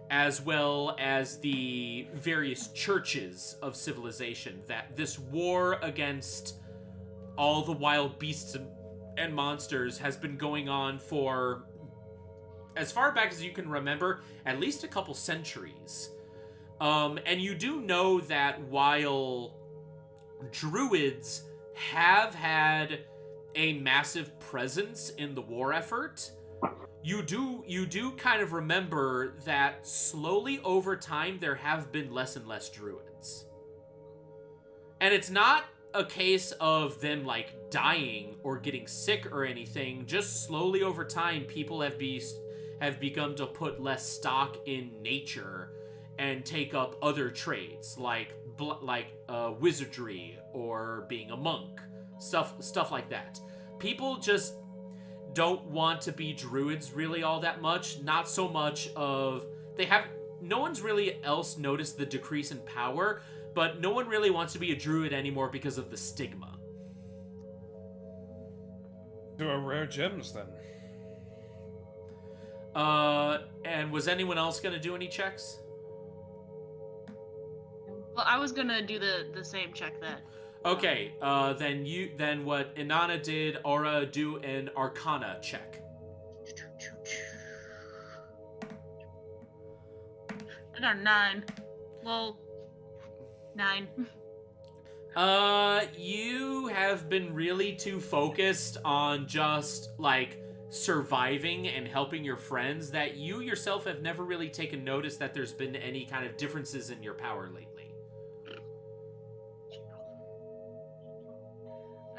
S1: as well as the various churches of civilization, that this war against all the wild beasts and monsters has been going on for, as far back as you can remember, at least a couple centuries. And you do know that while druids have had a massive presence in the war effort, you do kind of remember that slowly over time there have been less and less druids. And it's not a case of them like dying or getting sick or anything. Just slowly over time, people have begun to put less stock in nature and take up other trades like wizardry or being a monk, stuff like that. People just don't want to be druids really all that much. Not so much of no one's really else noticed the decrease in power, but no one really wants to be a druid anymore because of the stigma.
S14: Do our rare gems then.
S1: And was anyone else gonna do any checks?
S12: Well, I was gonna do the same check that.
S1: Okay, then what Inanna did, Aura, do an Arcana check.
S12: I got a 9. Well, 9.
S1: You have been really too focused on just, like, surviving and helping your friends that you yourself have never really taken notice that there's been any kind of differences in your power lately.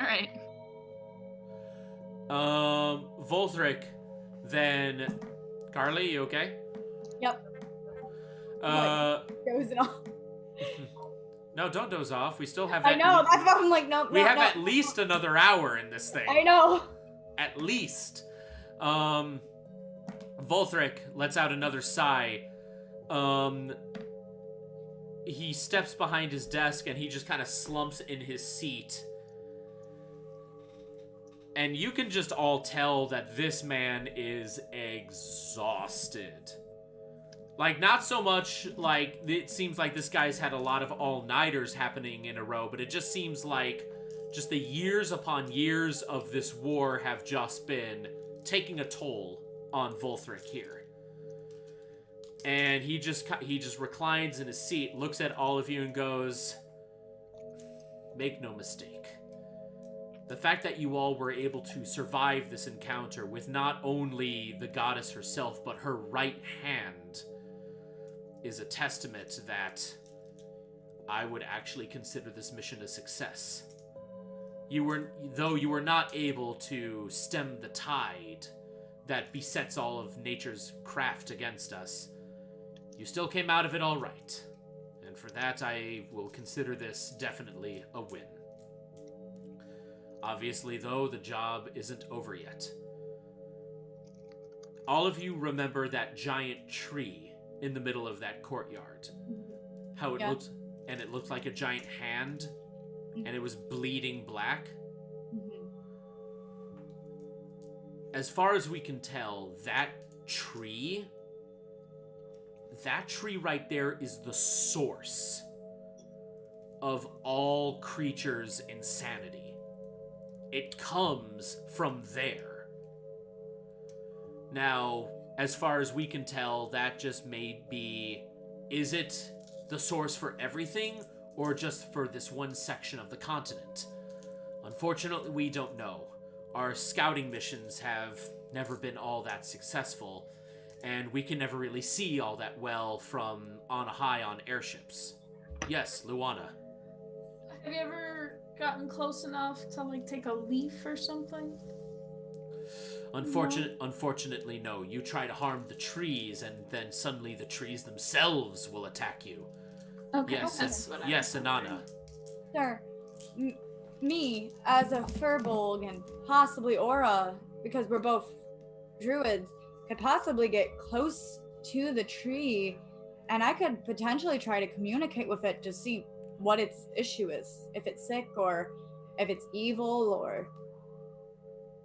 S12: Alright.
S1: Volthric, then Carly, you okay?
S2: Yep. Dozing off.
S1: No, don't doze off. We still have.
S2: I know. That's why I'm like, nope.
S1: We have at least another hour in this thing.
S2: I know.
S1: At least. Volthric lets out another sigh. He steps behind his desk and he just kind of slumps in his seat. And you can just all tell that this man is exhausted. Like, not so much like it seems like this guy's had a lot of all-nighters happening in a row, but it just seems like just the years upon years of this war have just been taking a toll on Volthric here. And he just reclines in his seat, looks at all of you and goes, "Make no mistake. The fact that you all were able to survive this encounter with not only the goddess herself, but her right hand, is a testament that I would actually consider this mission a success. Though you were not able to stem the tide that besets all of nature's craft against us, you still came out of it all right. And for that, I will consider this definitely a win. Obviously, though, the job isn't over yet. All of you remember that giant tree in the middle of that courtyard. How it looked, and it looked like a giant hand, and it was bleeding black. As far as we can tell, that tree right there is the source of all creatures' insanity. It comes from there. Now, as far as we can tell, that just may be... Is it the source for everything, or just for this one section of the continent? Unfortunately, we don't know. Our scouting missions have never been all that successful, and we can never really see all that well from on high on airships. Yes, Luana.
S6: Have you ever gotten close enough to, like, take a leaf or something?
S1: Unfortunately, no. You try to harm the trees, and then suddenly the trees themselves will attack you.
S6: Okay,
S1: yes,
S6: that's what I
S1: yes, Inanna.
S2: Sir, me, as a Furbolg, and possibly Aura, because we're both druids, could possibly get close to the tree, and I could potentially try to communicate with it to see what its issue is. If it's sick, or if it's evil, or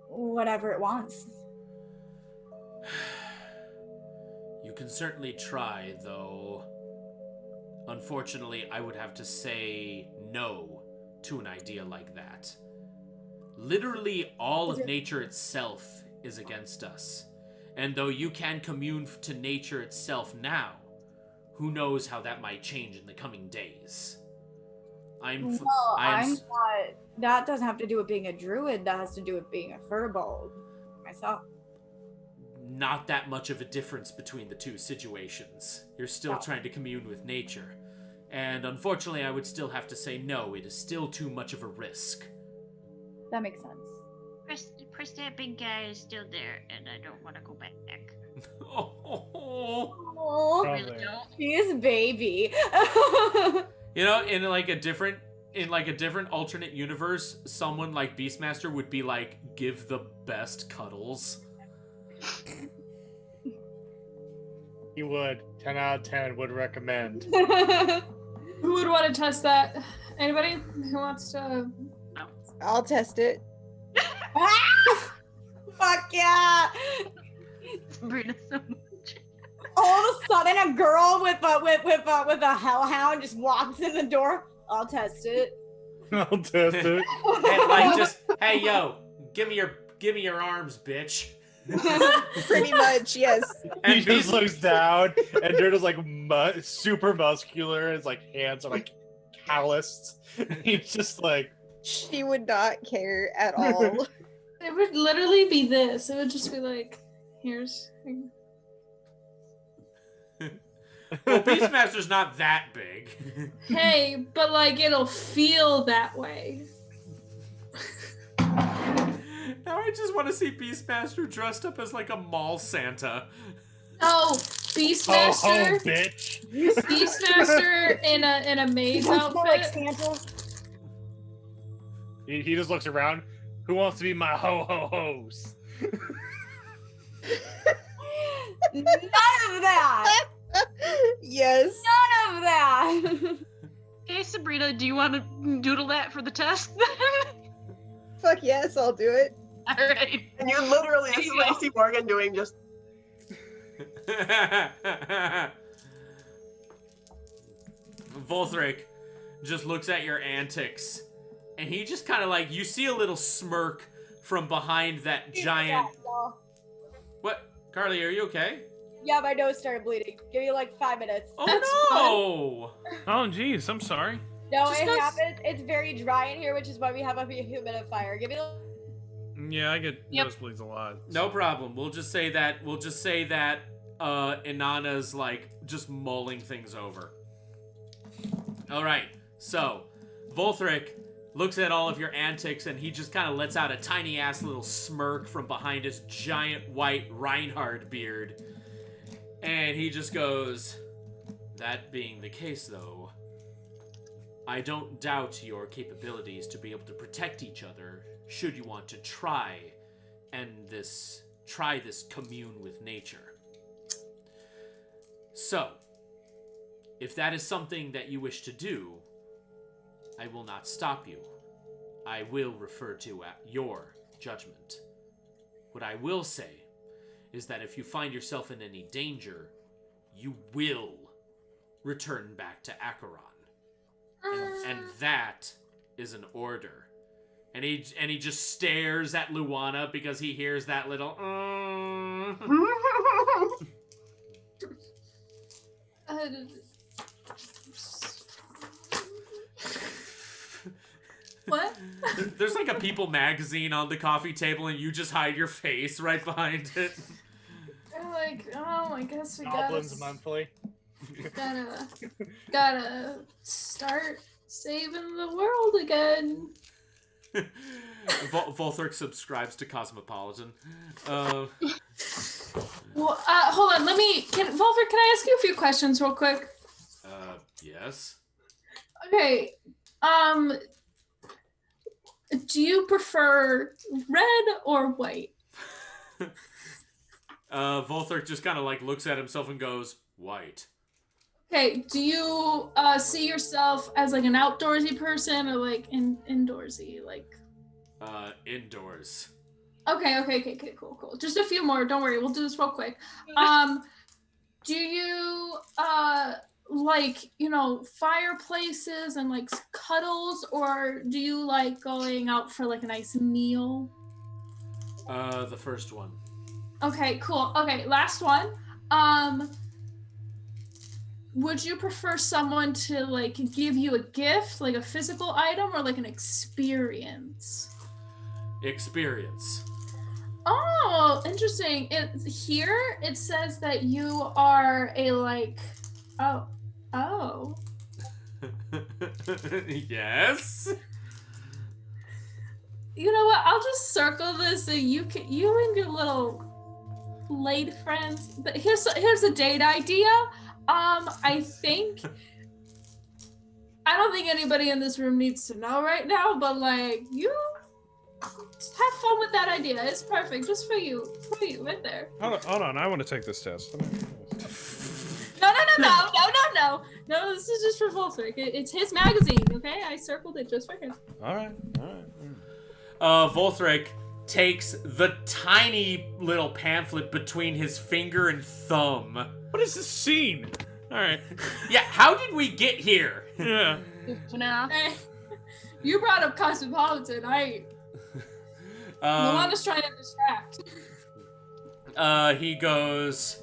S2: whatever it wants.
S1: You can certainly try, though. Unfortunately, I would have to say no to an idea like that. Literally all of nature itself is against us. And though you can commune to nature itself now, who knows how that might change in the coming days. I'm not.
S2: That doesn't have to do with being a druid. That has to do with being a Furbolg myself.
S1: Not that much of a difference between the two situations. You're still trying to commune with nature. And unfortunately, I would still have to say no. It is still too much of a risk.
S2: That makes sense.
S12: Chris, that big guy is still there, and I don't want to go back.
S2: Oh,
S12: really don't.
S2: He is baby.
S1: You know, in like a different alternate universe, someone like Beastmaster would be like, give the best cuddles.
S5: He would. 10 out of 10 would recommend.
S6: Who would want to test that? Anybody who wants to?
S12: No.
S9: I'll test it.
S2: Fuck yeah!
S12: Sabrina so much.
S2: All of a sudden, a girl with a hellhound just walks in the door. I'll test it.
S5: I'll test it.
S1: Hey, yo, give me your arms, bitch.
S9: Pretty much, yes.
S5: And he just looks down, and Dirtle's like super muscular. His like hands are like calloused. He's just like,
S9: she would not care at all.
S6: It would literally be this. It would just be like, here's.
S1: Well, Beastmaster's not that big.
S6: Hey, but like it'll feel that way.
S1: Now I just want to see Beastmaster dressed up as like a mall Santa.
S6: Oh, Beastmaster!
S5: Ho, ho, bitch!
S6: Beastmaster in a maze outfit.
S2: Like Santa.
S5: He just looks around. Who wants to be my ho ho hos?
S2: None of that.
S9: Yes.
S2: None of that.
S8: Okay, Sabrina, do you want to doodle that for the test?
S9: Fuck yes, I'll do it.
S8: All right.
S11: And you literally
S8: There
S11: see
S8: you go.
S11: Lacey Morgan doing just.
S1: Volthric just looks at your antics, and he just kind of like, you see a little smirk from behind that giant. What, Carly? Are you okay?
S2: Yeah, my nose started bleeding. Give me like 5 minutes.
S1: Oh no!
S7: Oh, geez, I'm sorry.
S2: No,
S6: Just
S2: it
S6: goes-
S2: happens. It's very dry in here, which is why we have a humidifier. Give me.
S7: Yeah, I get nosebleeds a lot.
S1: No problem. We'll just say that. Inanna's like just mulling things over. All right. So, Volthric looks at all of your antics, and he just kind of lets out a tiny ass little smirk from behind his giant white Reinhard beard, and he just goes, "That being the case, though, I don't doubt your capabilities to be able to protect each other should you want to try this commune with nature. So, if that is something that you wish to do, I will not stop you. I will refer to your judgment. What I will say is that if you find yourself in any danger, you will return back to Acheron. And that is an order." And he just stares at Luana because he hears that little.
S6: What?
S1: There's like a People magazine on the coffee table, and you just hide your face right behind it.
S6: They're like, oh, I guess we
S5: Goblins Monthly.
S6: gotta start saving the world again.
S1: Volthric subscribes to Cosmopolitan.
S6: Well, hold on. Volver, can I ask you a few questions real quick?
S1: Yes.
S6: Okay. Do you prefer red or white?
S1: Volthric just kind of like looks at himself and goes, "White."
S6: Okay. Do you see yourself as like an outdoorsy person or like indoorsy? Like.
S1: Indoors.
S6: Okay, cool. Just a few more. Don't worry. We'll do this real quick. Do you like, fireplaces and like cuddles, or do you like going out for like a nice meal?
S1: The first one.
S6: Okay, cool. Okay, last one. Would you prefer someone to like give you a gift, like a physical item, or like an experience?
S1: Experience.
S6: Oh, interesting. Here it says that you are a like. Oh.
S1: Yes.
S6: You know what? I'll just circle this so you and your little lady friends. But here's a date idea. I don't think anybody in this room needs to know right now, but like you just have fun with that idea. It's perfect, just for you right there.
S7: Hold on. I want to take this test.
S6: No, this is just for Volthric. It's his magazine, okay? I circled it just for him.
S7: All right.
S1: Volthric takes the tiny little pamphlet between his finger and thumb.
S7: What is this scene? All right.
S1: Yeah, how did we get here?
S7: Yeah.
S6: Hey, you brought up Cosmopolitan. Luana's trying to distract.
S1: He goes,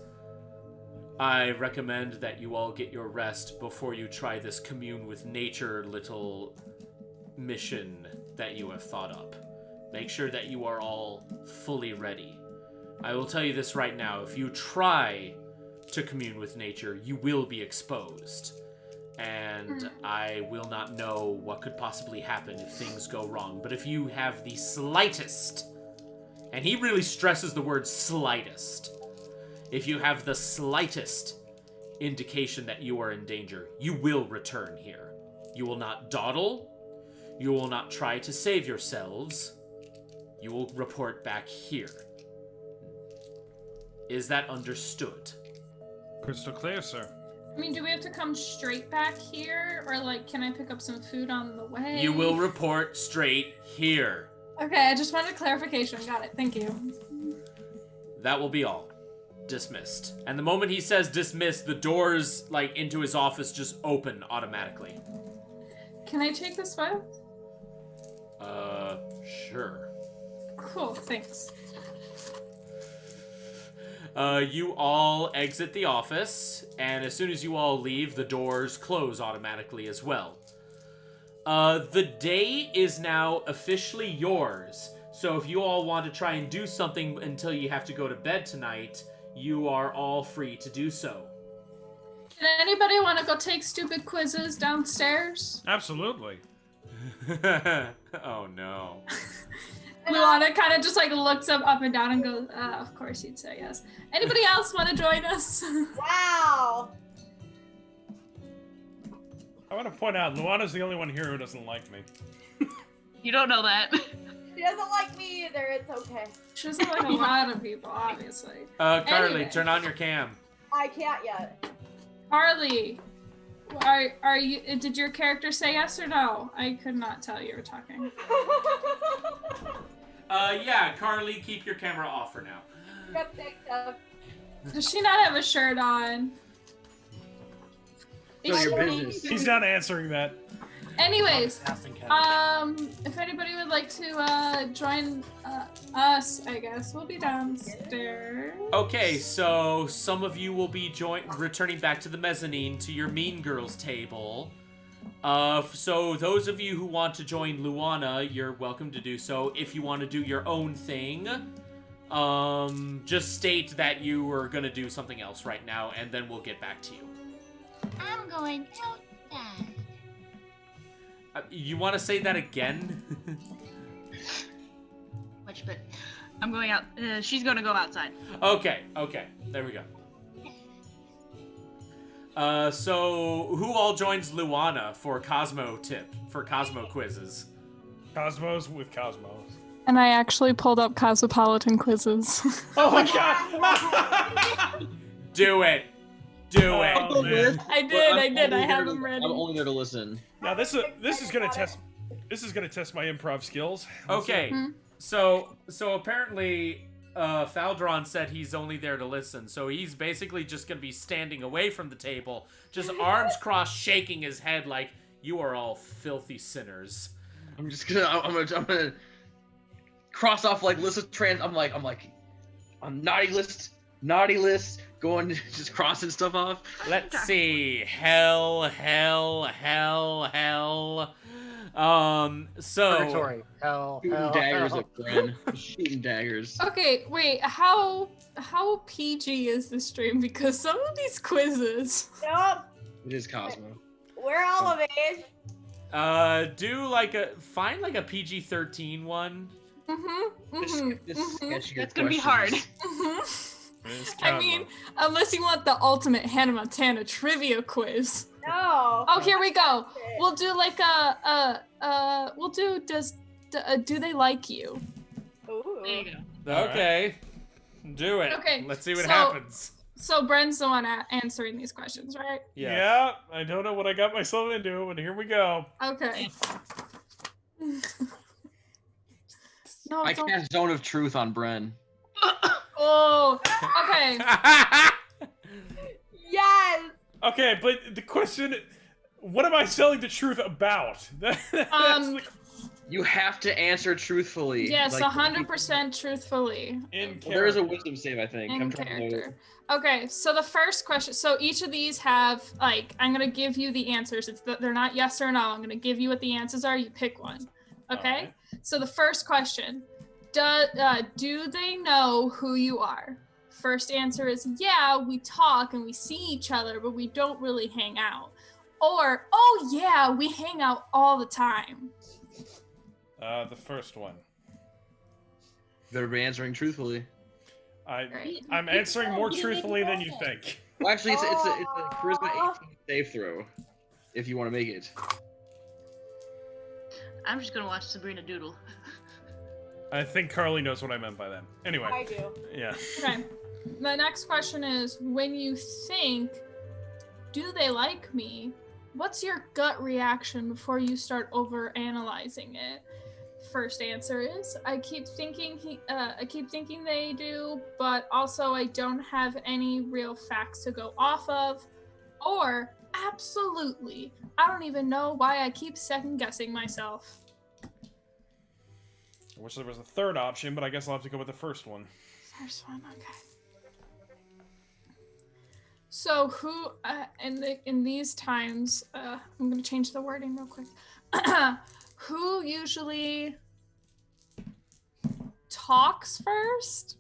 S1: "I recommend that you all get your rest before you try this commune with nature little mission that you have thought up. Make sure that you are all fully ready. I will tell you this right now, if you try to commune with nature, you will be exposed. And I will not know what could possibly happen if things go wrong. But if you have the slightest," and he really stresses the word slightest, "if you have the slightest indication that you are in danger, you will return here. You will not dawdle. You will not try to save yourselves. You will report back here." Is that understood?
S7: Crystal clear, sir.
S6: I mean, do we have to come straight back here, or like, can I pick up some food on the way?
S1: You will report straight here.
S6: Okay, I just wanted clarification. Got it. Thank you.
S1: That will be all. Dismissed. And the moment he says dismissed, the doors, like, into his office just open automatically.
S6: Can I take this with?
S1: Sure.
S6: Cool, thanks.
S1: You all exit the office, and as soon as you all leave, the doors close automatically as well. The day is now officially yours, so if you all want to try and do something until you have to go to bed tonight, you are all free to do so.
S6: Can anybody want to go take stupid quizzes downstairs?
S7: Absolutely.
S1: Oh no.
S6: Luana kind of just like looks up and down and goes, of course you'd say yes. Anybody else want to join us?
S2: Wow.
S7: I want to point out, Luana's the only one here who doesn't like me.
S8: You don't know that.
S2: She doesn't like me either. It's okay.
S6: She doesn't like a lot of people, obviously.
S1: Carly,
S6: Anyway.
S1: turn on your cam.
S2: I can't yet.
S6: Harley, are you? Did your character say yes or no? I could not tell you were talking.
S1: Yeah, Carly, keep your camera off for now.
S2: Yep, thanks, Doug.
S6: Does she not have a shirt on?
S5: Show your business.
S7: He's not answering that.
S6: Anyways, if anybody would like to join us, I guess we'll be downstairs.
S1: Okay, so some of you will be returning back to the mezzanine to your Mean Girls table. So those of you who want to join Luana, you're welcome to do so. If you want to do your own thing, just state that you were gonna do something else right now, and then we'll get back to you.
S12: I'm going outside.
S1: You want to say that again?
S8: Much, but I'm going out. She's going to go outside.
S1: Okay, there we go. So who all joins Luana for Cosmo quizzes?
S7: Cosmos with Cosmos.
S6: And I actually pulled up Cosmopolitan quizzes.
S7: Oh my god!
S1: Do it! Do it!
S7: Oh, man.
S6: I did. I have them ready.
S13: I'm only there to listen.
S7: Now this is gonna test my improv skills.
S1: Okay, so apparently, Faldron said he's only there to listen, so he's basically just gonna be standing away from the table, just arms crossed, shaking his head like, "You are all filthy sinners."
S13: I'm gonna cross off like list of trans. I'm like on naughty list, going just crossing stuff off.
S1: Let's see, hell. So
S5: Purgatory. Hell.
S13: Shooting daggers at Bren. Shooting daggers.
S6: Okay, wait. How PG is the stream? Because some of these quizzes.
S2: Yup.
S13: It is Cosmo.
S2: We're all of age.
S1: find like a PG-13 one.
S8: That's gonna be hard.
S6: I mean, unless you want the ultimate Hannah Montana trivia quiz.
S2: No.
S6: Oh, here we go. We'll do like do they like you?
S2: Ooh.
S8: There you go.
S1: Okay. Do it.
S6: Okay,
S1: Let's see what
S6: so-
S1: happens.
S6: So Bren's the one answering these questions, right?
S1: Yes.
S7: Yeah, I don't know what I got myself into, but here we go.
S6: Okay. No,
S13: I
S6: don't.
S13: cast Zone of Truth on Bren.
S6: Oh, okay.
S2: Yes.
S7: Okay, but the question, what am I telling the truth about?
S13: You have to answer truthfully.
S6: Yes,
S13: like,
S6: 100% truthfully.
S7: In
S13: well, there is a wisdom save, I think.
S6: In
S13: I'm trying to load it.
S6: character. Okay, so the first question. So each of these have I'm gonna give you the answers. They're not yes or no. I'm gonna give you what the answers are. You pick one. Okay.
S7: Alright.
S6: So the first question: do they know who you are? First answer is yeah. We talk and we see each other, but we don't really hang out. Or oh yeah, we hang out all the time.
S7: The first one.
S13: Better be answering truthfully.
S7: I'm answering more truthfully than you think.
S13: Well, actually, it's a charisma 18 save throw, if you want to make it.
S8: I'm just gonna watch Sabrina Doodle.
S7: I think Carly knows what I meant by that. Anyway.
S2: I do.
S7: Yeah.
S6: Okay. the next question is, when you think, do they like me? What's your gut reaction before you start over analyzing it? First answer is, I keep thinking they do, but also I don't have any real facts to go off of. Or, absolutely, I don't even know why I keep second guessing myself.
S7: I wish there was a third option, but I guess I'll have to go with the first one.
S6: First one, okay. So who, in these times, I'm gonna change the wording real quick. Who usually talks first?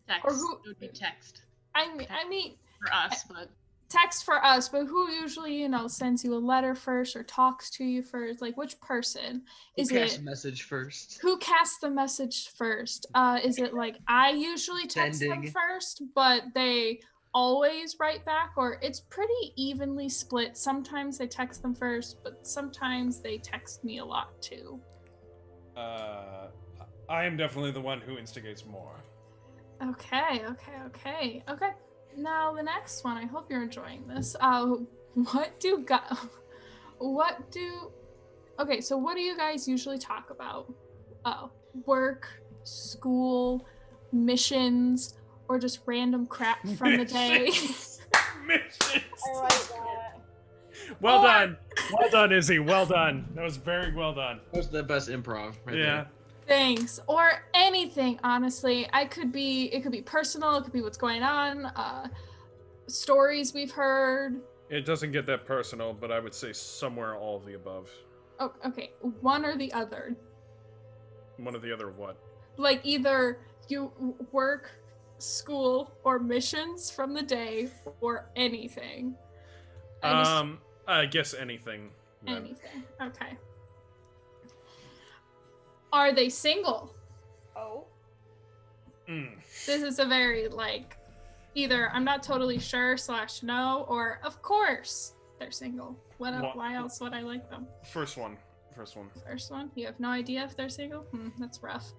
S12: Text.
S6: Or who?
S12: It would be text.
S6: I mean,
S12: for us, but
S6: text for us. But who usually, sends you a letter first or talks to you first? Like, which person is it?
S13: Who casts a message first?
S6: Who casts the message first? Is it like I usually text them first, but they always write back, or it's pretty evenly split? Sometimes they text them first, but sometimes they text me a lot too.
S7: I am definitely the one who instigates more.
S6: Okay. Now the next one, I hope you're enjoying this. What do you guys usually talk about? Work, school, missions, or just random crap from the day?
S7: Missions.
S2: I like that.
S7: Well done. Well done, Izzy. Well done. That was very well done.
S13: That was the best improv right
S7: Yeah.
S13: there.
S6: Thanks. Or anything, honestly. It could be personal, it could be what's going on, stories we've heard.
S7: It doesn't get that personal, but I would say somewhere all of the above.
S6: Oh, okay. One or the other.
S7: One or the other what?
S6: Like either you work, school, or missions from the day, or anything.
S7: I guess anything. Then.
S6: Anything. Okay. Are they single?
S2: Oh.
S6: This is a very, either I'm not totally sure / no, or of course they're single. Why else would I like them?
S7: First one.
S6: First one? You have no idea if they're single? That's rough.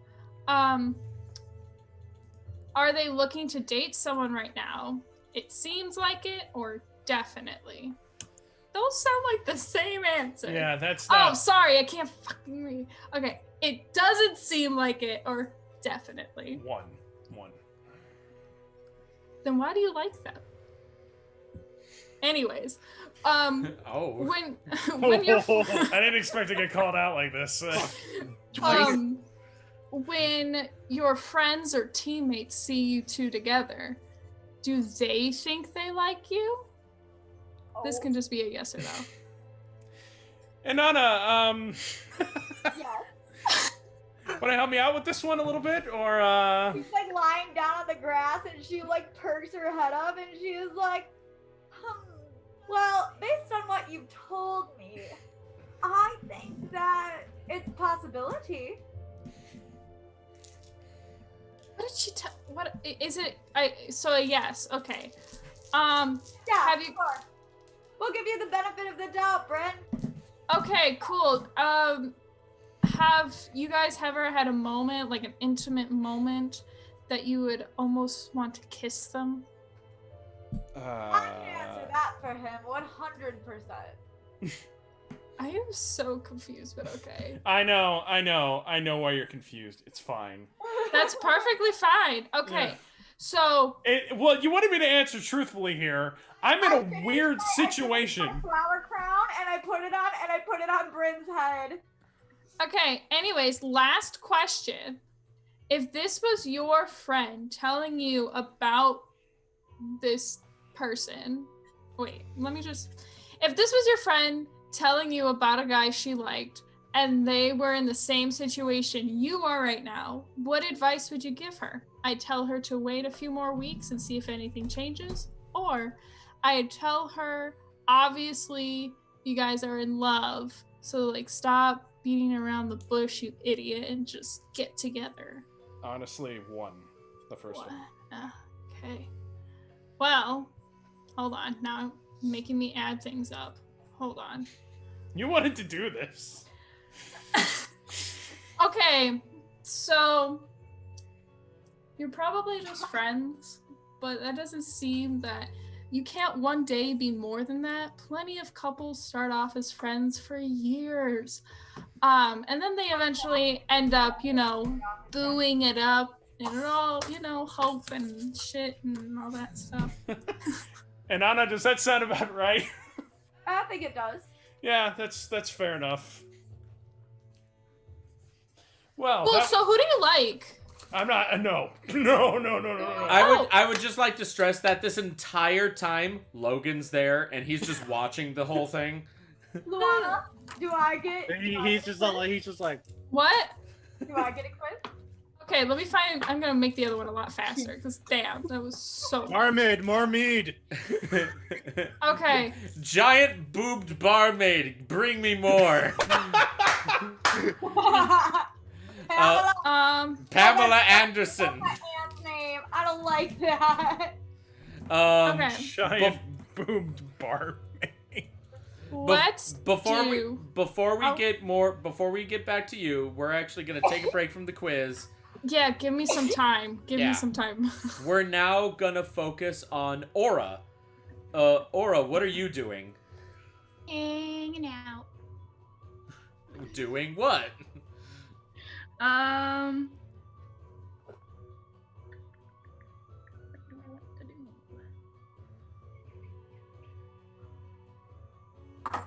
S6: Are they looking to date someone right now? It seems like it, or definitely? Those sound like the same answer.
S7: Yeah, that's
S6: not... Oh, sorry, I can't fucking read. Okay, it doesn't seem like it, or definitely.
S7: One.
S6: Then why do you like them? Anyways, when you're...
S7: I didn't expect to get called out like this.
S6: When your friends or teammates see you two together, do they think they like you? This can just be a yes or no.
S7: And Anna,
S2: Yes.
S7: want to help me out with this one a little bit, or
S2: She's lying down on the grass and she perks her head up and she is like, well, based on what you've told me, I think that it's a possibility.
S6: What did she tell? What is it? So a yes. Okay.
S2: Yeah.
S6: Have you?
S2: Sure. We'll give you the benefit of the doubt, Bryn.
S6: Okay. Cool. Have you guys ever had a moment, like an intimate moment, that you would almost want to kiss them?
S2: I can answer that for him 100%.
S6: I am so confused, but okay.
S7: I know why you're confused. It's fine.
S6: That's perfectly fine. Okay.
S7: Yeah.
S6: So.
S7: Well, you wanted me to answer truthfully here. I'm in a weird situation.
S2: I flower crown and I put it on Bryn's head.
S6: Okay. Anyways, last question. If this was your friend telling you about this person, if this was your friend telling you about a guy she liked and they were in the same situation you are right now, what advice would you give her? I'd tell her to wait a few more weeks and see if anything changes, or I'd tell her, obviously you guys are in love, so stop beating around the bush, you idiot, and just get together.
S7: Honestly, the first one.
S6: Okay. Well, hold on. Now making me add things up. Hold on.
S7: You wanted to do this.
S6: Okay, so you're probably just friends, but that doesn't seem that you can't one day be more than that. Plenty of couples start off as friends for years. And then they eventually end up, booing it up and all, hope and shit and all that stuff.
S7: And Anna, does that sound about right?
S2: I think it does.
S7: Yeah, that's fair enough. Well,
S6: so who do you like?
S7: I'm not. No.
S1: I would just like to stress that this entire time Logan's there and he's just watching the whole thing.
S2: Luana, do I get?
S5: He's just like.
S6: What?
S2: Do I get a quiz?
S6: Okay, let me find. I'm gonna make the other one a lot faster because damn, that was so.
S5: Marmaid.
S6: Okay.
S1: Giant boobed barmaid, bring me more. Pamela Anderson.
S2: Name. I don't like that.
S6: Okay.
S7: Giant boobed barmaid.
S1: Before we get back to you, we're actually gonna take a break from the quiz.
S6: Yeah, give me some time. Give me some time.
S1: We're now gonna focus on Aura. Aura, what are you doing?
S12: Hanging out.
S1: Doing what?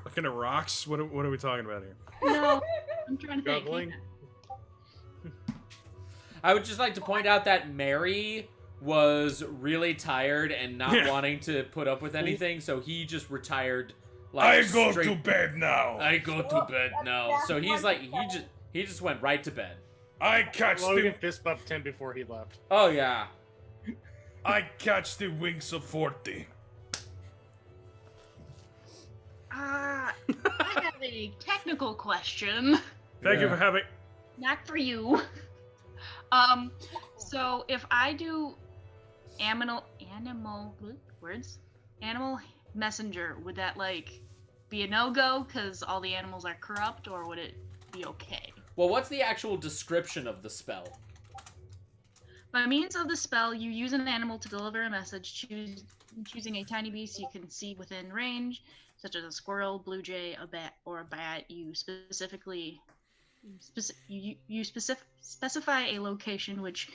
S7: Looking at rocks? What are we talking about here?
S12: No, I'm trying to
S5: Juggling.
S12: think.
S1: I would just like to point out that Mary was really tired and not wanting to put up with anything, so he just retired.
S7: I go to bed now.
S1: So he's like, he just went right to bed.
S7: I catch
S5: Logan fist bumped him before he left.
S1: Oh yeah.
S7: I catch the wings of 40.
S12: I have a technical question.
S7: Thank you for having.
S12: Not for you. So if I do animal messenger, would that be a no-go because all the animals are corrupt, or would it be okay?
S1: Well, what's the actual description of the spell?
S12: By means of the spell, you use an animal to deliver a message, choosing a tiny beast you can see within range, such as a squirrel, blue jay, a bat, or a bat. You specify a location which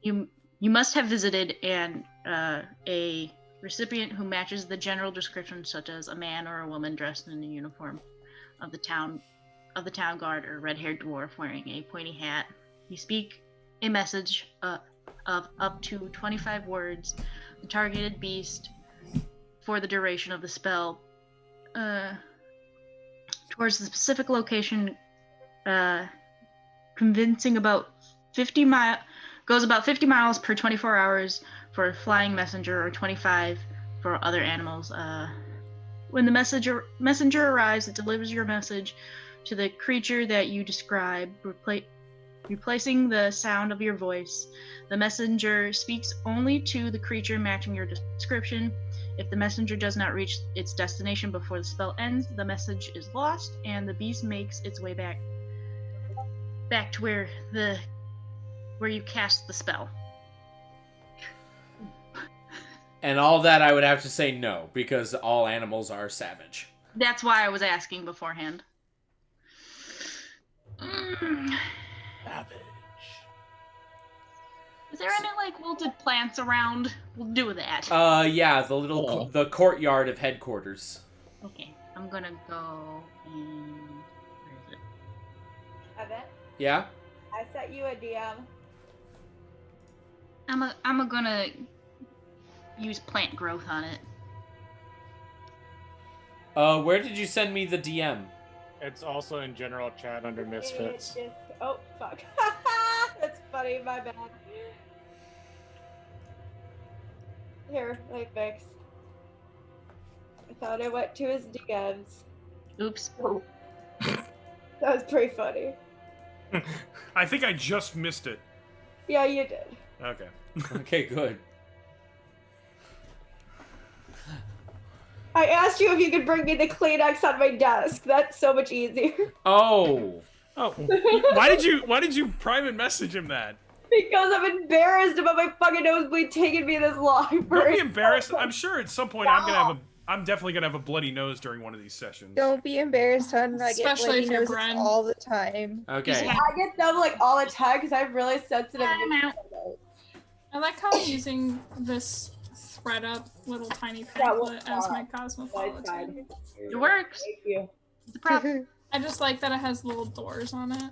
S12: you must have visited, and a recipient who matches the general description, such as a man or a woman dressed in the uniform of the town guard, or red-haired dwarf wearing a pointy hat. You speak a message of up to 25 words, the targeted beast, for the duration of the spell, towards the specific location, convincing goes about 50 miles per 24 hours for a flying messenger, or 25 for other animals. When the messenger arrives, it delivers your message to the creature that you describe, replacing the sound of your voice. The messenger speaks only to the creature matching your description. If the messenger does not reach its destination before the spell ends, the message is lost, and the beast makes its way back to where you cast the spell.
S1: And all that, I would have to say no, because all animals are savage.
S12: That's why I was asking beforehand.
S5: Savage.
S12: Is there any wilted plants around? We'll do that.
S1: Yeah, the courtyard of headquarters.
S12: Okay, I'm gonna go in. Where is it?
S2: Evan,
S1: Yeah?
S2: I sent you a DM.
S12: I'm gonna use plant growth on it.
S1: Where did you send me the DM?
S5: It's also in general chat under Misfits.
S2: Oh, fuck. That's funny, my bad. Here, like fix. I thought I went to his DMs.
S12: Oops.
S2: That was pretty funny.
S7: I think I just missed it.
S2: Yeah, you did.
S7: Okay.
S1: Okay, good.
S2: I asked you if you could bring me the Kleenex on my desk. That's so much easier.
S1: Oh.
S7: Why did you private message him that?
S2: Because I'm embarrassed about my fucking nosebleed taking me this long.
S7: Don't be embarrassed. I'm sure at some point I'm definitely gonna have a bloody nose during one of these sessions.
S9: Don't be embarrassed, hon. I get
S6: Especially
S9: bloody
S6: if you're
S9: noses
S6: Bren.
S9: all the time.
S1: Okay.
S2: I get them like all the time because I'm really sensitive.
S6: I like how I'm using this thread up little tiny pamphlet as my cosmopolitan.
S12: It works.
S2: Thank you.
S12: It's a problem.
S6: I just like that it has little doors on it.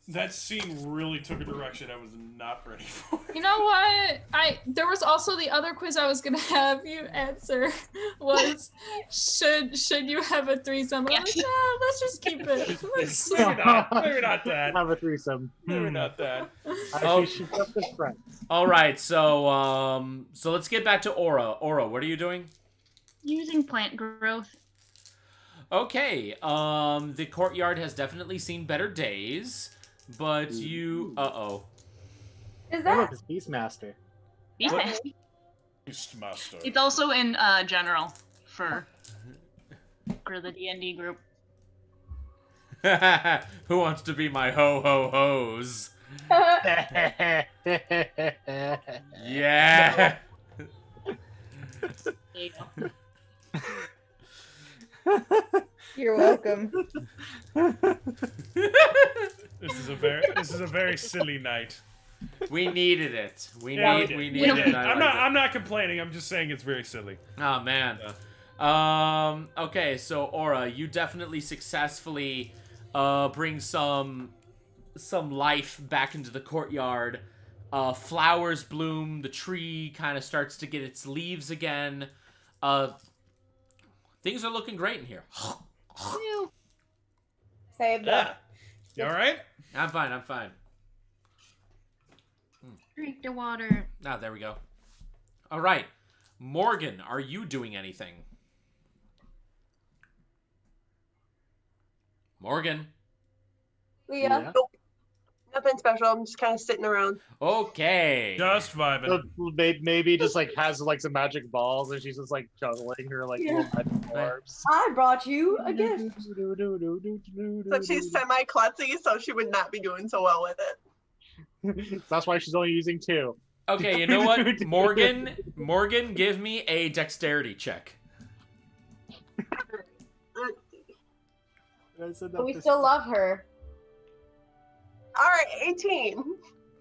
S7: That scene really took a direction I was not ready for.
S6: You know what? There was also the other quiz I was gonna have you answer was should you have a threesome? I'm like, no, let's just keep it.
S7: Maybe not that.
S5: Have a threesome.
S7: Maybe not that.
S5: I should just as friends.
S1: All right, so let's get back to Aura. Aura, what are you doing?
S12: Using plant growth.
S1: Okay, the courtyard has definitely seen better days, but you... Uh-oh.
S2: Is
S5: that Beastmaster?
S12: Beastmaster.
S7: Beastmaster.
S12: It's also in general for the D&D group.
S1: Who wants to be my ho-ho-hos? Yeah!
S12: There you go.
S9: You're welcome.
S7: This is a very silly night.
S1: We needed it. We needed it.
S7: I'm not complaining. I'm just saying it's very silly.
S1: Oh man. Okay, so Aura, you definitely successfully bring some life back into the courtyard. Flowers bloom. The tree kind of starts to get its leaves again. Things are looking great in here.
S2: Save that.
S7: You all right?
S1: I'm fine.
S12: Drink the water.
S1: Ah, there we go. All right. Morgan, are you doing anything? Morgan?
S2: Leah?
S11: Nope. Nothing special. I'm just kind of sitting around.
S1: Okay.
S7: Just vibing.
S5: Maybe just like has like some magic balls and she's just like juggling her like little magic orbs.
S2: I brought you a gift.
S11: So she's semi-klutzy, so she would not be doing so well with it.
S5: That's why she's only using 2.
S1: Okay, you know what? Morgan, give me a dexterity check.
S2: But we still love her.
S11: All right, 18.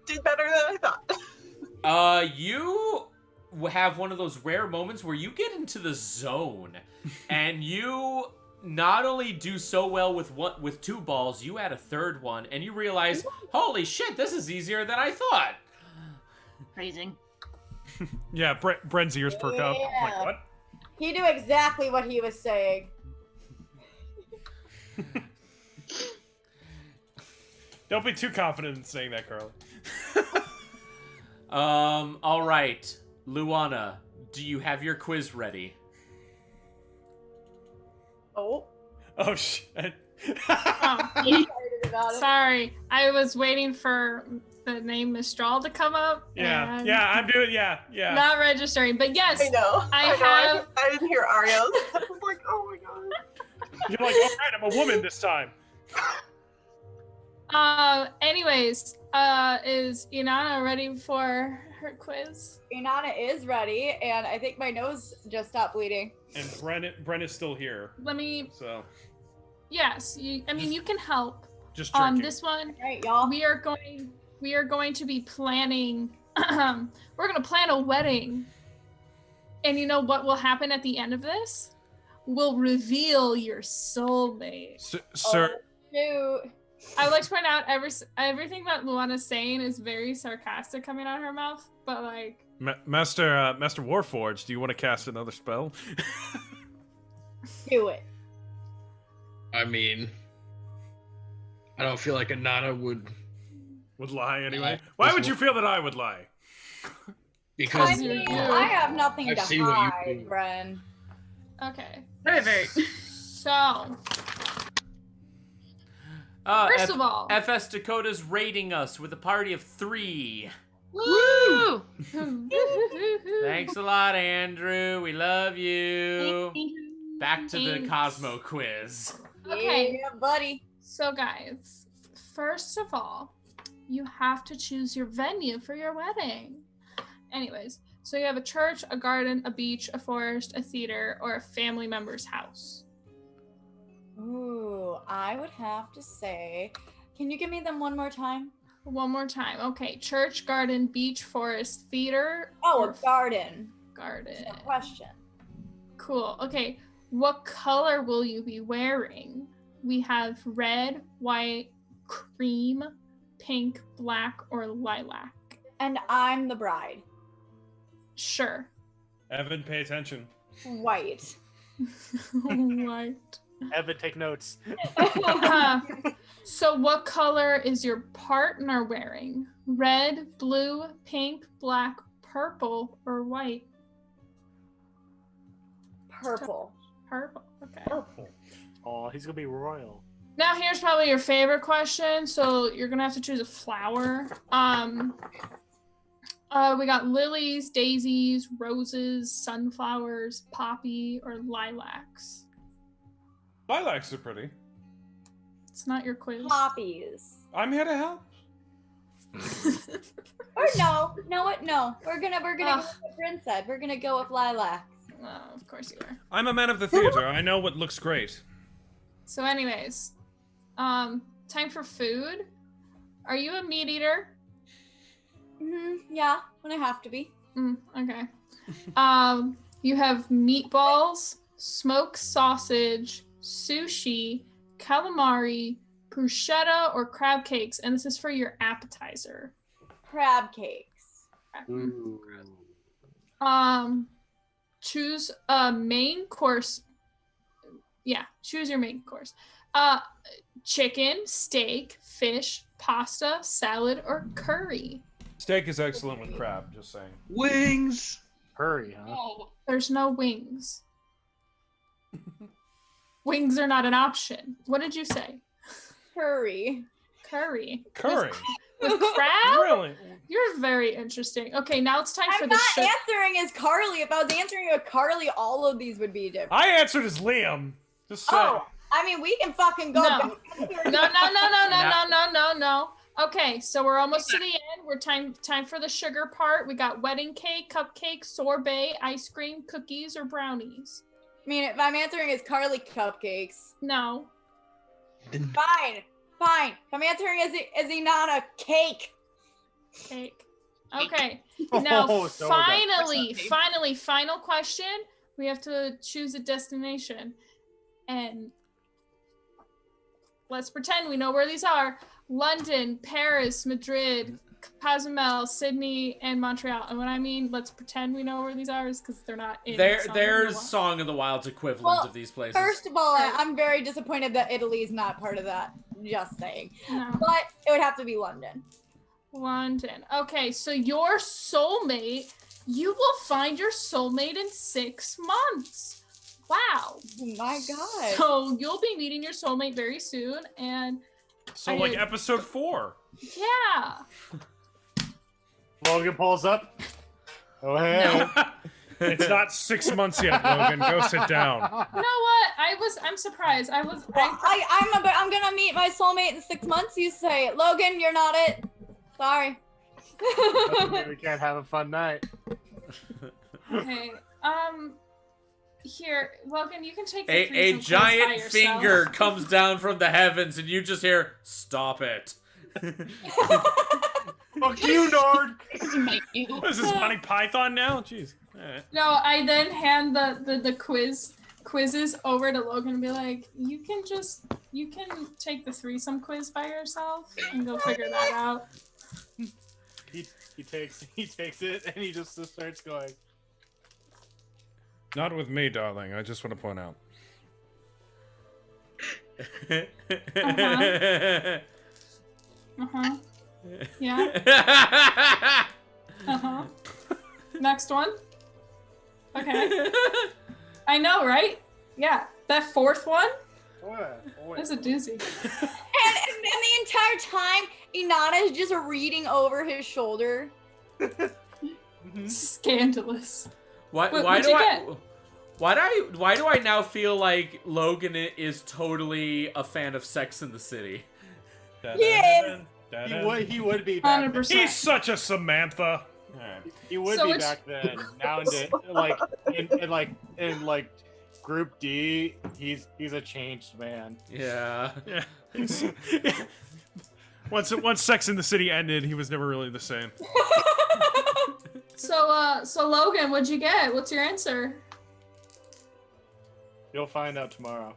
S11: Did better than I thought.
S1: You have one of those rare moments where you get into the zone, and you not only do so well with 2 balls, you add a third one, and you realize, holy shit, this is easier than I thought.
S12: Phrasing.
S7: Yeah, Bren's ears perk up. I'm like, what?
S2: He knew exactly what he was saying.
S7: Don't be too confident in saying that, Carly.
S1: All right. Luana, do you have your quiz ready?
S11: Oh.
S7: Oh, shit.
S6: Sorry, I was waiting for the name Mistral to come up.
S7: Yeah,
S6: and
S7: I'm doing, yeah.
S6: Not registering, but yes,
S11: I know.
S6: I
S11: didn't hear Arios. I was like, oh my god.
S7: You're like, all right, I'm a woman this time.
S6: Anyways, is Inanna ready for her quiz?
S2: Inanna is ready, and I think my nose just stopped bleeding.
S7: And Bren is still here.
S6: Let me.
S7: So.
S6: Yes, you can help.
S7: Just drinking.
S6: This one.
S2: All right, y'all.
S6: We are going to be planning. We're gonna plan a wedding, and you know what will happen at the end of this? We'll reveal your soulmate.
S7: Sir.
S2: Shoot.
S6: I would like to point out everything that Luana's saying is very sarcastic coming out of her mouth, but like.
S7: Master Warforged, do you want to cast another spell?
S2: Do it.
S10: I mean, I don't feel like Inanna would
S7: lie anyway. Why would you feel that I would lie?
S10: Because
S2: I have nothing
S10: I've
S2: to
S10: seen what you
S2: hide,
S10: do.
S2: Bren.
S6: Okay.
S12: Very.
S6: So. First of all,
S1: FS Dakota's rating us with a party of 3.
S12: Woo!
S1: Thanks a lot, Andrew. We love you. Back to the Cosmo quiz.
S6: Okay,
S2: Yeah, buddy.
S6: So guys, first of all, you have to choose your venue for your wedding. Anyways, so you have a church, a garden, a beach, a forest, a theater, or a family member's house.
S2: Ooh, I would have to say, can you give me them one more time?
S6: One more time. Okay, church, garden, beach, forest, theater.
S2: Oh, a garden.
S6: Garden.
S2: No question.
S6: Cool. Okay, what color will you be wearing? We have red, white, cream, pink, black, or lilac.
S2: And I'm the bride.
S6: Sure.
S14: Evan, pay attention.
S2: White.
S6: White.
S5: Evan, take notes.
S6: So what color is your partner wearing? Red, blue, pink, black, purple, or white?
S2: Purple.
S6: Purple. Okay.
S14: Purple.
S5: Oh, he's gonna be royal.
S6: Now here's probably your favorite question. So you're gonna have to choose a flower. We got lilies, daisies, roses, sunflowers, poppy, or lilacs.
S14: Lilacs are pretty.
S6: It's not your quiz.
S2: Poppies.
S14: I'm here to help.
S2: Or no. We're gonna go with what Bryn said. We're gonna go with lilacs.
S6: Oh, of course you are.
S7: I'm a man of the theater. I know what looks great.
S6: So anyways, time for food. Are you a meat eater?
S2: Yeah, when I have to be.
S6: Okay. You have meatballs, smoked sausage, sushi, calamari, bruschetta, or crab cakes, and this is for your appetizer.
S2: Crab cakes.
S5: Ooh.
S6: Choose a main course. Yeah, choose your main course. Chicken, steak, fish, pasta, salad, or curry.
S7: Steak is excellent with crab, just saying.
S13: Wings!
S5: Hurry, huh?
S6: Oh, there's no wings. Wings are not an option. What did you say?
S2: Curry.
S6: Curry.
S7: Curry.
S6: With crab?
S7: Really?
S6: You're very interesting. Okay, now it's time for
S2: I'm
S6: the
S2: not answering as Carly. If I was answering with Carly, all of these would be different.
S7: I answered as Liam. Just saying.
S2: Oh, I mean, we can fucking go.
S6: No. No. Okay, so we're almost to the end. We're time for the sugar part. We got wedding cake, cupcake, sorbet, ice cream, cookies, or brownies.
S2: I mean, if I'm answering as Carly, cupcakes.
S6: No.
S2: Fine. If I'm answering as Inanna, cake.
S6: Cake. Okay. Now,
S5: Oh, so
S6: finally, final question. We have to choose a destination. And let's pretend we know where these are. London, Paris, Madrid, Cozumel, Sydney, and Montreal. And when I mean let's pretend we know where these are is because they're not in
S1: There's Song of the Wild's equivalent of these places.
S2: First of all, I'm very disappointed that Italy is not part of that. Just saying.
S6: No.
S2: But it would have to be London.
S6: London. Okay, so your soulmate, you will find your soulmate in 6 months. Wow.
S2: Oh my god.
S6: So you'll be meeting your soulmate very soon, and
S7: So like episode 4.
S6: yeah.
S5: Logan pulls up. Oh hey.
S7: It's not 6 months yet, Logan. Go sit down.
S6: You know what? I'm surprised. I'm
S2: gonna meet my soulmate in 6 months. You say, Logan, you're not it. Sorry.
S5: We can't have a fun night.
S6: Okay. Here, Logan, you can take the
S1: A
S6: threesome quiz by
S1: giant
S6: yourself.
S1: finger comes down from the heavens, and you just hear, "Stop it."
S5: Fuck you, Nord.
S7: What is this, Monty Python now? Jeez. All right.
S6: No, I then hand the quizzes over to Logan and be like, you can take the threesome quiz by yourself and go figure that out.
S5: He takes it and he just starts going.
S7: Not with me, darling. I just want to point out.
S6: Yeah. Next one. Okay. I know, right? Yeah. That fourth one? That's a doozy.
S2: And the entire time, Inanna is just reading over his shoulder.
S6: Scandalous.
S1: Why do I now feel like Logan is totally a fan of Sex in the City?
S2: He is.
S5: He would be back then.
S6: 100%.
S7: He's such a Samantha.
S5: He would
S6: So
S5: be
S6: which-
S5: back then. Now in Group D, he's a changed man.
S1: Yeah.
S7: Once Sex in the City ended, he was never really the same.
S6: So Logan, what'd you get? What's your answer?
S5: You'll find out tomorrow.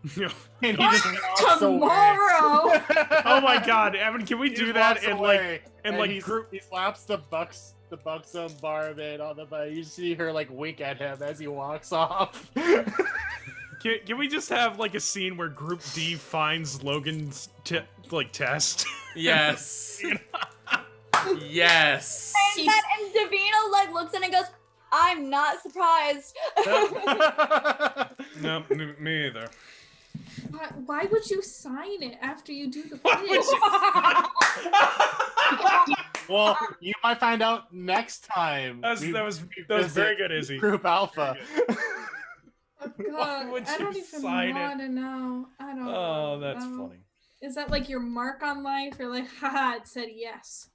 S7: And
S5: he just walks away.
S6: Tomorrow.
S7: Oh my God, Evan, can we
S5: He
S7: do
S5: just
S7: that
S5: walks
S7: in
S5: away,
S7: like
S5: he
S7: group?
S5: He slaps the Buxom barmaid on the butt. You see her like wink at him as he walks off.
S7: Can we just have like a scene where Group D finds Logan's test?
S1: Yes. Yes.
S2: And Davina like looks in and goes, "I'm not surprised."
S7: No, me either.
S6: Why would you sign it after you do the
S7: Why would
S6: quiz?
S5: Well, you might find out next time.
S7: That was very good, Izzy.
S5: Group Alpha.
S6: Oh, God,
S7: would
S6: I don't
S7: you
S6: even
S7: sign it?
S6: want to know. I don't.
S7: Oh, that's
S6: know.
S7: funny.
S6: Is that like your mark on life? You're like, haha, it said yes.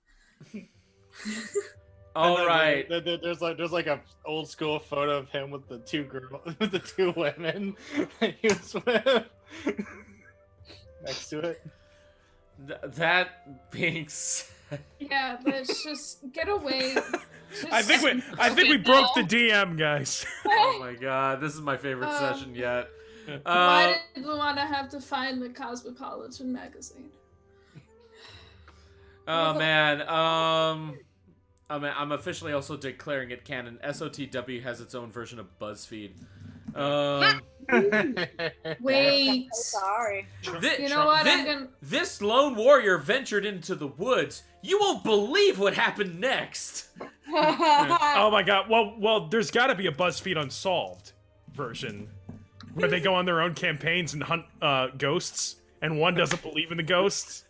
S1: All right.
S5: There's like a old school photo of him with the two women that he was with next to it.
S1: That being said,
S6: Yeah, let's just get away.
S7: I think we broke the DM, guys.
S1: oh my God, this is my favorite session yet.
S6: Why did Luana have to find the Cosmopolitan magazine?
S1: Oh man, I'm officially also declaring it canon. SOTW has its own version of BuzzFeed.
S6: Wait.
S2: Sorry.
S6: You know what? I'm gonna...
S1: This lone warrior ventured into the woods. You won't believe what happened next.
S7: Oh my God. Well, there's got to be a BuzzFeed Unsolved version where they go on their own campaigns and hunt ghosts, and one doesn't believe in the ghosts.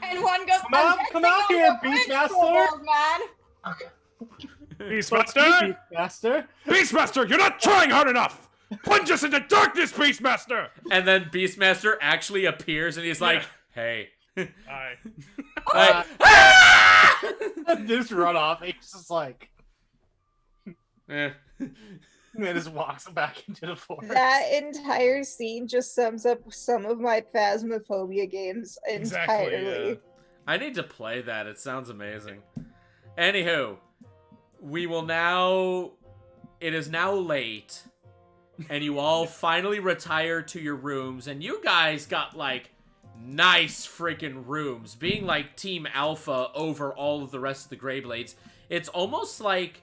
S2: And one goes,
S5: Come out here, Beastmaster!
S2: Man.
S7: Beastmaster! Beastmaster, you're not trying hard enough! Plunge us into darkness, Beastmaster!
S1: And then Beastmaster actually appears and he's like, hey.
S7: Hi.
S5: Just run off. He's just like...
S1: Eh.
S5: And then just walks back into the forest.
S9: That entire scene just sums up some of my Phasmophobia games entirely.
S7: Yeah.
S1: I need to play that. It sounds amazing. Anywho, we will now... It is now late, and you all finally retire to your rooms, and you guys got, like, nice freaking rooms. Being, like, Team Alpha over all of the rest of the Greyblades, it's almost like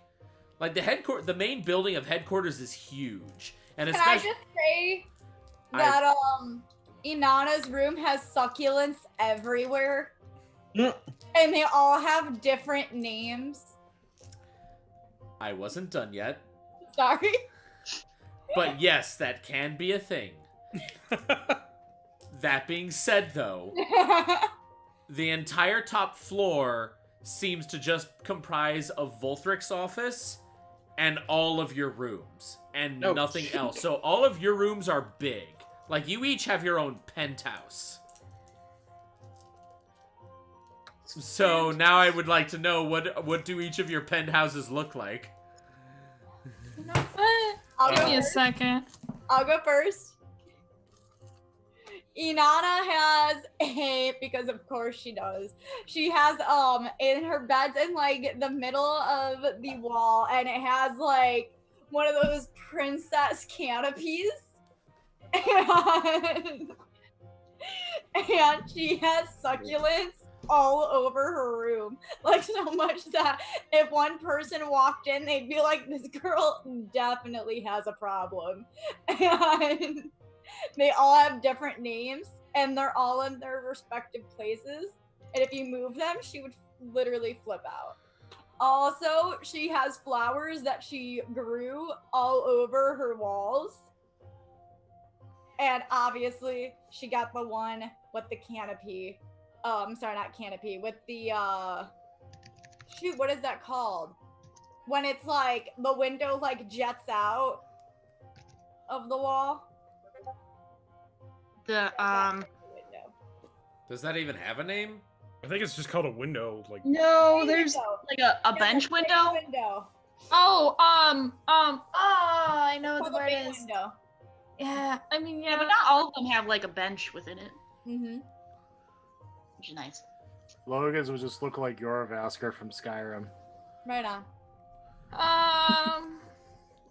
S1: the main building of headquarters is huge. And
S2: Can I just say that Inanna's room has succulents everywhere? And they all have different names.
S1: I wasn't done yet.
S2: Sorry.
S1: But yes, that can be a thing. That being said, though, the entire top floor seems to just comprise of Volthric's office and all of your rooms and nothing else. So all of your rooms are big. Like, you each have your own penthouse. So now I would like to know, what do each of your penthouses look like?
S6: You know what? Give me a second.
S2: I'll go first. Inanna has because of course she does. She has in her bed's in like the middle of the wall, and it has like one of those princess canopies. And she has succulents all over her room, like so much that if one person walked in, they'd be like, this girl definitely has a problem. And they all have different names, and they're all in their respective places, and if you move them, she would literally flip out. Also, she has flowers that she grew all over her walls, and obviously she got the one with the canopy. Sorry, not canopy, with the, shoot, what is that called? When it's like, the window like jets out of the wall.
S12: The
S1: Does that even have a name?
S7: I think it's just called a window. Like
S12: No, there's like a bench window.
S6: Oh, I know what the word is.
S2: Window.
S6: Yeah, I mean,
S12: Yeah, but not all of them have like a bench within it,
S2: Mm-hmm.
S12: which is nice.
S5: Logan's would just look like Yorvasker from Skyrim.
S2: Right on.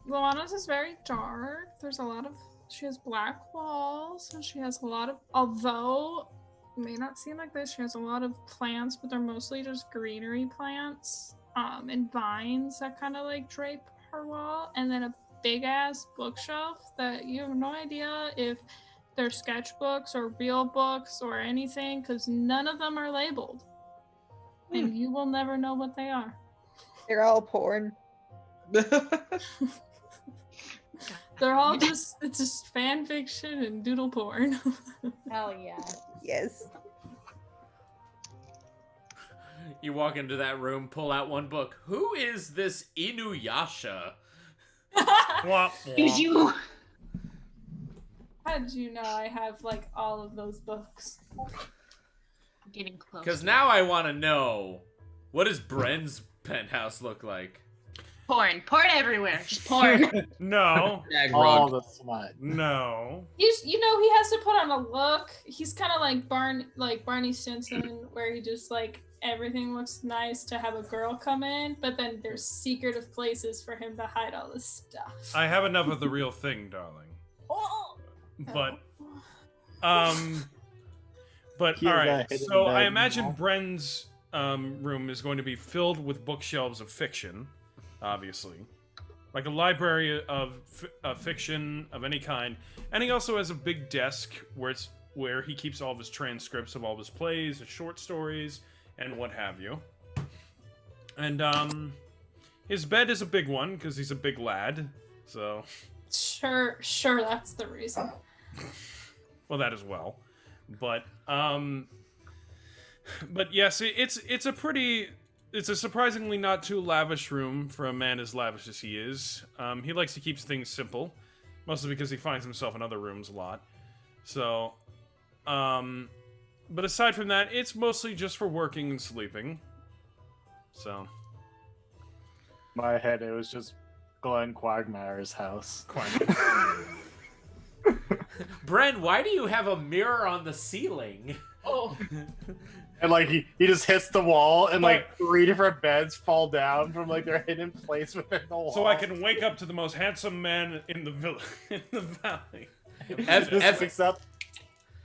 S6: Luana's is very dark. There's a lot of. She has black walls, and she has a lot of. Although it may not seem like this, she has a lot of plants, but they're mostly just greenery plants, and vines that kind of like drape her wall, and then a big ass bookshelf that you have no idea if they're sketchbooks or real books or anything, because none of them are labeled, and you will never know what they are.
S9: They're all porn.
S6: They're all just, it's just fan fiction and doodle porn.
S2: Hell yeah.
S9: Yes.
S1: You walk into that room, pull out one book. Who is this Inuyasha?
S12: Did you?
S6: How did you know I have like all of those books?
S12: Getting close.
S1: Because now I want to know, what does Bren's penthouse look like?
S12: Porn everywhere, just porn.
S7: No.
S5: All the smut.
S7: No.
S6: You know, he has to put on a look. He's kind of like Barney Stinson, where he just like everything looks nice to have a girl come in, but then there's secretive places for him to hide all this stuff.
S7: I have enough of the real thing, darling.
S2: Oh.
S7: But
S5: He
S7: all
S5: has a
S7: right.
S5: hidden
S7: So I
S5: bed
S7: imagine
S5: now.
S7: Bren's room is going to be filled with bookshelves of fiction, obviously, like a library of fiction of any kind. And he also has a big desk where he keeps all of his transcripts of all of his plays, his short stories, and what have you. And his bed is a big one because he's a big lad. So
S6: Sure, that's the reason.
S7: well, that as well. But yes, it's a surprisingly not too lavish room for a man as lavish as he is. He likes to keep things simple, mostly because he finds himself in other rooms a lot. So, but aside from that, it's mostly just for working and sleeping. So,
S5: My head, it was just Glenn Quagmire's house.
S1: Bren, why do you have a mirror on the ceiling?
S12: Oh.
S5: And like he just hits the wall, and like 3 different beds fall down from like their hidden place within the wall.
S7: So I can wake up to the most handsome man in the in the valley.
S1: F
S5: wakes up.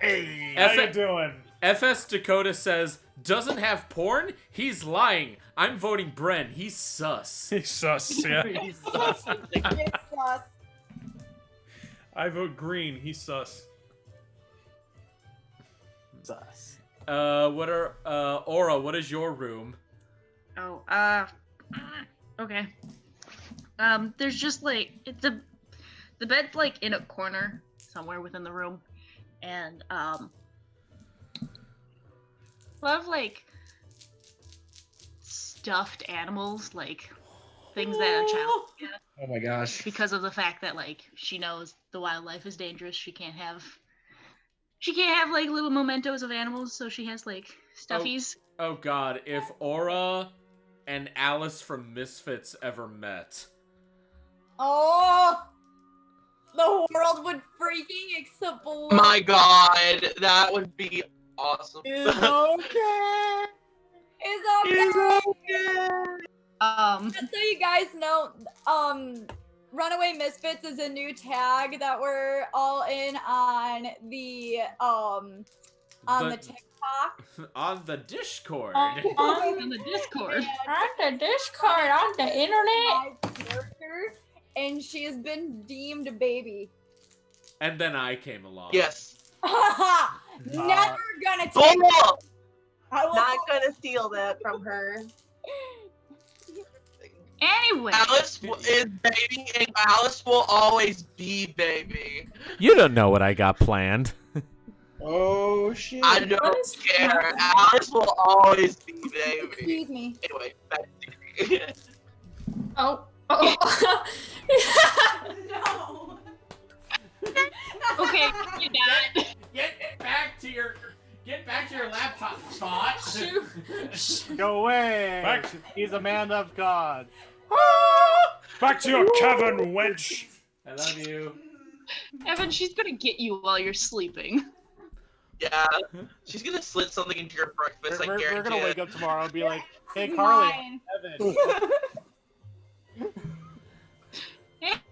S7: Hey, how you doing?
S1: FS Dakota says, doesn't have porn? He's lying. I'm voting Bren. He's sus.
S7: He's sus, yeah.
S2: He's sus.
S7: I vote green. He's sus.
S5: Sus.
S1: Aura, what is your room?
S12: Oh, okay. There's just like the bed's like in a corner somewhere within the room, and a lot of like stuffed animals, like things that a child can get.
S10: Oh my gosh.
S12: Because of the fact that like she knows the wildlife is dangerous, she can't have like little mementos of animals, so she has like stuffies.
S1: Oh god, if Aura and Alice from Misfits ever met.
S2: Oh, the world would freaking explode.
S11: My god, that would be awesome.
S2: It's okay. It's okay. Just so you guys know, Runaway Misfits is a new tag that we're all in on the TikTok.
S1: On the Discord.
S6: On
S12: the Discord.
S6: On the Discord, on the internet.
S2: Character, and she has been deemed a baby.
S1: And then I came along.
S11: Yes.
S2: Never gonna take
S11: Bull!
S2: I will
S11: Not gonna steal that from her.
S12: Anyway,
S11: Alice is baby, and Alice will always be baby.
S1: You don't know what I got planned.
S10: Oh shit.
S11: I don't care. Alice will always be baby.
S2: Excuse me.
S11: Anyway, back to you.
S6: Oh.
S2: No.
S12: Okay, you got it.
S1: Get back to your Get back to your laptop, Spot.
S5: Go away.
S7: Back.
S5: He's a man of God.
S7: Back to your cavern, wench.
S1: I love you.
S12: Evan, she's gonna get you while you're sleeping.
S15: Yeah, she's gonna slit something into your breakfast.
S5: We're gonna wake up tomorrow and be like, "Hey,
S2: It's
S5: Carly,
S2: mine.
S5: Evan."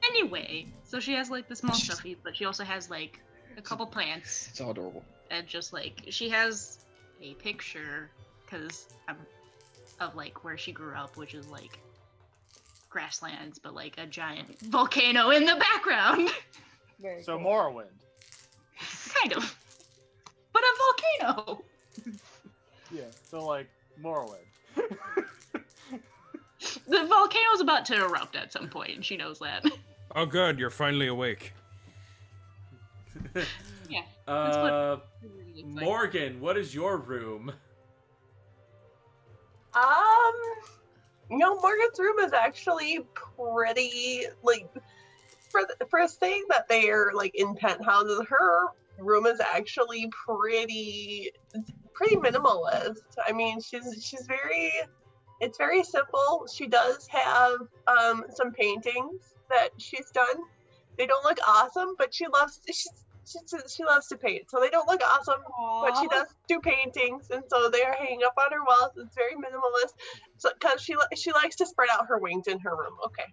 S12: Anyway, so she has like the small stuffies, but she also has like a couple plants.
S13: It's all adorable.
S12: And just like she has a picture, because of like where she grew up, which is like grasslands, but like a giant volcano in the background.
S2: Very
S5: So
S2: cool.
S5: Morrowind.
S12: Kind of, but a volcano.
S5: Yeah. So like Morrowind.
S12: The volcano's about to erupt at some point, and she knows that.
S7: Oh, good. You're finally awake.
S12: Yeah. That's what
S1: Morgan, what is your room?
S11: Morgan's room is actually pretty, like, for saying that they are, like, in penthouses, her room is actually pretty minimalist. I mean, it's very simple. She does have, some paintings that she's done. They don't look awesome, but she loves to paint. So they don't look awesome, but she does do paintings, and so they are hanging up on her walls. It's very minimalist, so because she likes to spread out her wings in her room. Okay.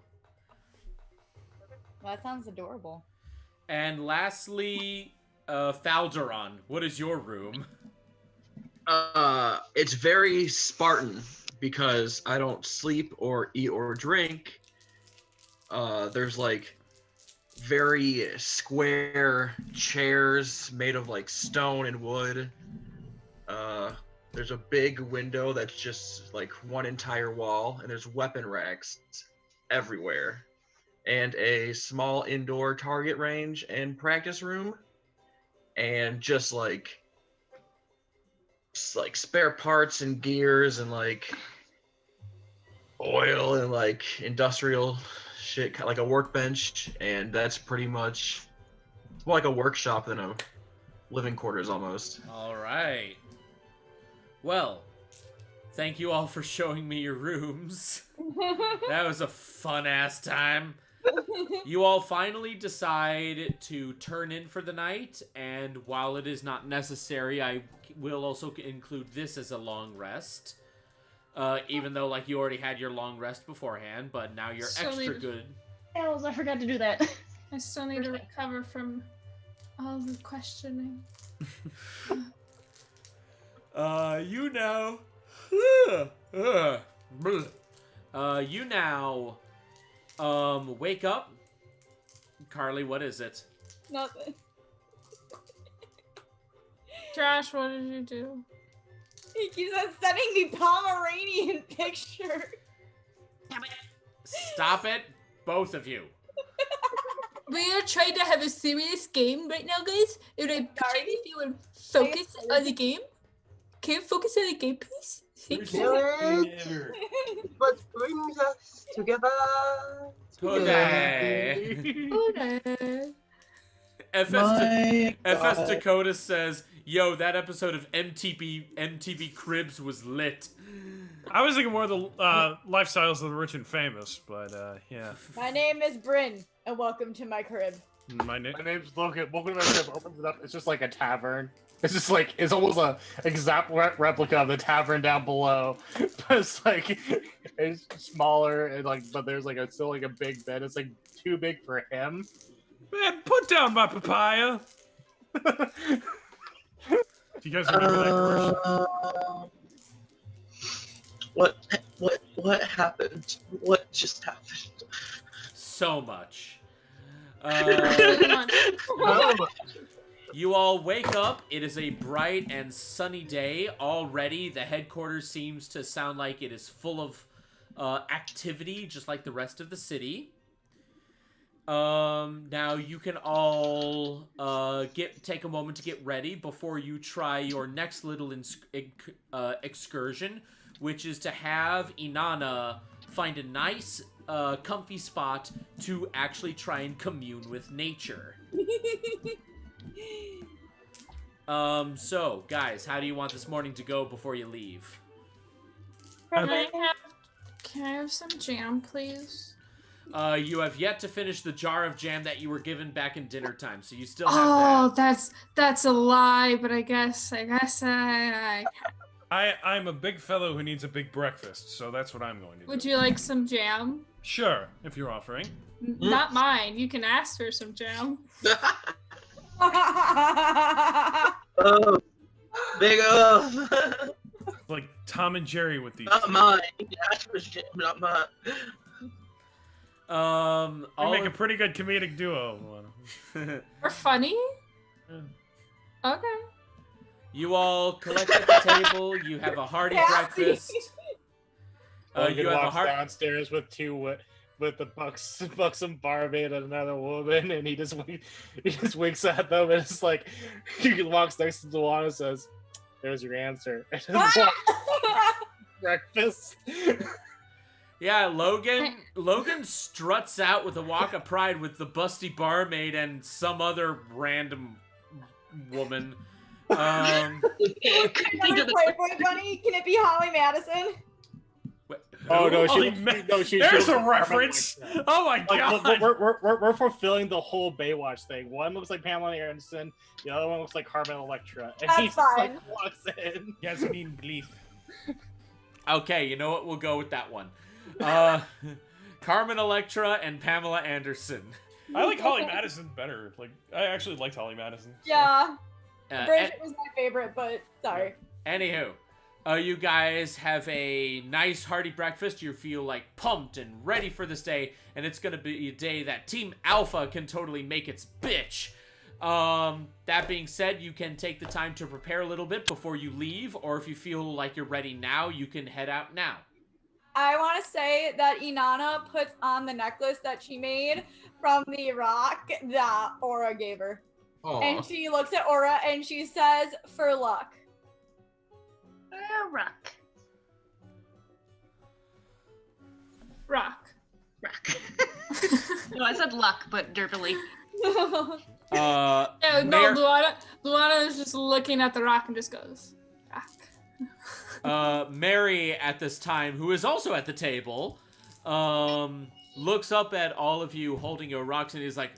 S2: Well, that sounds adorable.
S1: And lastly, Falderon, what is your room?
S13: It's very Spartan because I don't sleep or eat or drink. There's like very square chairs made of like stone and wood. There's a big window that's just like one entire wall, and there's weapon racks everywhere, and a small indoor target range and practice room, and just like spare parts and gears and like oil and like industrial shit, like a workbench, and that's pretty much more like a workshop than a living quarters almost.
S1: All right. Well, thank you all for showing me your rooms. That was a fun-ass time. You all finally decide to turn in for the night, and while it is not necessary, I will also include this as a long rest. Even though, like, you already had your long rest beforehand, but now you're extra good.
S12: Hells, I forgot to do that.
S6: I still need to recover from all the questioning.
S1: You now... you now... wake up. Carly, what is it?
S2: Nothing.
S6: Josh, what did you do?
S2: He keeps on sending me Pomeranian pictures.
S1: Stop it, both of you.
S6: We are trying to have a serious game right now, guys. And I appreciate if you would focus on the game. Can you focus on the game, please? Thank you.
S11: What brings us together?
S1: FS Dakota says, "Yo, that episode of MTV Cribs was lit."
S7: I was thinking more of the lifestyles of the rich and famous, but yeah.
S2: My name is Bryn, and welcome to my crib.
S7: My
S5: name's Logan. Welcome to my crib. Opens it up. It's just like a tavern. It's just like, it's almost a exact replica of the tavern down below, but it's like, it's smaller and like, but there's like still like a big bed. It's like too big for him.
S7: Man, put down my papaya. Do you guys remember that commercial?
S15: What happened? What just happened?
S1: So much. You all wake up. It is a bright and sunny day already. The headquarters seems to sound like it is full of activity, just like the rest of the city. Now you can all take a moment to get ready before you try your next little excursion, which is to have Inanna find a nice, comfy spot to actually try and commune with nature. So, guys, how do you want this morning to go before you leave?
S6: Can I have some jam, please?
S1: You have yet to finish the jar of jam that you were given back in dinner time, so you still have
S6: That's a lie, but I guess
S7: I'm a big fellow who needs a big breakfast, so that's what I'm going to do.
S6: Would you like some jam?
S7: Sure, if you're offering.
S6: Not mine. You can ask for some jam.
S15: Oh, big off.
S7: Like Tom and Jerry with these.
S15: Not mine. That's for shit, not mine.
S7: They make a pretty good comedic duo.
S6: Or funny? Okay.
S1: You all collect at the table. You have a hearty breakfast.
S5: You have a downstairs with the buxom barmaid and another woman, and he just winks at them, and it's like he walks next to Luana and says, "There's your answer." And just breakfast.
S1: Yeah, Logan struts out with a walk of pride with the busty barmaid and some other random woman.
S2: Another Playboy bunny? Can it be Holly Madison?
S5: Oh no,
S7: There's a reference. Oh my god!
S5: We're fulfilling the whole Baywatch thing. One looks like Pamela Anderson, the other one looks like Carmen Electra, and he like walks in.
S7: Yasmin Bleeth.
S1: Okay, you know what? We'll go with that one. Carmen Electra and Pamela Anderson.
S7: I like Holly Madison better. Like, I actually liked Holly Madison.
S2: Yeah. Bridget was my favorite, but sorry.
S1: Anywho, you guys have a nice hearty breakfast. You feel like pumped and ready for this day, and it's gonna be a day that Team Alpha can totally make its bitch. That being said, you can take the time to prepare a little bit before you leave, or if you feel like you're ready now, you can head out now.
S2: I want to say that Inanna puts on the necklace that she made from the rock that Aura gave her.
S13: Aww.
S2: And she looks at Aura and she says, "For luck."
S12: Rock. No, I said luck, but derpily.
S6: No, Luana is just looking at the rock and just goes, rock.
S1: Mary at this time, who is also at the table, looks up at all of you holding your rocks and is like,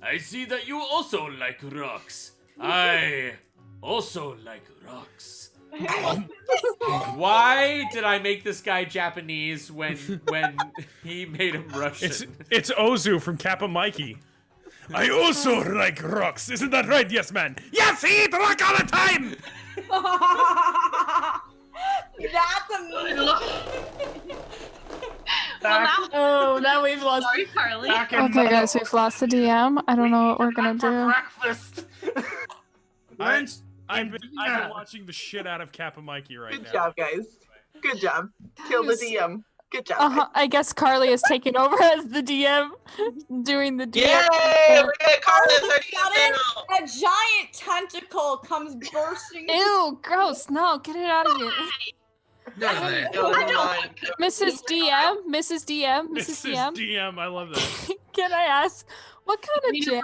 S1: I see that you also like rocks. I also like rocks. Why did I make this guy Japanese when he made him Russian?
S7: It's Ozu from Kappa Mikey. I also like rocks. Isn't that right? Yes, man. Yes, he eat rock all the time.
S2: That's amazing.
S6: Oh, now we've lost.
S12: Sorry, Carly.
S6: Okay, guys, we've lost the DM. I don't know what we're gonna do.
S5: Breakfast.
S7: I've been watching the shit out of Kappa Mikey right now.
S11: Good job, guys. Good job. Kill the DM. Good job. Guys.
S6: I guess Carly is taking over as the DM, doing the DM.
S15: Yay! We got Carly as our DM now.
S2: A giant tentacle comes bursting.
S6: Ew, gross. No, get it out of here. Mrs. DM,
S7: I love that.
S6: Can I ask, what kind of jam?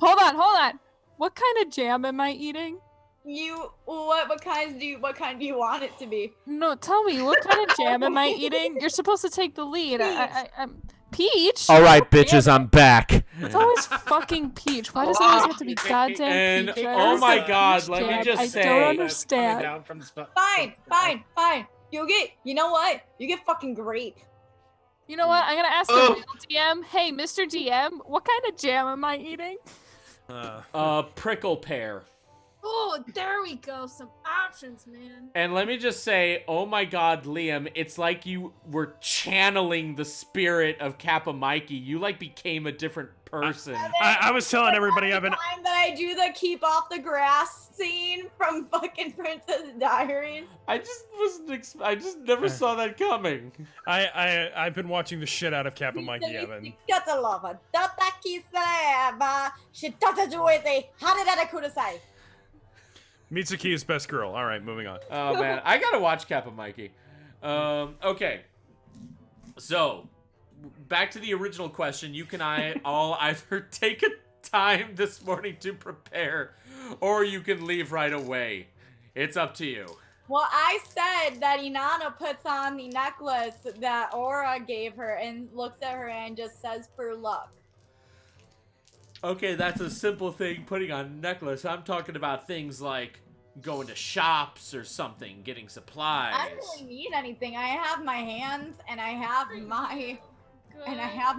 S6: Hold on. What kind of jam am I eating?
S2: What kind do you want it to be?
S6: No, tell me, what kind of jam am I eating? You're supposed to take the lead. I'm peach.
S1: All right, bitches, I'm back.
S6: It's always fucking peach. Why does it always have to be goddamn peach?
S1: Oh my god, let me just say.
S6: I don't understand.
S2: Fine. You know what? You get fucking grape.
S6: You know what? I'm gonna ask the real DM. Hey, Mr. DM, what kind of jam am I eating?
S1: Prickle pear.
S6: Oh, there we go. Some options, man.
S1: And let me just say, oh my god, Liam, it's like you were channeling the spirit of Kappa Mikey. You like became a different person.
S7: I was telling everybody I've been.
S2: Time that I do the keep off the grass scene from fucking Princess Diaries.
S1: I just never saw that coming.
S7: I've been watching the shit out of Kappa Mikey, Evan. Mitsuki is best girl. All right, moving on.
S1: Oh man, I gotta watch Kappa Mikey. Okay. So, back to the original question. You can all either take a time this morning to prepare, Or you can leave right away. It's up to you.
S2: Well, I said that Inanna puts on the necklace that Aura gave her and looks at her and just says for luck.
S1: Okay, that's a simple thing, putting on a necklace. I'm talking about things like going to shops or something, getting supplies.
S2: I don't really need anything. I have my hands and I have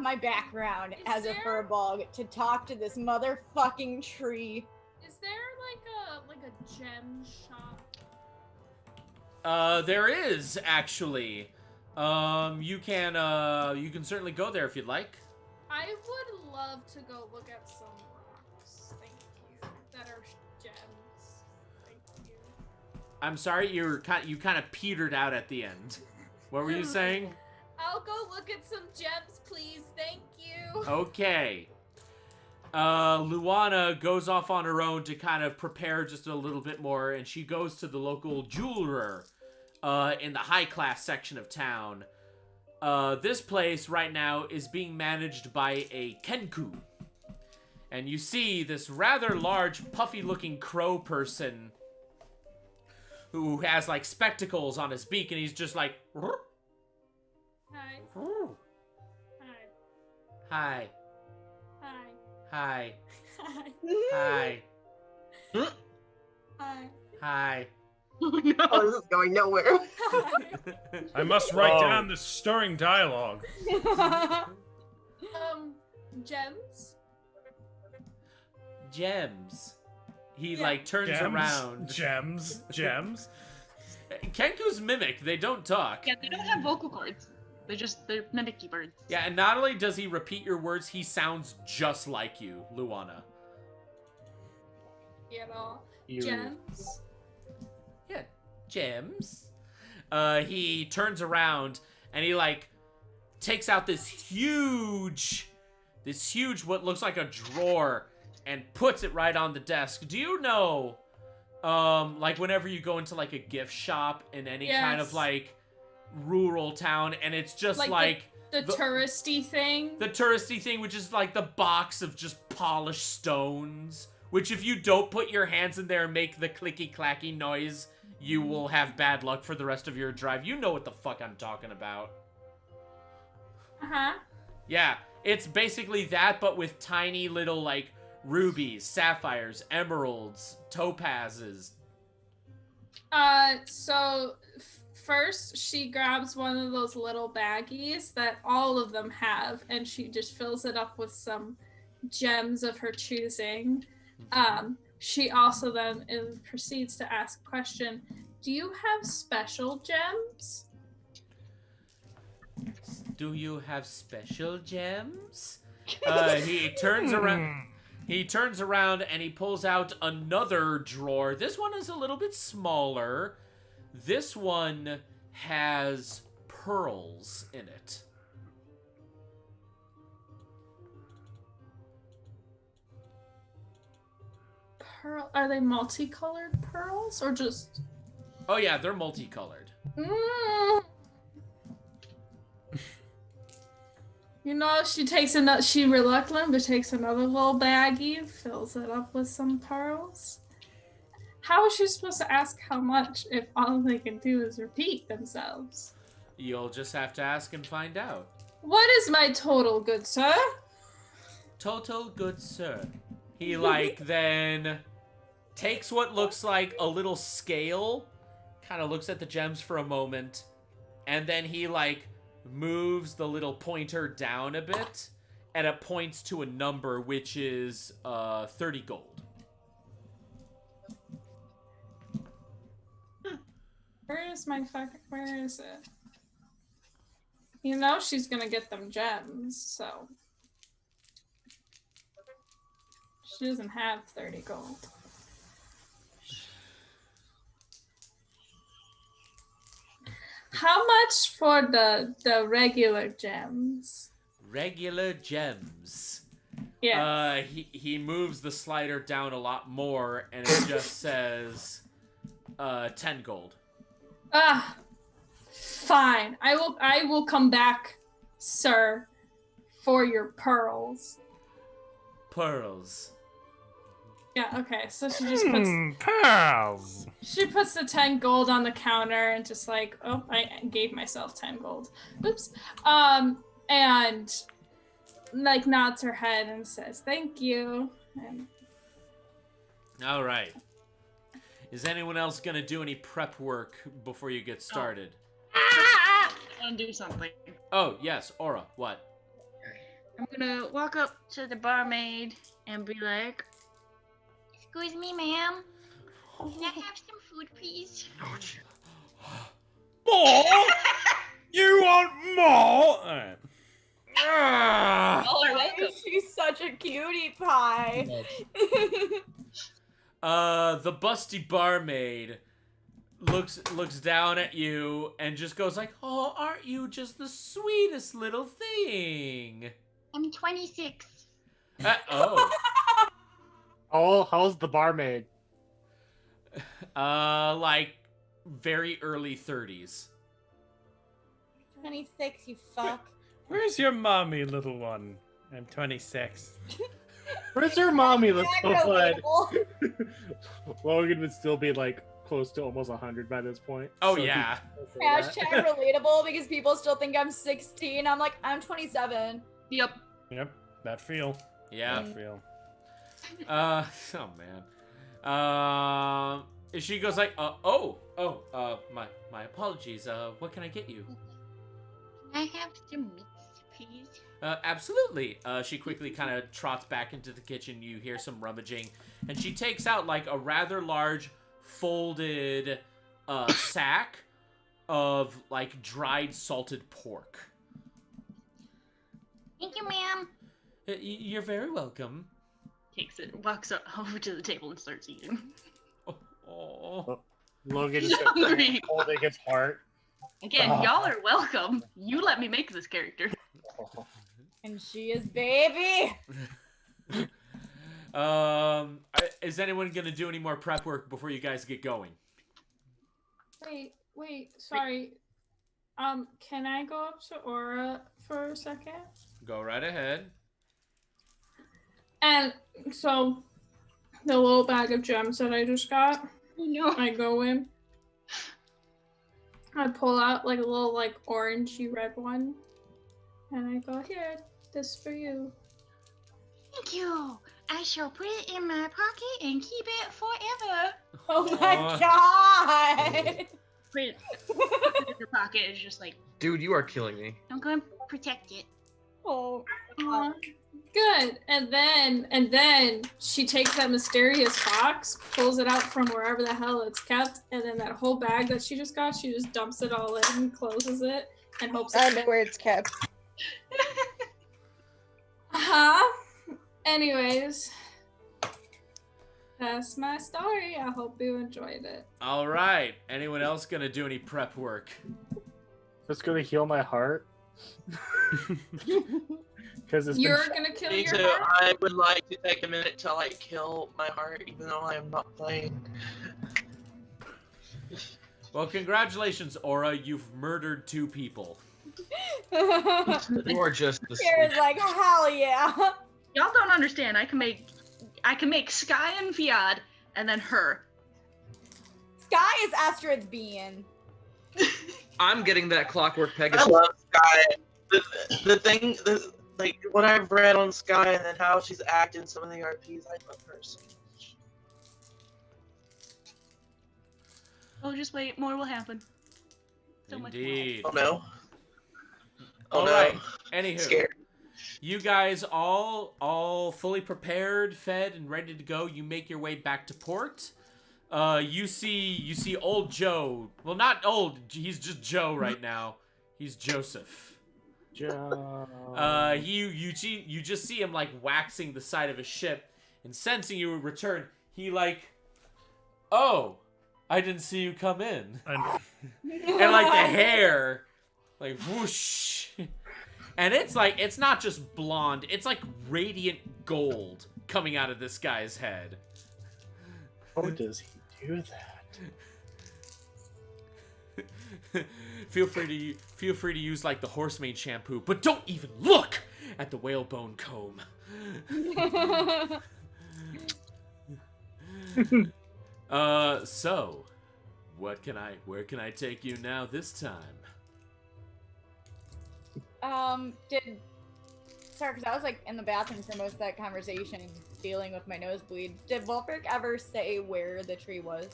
S2: my background as a furball to talk to this motherfucking tree.
S6: Is there like a gem shop?
S1: There is actually. You can certainly go there if you'd like.
S6: I would love to go look at some rocks. Thank you. That are gems. Thank you.
S1: I'm sorry, you kind of petered out at the end. What were you saying?
S6: I'll go look at some gems, please. Thank you.
S1: Okay. Luana goes off on her own to kind of prepare just a little bit more, and she goes to the local jeweler in the high-class section of town. This place right now is being managed by a Kenku. And you see this rather large, puffy-looking crow person who has, like, spectacles on his beak, and he's just like...
S6: Hi.
S1: Hi.
S6: Hi.
S1: Hi.
S6: Hi.
S1: Hi.
S6: Hi.
S1: Hi.
S11: Oh, this is going nowhere.
S7: I must write down this stirring dialogue.
S6: Gems?
S1: Gems. He,
S6: Yeah.
S1: like, turns
S7: Gems?
S1: around.
S7: Gems?
S1: Kenku's mimic. They don't talk.
S12: Yeah, they don't have vocal cords. They're mimicky birds.
S1: Yeah, and not only does he repeat your words, he sounds just like you, Luana.
S6: You know,
S1: You-
S6: gems?
S1: Yeah, gems. He turns around and he, like, takes out this huge, what looks like a drawer and puts it right on the desk. Do you know, like, whenever you go into, like, a gift shop in any kind of,
S6: Yes.
S1: like, rural town, and it's just, like
S6: the touristy thing?
S1: The touristy thing, which is, like, the box of just polished stones, which if you don't put your hands in there and make the clicky-clacky noise, you will have bad luck for the rest of your drive. You know what the fuck I'm talking about.
S6: Uh-huh.
S1: Yeah, it's basically that, but with tiny little, like, rubies, sapphires, emeralds, topazes.
S6: So first she grabs one of those little baggies that all of them have, and she just fills it up with some gems of her choosing. She also then proceeds to ask a question. Do you have special gems?
S1: Do you have special gems? He turns around. He turns around and he pulls out another drawer. This one is a little bit smaller. This one has pearls in it.
S6: Are they multicolored pearls or just?
S1: Oh yeah, they're multicolored.
S6: You know, she takes another. She reluctantly takes another little baggie, fills it up with some pearls. How is she supposed to ask how much if all they can do is repeat themselves?
S1: You'll just have to ask and find out.
S6: What is my total, good sir?
S1: Total good sir. He then takes what looks like a little scale, kind of looks at the gems for a moment, and then he moves the little pointer down a bit, and it points to a number which is 30 gold.
S6: Where is it? You know she's gonna get them gems, so she doesn't have 30 gold. How much for the regular gems?
S1: Regular gems.
S6: Yeah.
S1: He moves the slider down a lot more, and it just says 10 gold.
S6: Fine. I will come back, sir, for your pearls.
S1: Pearls.
S6: Yeah, okay. So she just puts
S7: Pals.
S6: she puts the 10 gold on the counter and just like, oh, I gave myself 10 gold. Oops. And like nods her head and says, "Thank you." And
S1: All right. Is anyone else gonna do any prep work before you get started?
S12: I want to do something.
S1: Oh yes, Aura. What?
S12: I'm gonna walk up to the barmaid and be like,
S8: Excuse me, ma'am. Can I have some food, please?
S7: More? You want more? Alright.
S12: "Oh, you're welcome."
S2: She's such a cutie pie.
S1: The busty barmaid looks down at you and just goes like, "Oh, aren't you just the sweetest little thing?"
S8: I'm 26.
S5: How's the barmaid?
S1: Like very early 30s.
S2: 26, you fuck.
S7: Where's your mommy, little one? I'm 26.
S5: Where's your mommy, little one?
S2: Relatable.
S5: Logan would still be like close to almost 100 by this point.
S1: Oh
S5: so
S1: yeah.
S2: Hashtag relatable because people still think I'm 16. I'm like, I'm 27.
S12: Yep.
S7: Yep, that feel.
S1: Yeah.
S7: That feel.
S1: Oh man. She goes like, my apologies. What can I get you?
S8: Can I have some meats, please?
S1: Absolutely. She quickly kind of trots back into the kitchen. You hear some rummaging, and she takes out like a rather large folded sack of like dried salted pork.
S8: Thank you, ma'am.
S1: You're very welcome.
S12: Takes it, walks up over to the table and starts eating.
S1: Oh.
S5: Logan is holding his heart.
S12: Again, y'all are welcome. You let me make this character.
S2: And she is baby.
S1: Is anyone gonna do any more prep work before you guys get going?
S6: Wait, sorry. Can I go up to Aura for a second?
S1: Go right ahead.
S6: And so, the little bag of gems that I just got, I go in. I pull out like a little like orangey red one, and I go, "Here, this for you."
S8: Thank you. I shall put it in my pocket and keep it forever.
S2: Oh my god!
S12: Put it in your pocket. It's just like,
S13: Dude, you are killing me.
S8: I'm going to protect it.
S2: Oh.
S6: Good. And then she takes that mysterious box, pulls it out from wherever the hell it's kept, and then that whole bag that she just got, she just dumps it all in, closes it, and hopes.
S9: I know where it's kept.
S6: Anyways, that's my story. I hope you enjoyed it.
S1: All right. Anyone else gonna do any prep work?
S5: Just gonna heal my heart. Because
S6: You're gonna kill
S15: Me
S6: your
S15: too.
S6: heart?
S15: I would like to take a minute to like kill my heart, even though I am not playing.
S1: Well, congratulations, Aura. You've murdered 2 people.
S13: You are just the
S2: Kira's like, hell yeah.
S12: y'all don't understand. I can make Sky and Fiad, and then her.
S2: Sky is Astrid's being.
S13: I'm getting that Clockwork
S15: I
S13: Pegasus.
S15: love Sky. The thing, like what I've read on Sky and then how she's acted in some of the RPs, I love her so much.
S12: Oh, just wait. More will happen. So
S1: Indeed.
S15: Oh no.
S1: All
S15: no.
S1: right. Anywho,
S15: Scared.
S1: you guys all fully prepared, fed, and ready to go. You make your way back to port. You see old Joe. Well, not old. He's just Joe right now. He's Joseph.
S5: Joe.
S1: You just see him like waxing the side of his ship, and sensing you return, he like, oh, I didn't see you come in. And like the hair, like whoosh, and it's like it's not just blonde, it's like radiant gold coming out of this guy's head.
S5: How does he do that?
S1: Feel free to use like the horsemane shampoo, but don't even look at the whalebone comb. So, where can I take you now this time?
S2: Sorry, because I was like in the bathroom for most of that conversation, dealing with my nosebleed. Did Wolfric ever say where the tree was?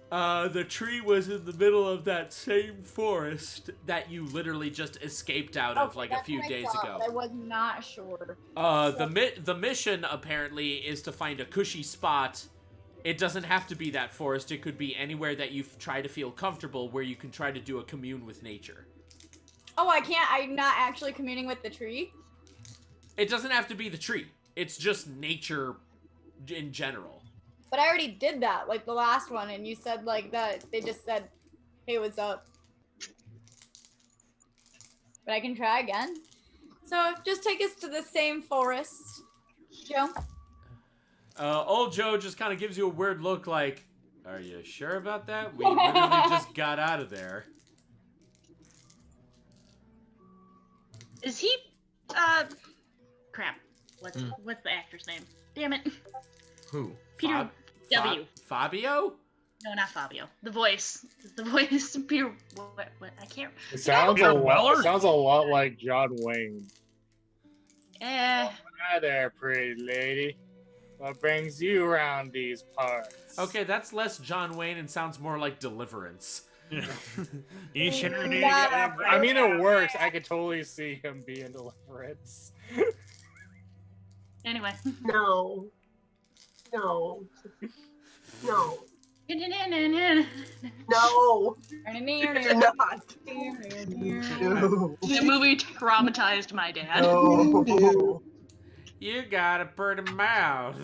S1: The tree was in the middle of that same forest that you literally just escaped out of like a few days ago.
S2: I was not sure.
S1: The mission apparently is to find a cushy spot. It doesn't have to be that forest. It could be anywhere that you try to feel comfortable, where you can try to do a commune with nature.
S2: Oh, I'm not actually communing with the tree?
S1: It doesn't have to be the tree. It's just nature in general.
S2: But I already did that, like the last one, and you said like that. They just said, "Hey, what's up?" But I can try again. So just take us to the same forest, Joe.
S1: Old Joe just kind of gives you a weird look, like, "Are you sure about that? We literally just got out of there."
S12: Is he? Crap. What's the actor's name? Damn it.
S13: Who?
S12: Peter W.
S1: Fabio?
S12: No, not Fabio. The voice. Peter. What? I can't.
S5: It sounds a lot. It sounds a lot like John Wayne. Hi there, pretty lady. What brings you around these parts?
S1: Okay, that's less John Wayne and sounds more like Deliverance.
S7: You sure do.
S5: I mean, it works. I could totally see him being Deliverance.
S12: Anyway.
S11: No. No. No.
S12: No.
S11: No. Not.
S12: The movie traumatized my dad.
S11: No.
S1: You got a pretty mouth.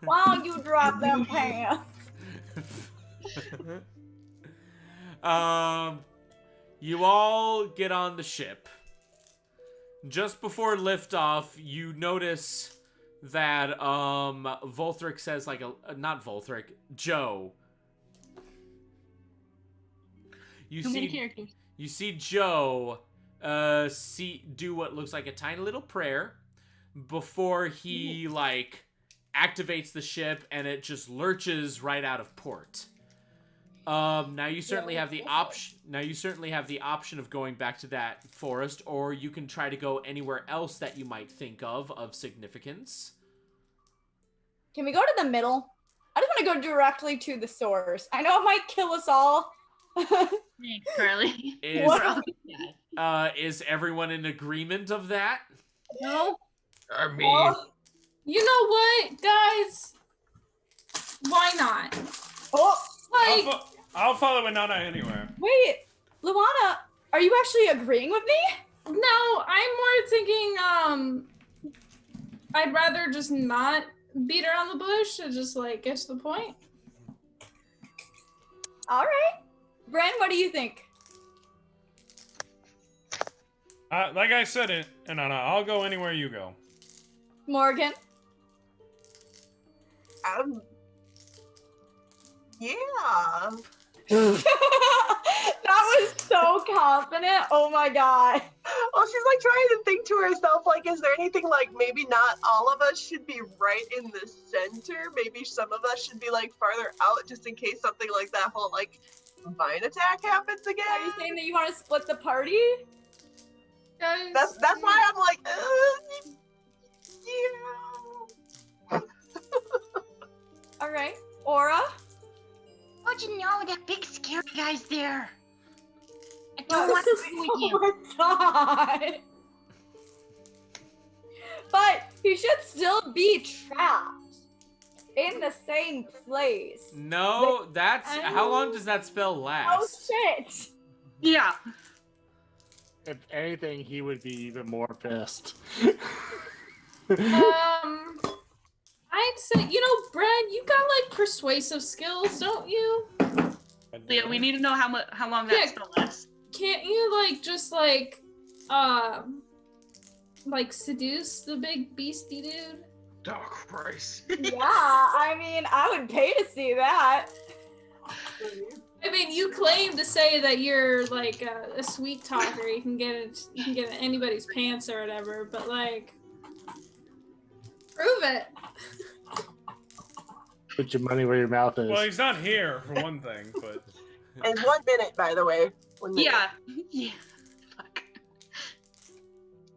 S2: Why don't you drop them pants?
S1: You all get on the ship. Just before liftoff, you notice that Volthric says like not Volthric, Joe.
S12: Too many characters.
S1: You see Joe do what looks like a tiny little prayer before he like activates the ship, and it just lurches right out of port. Now you certainly have the option. Now you certainly have the option of going back to that forest, or you can try to go anywhere else that you might think of significance.
S2: Can we go to the middle? I just want to go directly to the source. I know it might kill us all.
S12: Thanks, Carly.
S1: Is everyone in agreement of that?
S12: No.
S13: I mean,
S6: you know what, guys? Why not?
S2: Oh,
S6: like
S7: I'll follow Inanna anywhere.
S2: Wait, Luana, are you actually agreeing with me?
S6: No, I'm more thinking, I'd rather just not beat around the bush and just, like, get to the point.
S2: All right. Bren, what do you think?
S7: Like I said, Inanna, I'll go anywhere you go.
S2: Morgan?
S11: Yeah.
S2: That was so confident. Oh my god.
S11: Well, she's like trying to think to herself, like, is there anything like maybe not all of us should be right in the center? Maybe some of us should be like farther out just in case something like that whole like vine attack happens again.
S2: Are you saying that you want to split the party?
S6: Guys,
S11: that's why I'm like, yeah.
S2: All right, Aura.
S8: How'd you know that big scary guy's there? I don't want to be with you.
S2: Oh my god. But he should still be trapped in the same place.
S1: No, that's how long does that spell last?
S2: Oh shit.
S12: Yeah.
S5: If anything, he would be even more pissed.
S6: I'd say, you know, Brad, you got like persuasive skills, don't you?
S12: Yeah, we need to know how long that spell lasts.
S6: Can't you like just like seduce the big beastie dude?
S13: Oh Christ.
S2: Yeah, I mean, I would pay to see that.
S6: I mean, you claim to say that you're like a sweet talker. You can get anybody's pants or whatever, but like, prove it.
S5: Put your money where your mouth is.
S7: Well, he's not here for one thing, but
S11: And 1 minute, by the way. 1 minute.
S12: Yeah. Yeah.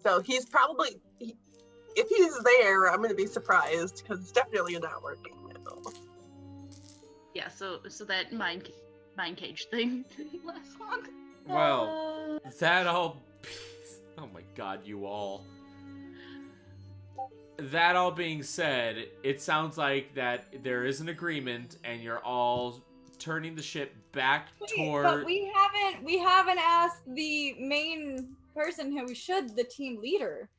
S11: So he's probably, if he's there, I'm gonna be surprised because it's definitely not working now.
S12: Yeah. So that mind cage thing didn't last long.
S1: Well, that all. Oh my god, you all. That all being said, it sounds like that there is an agreement, and you're all turning the ship back toward.
S2: But we haven't asked the main person who should, the team leader,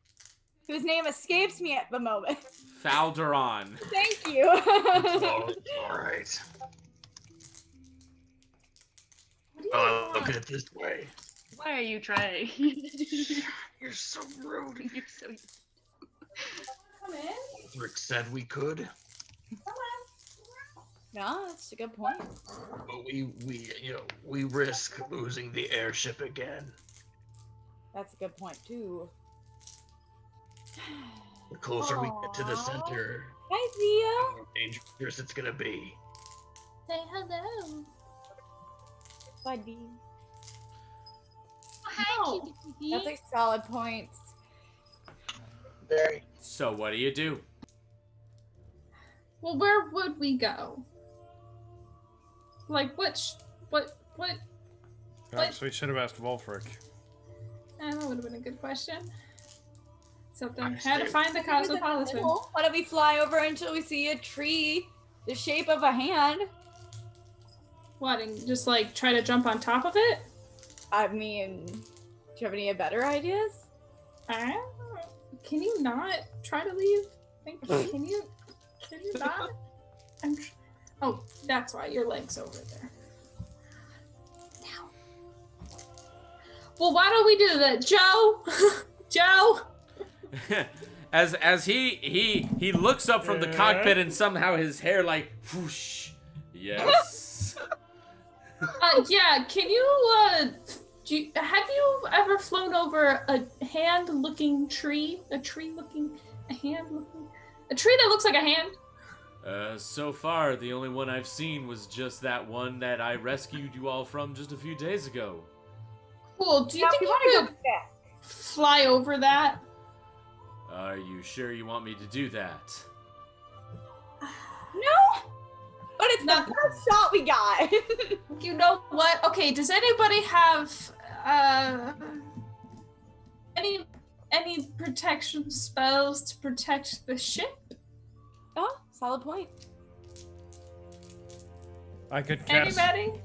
S2: whose name escapes me at the moment.
S1: Falderon.
S2: Thank you.
S13: All right. Look at it this way.
S12: Why are you trying?
S13: You're so rude.
S12: You're so.
S2: Come in.
S13: Rick said we could,
S2: Come on. No, that's a good point.
S13: but we risk losing the airship again.
S2: That's a good point too.
S13: The closer we get to the center,
S2: Hi,
S13: the
S2: Zia.
S13: more dangerous it's gonna be.
S2: Say hello. Buddy.
S8: Hi, kitty.
S2: That's a solid point.
S15: Very.
S1: So what do you do?
S6: Well, where would we go? Like, what?
S7: perhaps we should have asked Wolfric.
S6: That would have been a good question. Something.
S13: I
S6: Had to
S13: say-
S6: find the cosmopolitan.
S2: Why don't we fly over until we see a tree the shape of a hand?
S6: What, and just like try to jump on top of it?
S2: I mean, do you have any better ideas?
S6: Can you not try to leave? Can you not? Oh, that's why your leg's over there. Now. Well, why don't we do that, Joe? Joe.
S1: as he looks up from the cockpit and somehow his hair like whoosh. Yes.
S6: Yeah. Can you have you ever flown over a hand-looking tree? A tree that looks like a hand?
S1: So far, the only one I've seen was just that one that I rescued you all from just a few days ago.
S6: Cool. Do you think you
S2: want
S6: could
S2: to go back?
S6: fly over that?
S1: Are you sure you want me to do that?
S2: No, but it's the best shot we got.
S6: You know what? Okay, does anybody have any protection spells to protect the ship?
S2: Oh, solid point.
S7: I could cast.
S6: Anybody?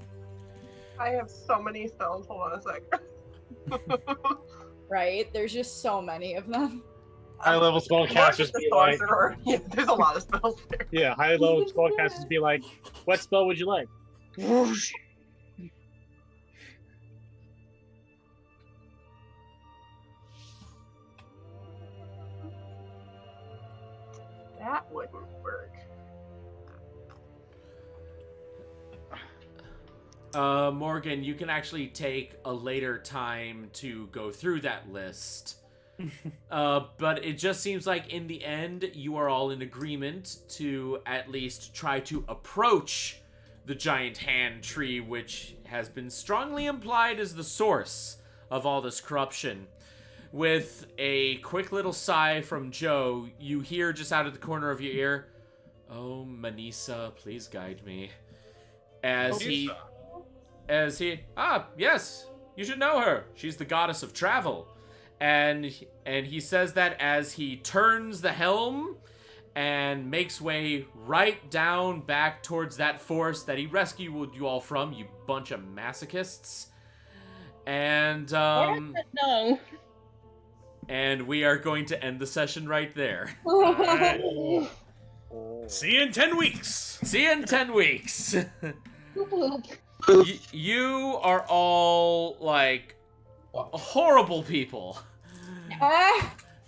S11: I have so many spells. Hold on a second.
S2: Right? There's just so many of them.
S5: High level spellcasters be like,
S11: Yeah, there's a lot of spells there.
S5: yeah, high level spellcasters be like, what spell would you like? Whoosh.
S11: That wouldn't work.
S1: Morgan, you can actually take a later time to go through that list. But it just seems like in the end, you are all in agreement to at least try to approach the giant hand tree, which has been strongly implied as the source of all this corruption. With a quick little sigh from Joe, you hear just out of the corner of your ear, "Oh, Manisa, please guide me." As he, yes, you should know her. She's the goddess of travel. And he says that as he turns the helm and makes way right down back towards that forest that he rescued you all from, you bunch of masochists. And
S12: No.
S1: and we are going to end the session right there.
S7: See you in 10 weeks.
S1: See you in 10 weeks. You are all like horrible people.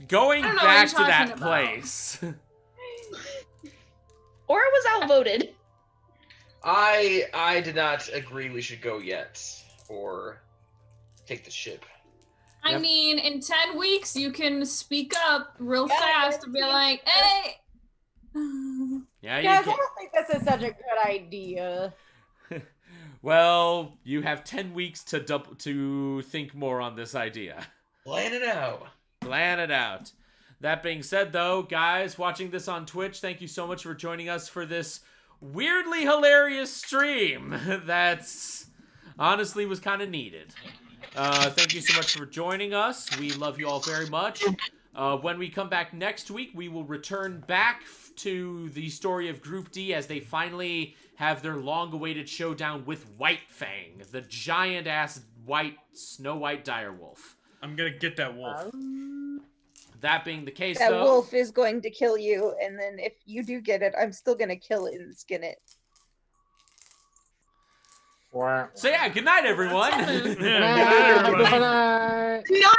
S1: Going
S6: I don't know
S1: back
S6: what
S1: to
S6: you're
S1: that
S6: talking about.
S1: place.
S12: Or it was outvoted.
S10: I did not agree we should go yet, or take the ship.
S6: I
S1: Yep.
S6: mean, in 10 weeks, you can speak up real fast and be like, hey!
S1: Yeah,
S2: Guys, I
S1: you
S2: don't think this is such a good idea.
S1: Well, you have 10 weeks to think more on this idea.
S10: Plan it out.
S1: Plan it out. That being said, though, guys watching this on Twitch, thank you so much for joining us for this weirdly hilarious stream that's honestly was kind of needed. Thank you so much for joining us. We love you all very much. When we come back next week, we will return back to the story of Group D as they finally have their long-awaited showdown with White Fang, the giant-ass Snow White direwolf.
S7: I'm gonna get that wolf.
S1: That being the case,
S9: That
S1: though,
S9: wolf is going to kill you, and then if you do get it, I'm still gonna kill it and skin it.
S1: So yeah, good night, everyone.
S7: Yeah, good night, everybody.
S11: No!